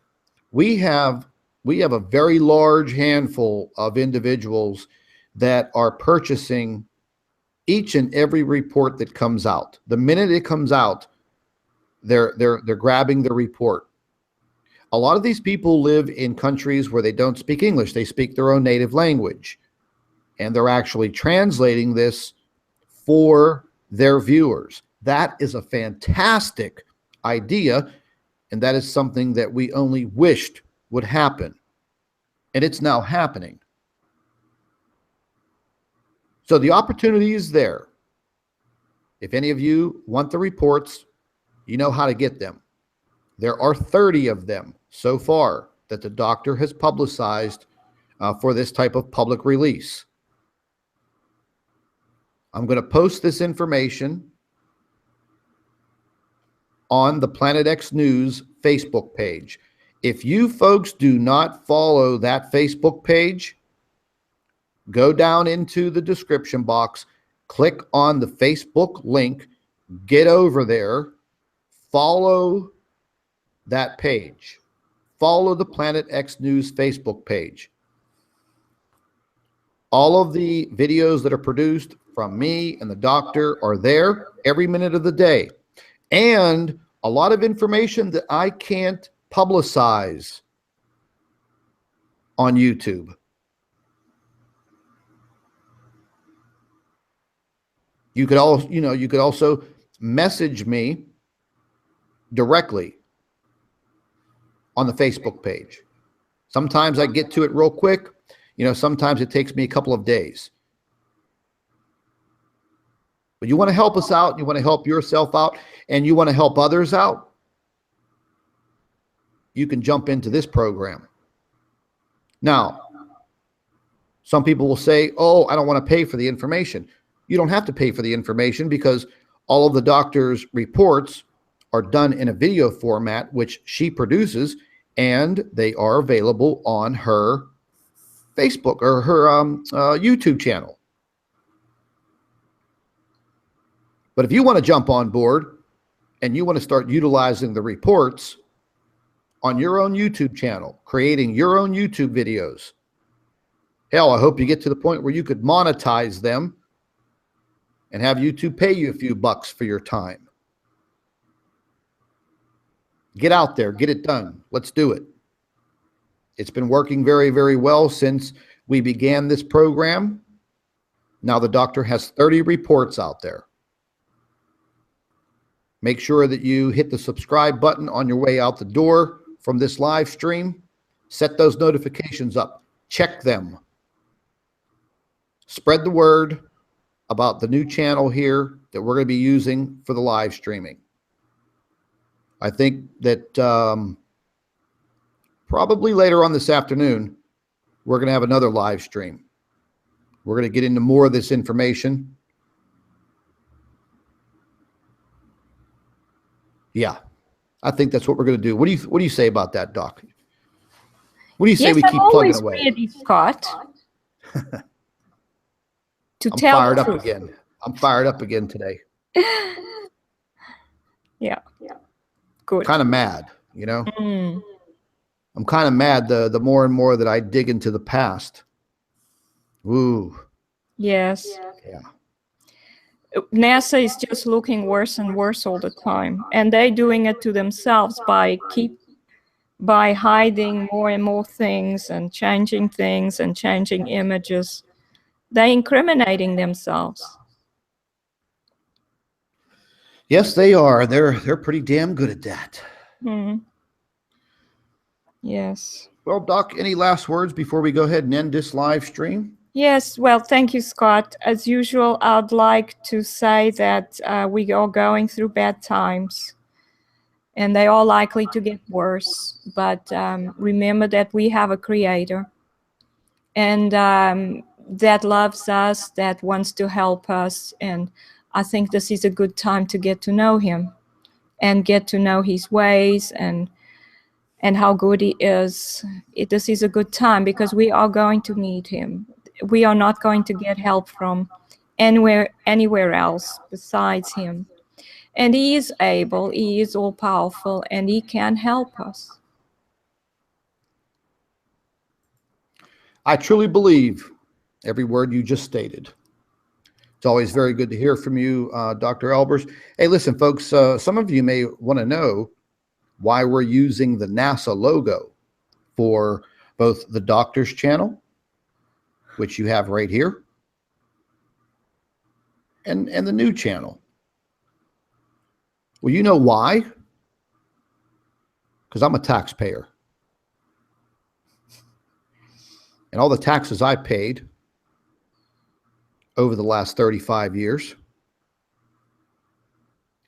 we have a very large handful of individuals that are purchasing each and every report that comes out. The minute it comes out, they're grabbing the report. A lot of these people live in countries where they don't speak English. They speak their own native language, and they're actually translating this for their viewers. That is a fantastic idea, and that is something that we only wished would happen, and it's now happening. So the opportunity is there. If any of you want the reports, you know how to get them. There are 30 of them so far that the doctor has publicized for this type of public release. I'm going to post this information on the Planet X News Facebook page. If you folks do not follow that Facebook page, go down into the description box, click on the Facebook link, get over there, follow that page. Follow the Planet X News Facebook page. All of the videos that are produced from me and the doctor are there every minute of the day. And a lot of information that I can't publicize on YouTube. You could also message me directly on the Facebook page. Sometimes I get to it real quick. Sometimes it takes me a couple of days. But you want to help us out, you want to help yourself out, and you want to help others out, you can jump into this program. Now, some people will say, oh, I don't want to pay for the information. You don't have to pay for the information because all of the doctor's reports are done in a video format, which she produces, and they are available on her Facebook or her YouTube channel. But if you want to jump on board and you want to start utilizing the reports on your own YouTube channel, creating your own YouTube videos, hell, I hope you get to the point where you could monetize them and have YouTube pay you a few bucks for your time. Get out there, get it done. Let's do it. It's been working very, very well since we began this program. Now the doctor has 30 reports out there. Make sure that you hit the subscribe button on your way out the door from this live stream. Set those notifications up. Check them. Spread the word about the new channel here that we're going to be using for the live streaming. I think that probably later on this afternoon, we're going to have another live stream. We're going to get into more of this information. Yeah, I think that's what we're going to do. What do you say about that, Doc? What do you say we keep plugging away? Ready, Scott. I'm fired up again. I'm fired up again today. Yeah. Good. Kind of mad, I'm kind of mad the more and more that I dig into the past. Ooh. Yes. Yeah. NASA is just looking worse and worse all the time, and they're doing it to themselves by hiding more and more things and changing images. They're incriminating themselves. Yes, they are. They're pretty damn good at that. Yes. Well, Doc, any last words before we go ahead and end this live stream? Yes, well, thank you, Scott. As usual, I'd like to say that we are going through bad times, and they are likely to get worse. But remember that we have a creator, and that loves us, that wants to help us. And I think this is a good time to get to know him and get to know his ways and how good he is. This is a good time because we are going to meet him. We are not going to get help from anywhere else besides him. And he is able, he is all powerful, and he can help us. I truly believe every word you just stated. It's always very good to hear from you, Dr. Albers. Hey, listen, folks, some of you may want to know why we're using the NASA logo for both the doctor's channel, which you have right here, and the new channel. Well, you know why? Because I'm a taxpayer. And all the taxes I paid over the last 35 years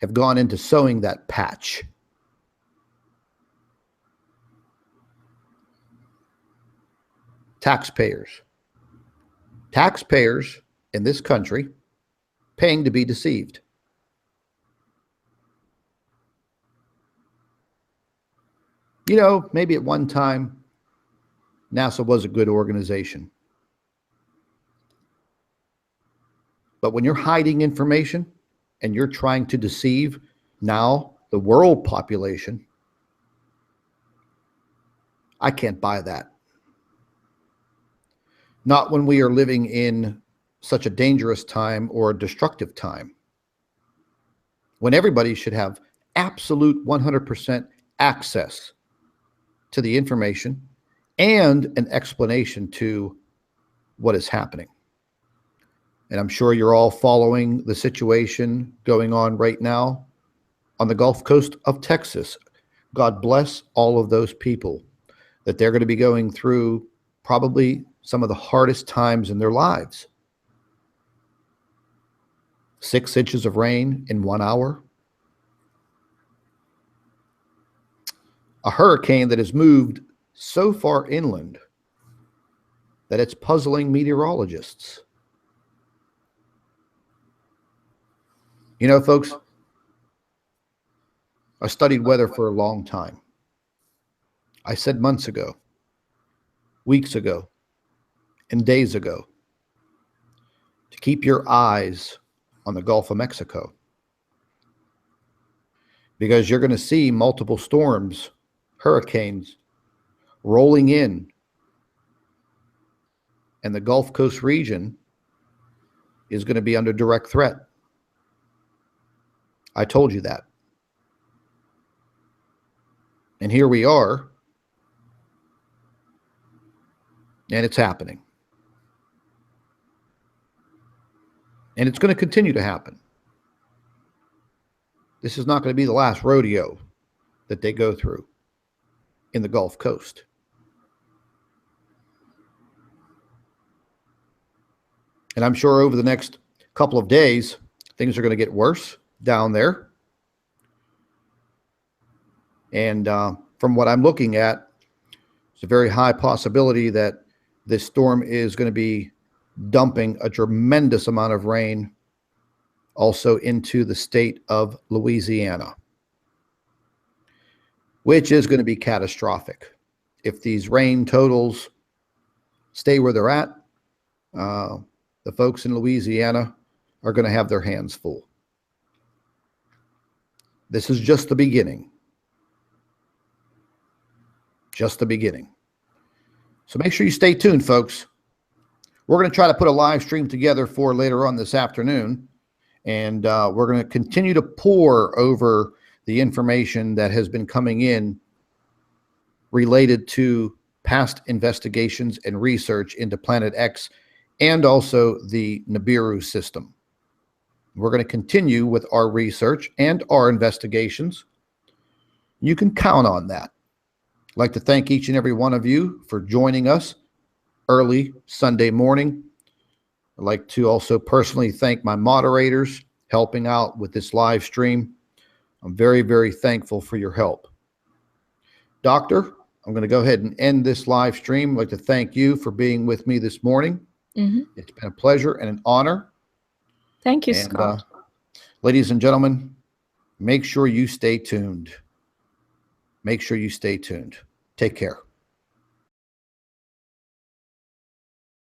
have gone into sewing that patch. Taxpayers in this country paying to be deceived. You know, maybe at one time, NASA was a good organization. But when you're hiding information and you're trying to deceive now the world population, I can't buy that. Not when we are living in such a dangerous time or a destructive time, when everybody should have absolute 100% access to the information and an explanation to what is happening. And I'm sure you're all following the situation going on right now on the Gulf Coast of Texas. God bless all of those people that they're going to be going through probably some of the hardest times in their lives. 6 inches of rain in 1 hour. A hurricane that has moved so far inland that it's puzzling meteorologists. You know, folks, I studied weather for a long time. I said months ago, weeks ago, and days ago to keep your eyes on the Gulf of Mexico, because you're going to see multiple storms, hurricanes rolling in, and the Gulf Coast region is going to be under direct threat. I told you that. And here we are, and it's happening. And it's going to continue to happen. This is not going to be the last rodeo that they go through in the Gulf Coast. And I'm sure over the next couple of days, things are going to get worse down there. And from what I'm looking at, it's a very high possibility that this storm is going to be dumping a tremendous amount of rain also into the state of Louisiana, which is going to be catastrophic. If these rain totals stay where they're at, the folks in Louisiana are going to have their hands full. This is just the beginning. Just the beginning. So make sure you stay tuned, folks. We're going to try to put a live stream together for later on this afternoon, and we're going to continue to pour over the information that has been coming in related to past investigations and research into Planet X and also the Nibiru system. We're going to continue with our research and our investigations. You can count on that. I'd like to thank each and every one of you for joining us early Sunday morning. I'd like to also personally thank my moderators helping out with this live stream. I'm very, very thankful for your help. Doctor, I'm going to go ahead and end this live stream. I'd like to thank you for being with me this morning. It's been a pleasure and an honor. Thank you, And Scott. ladies and gentlemen, make sure you stay tuned. Make sure you stay tuned. Take care.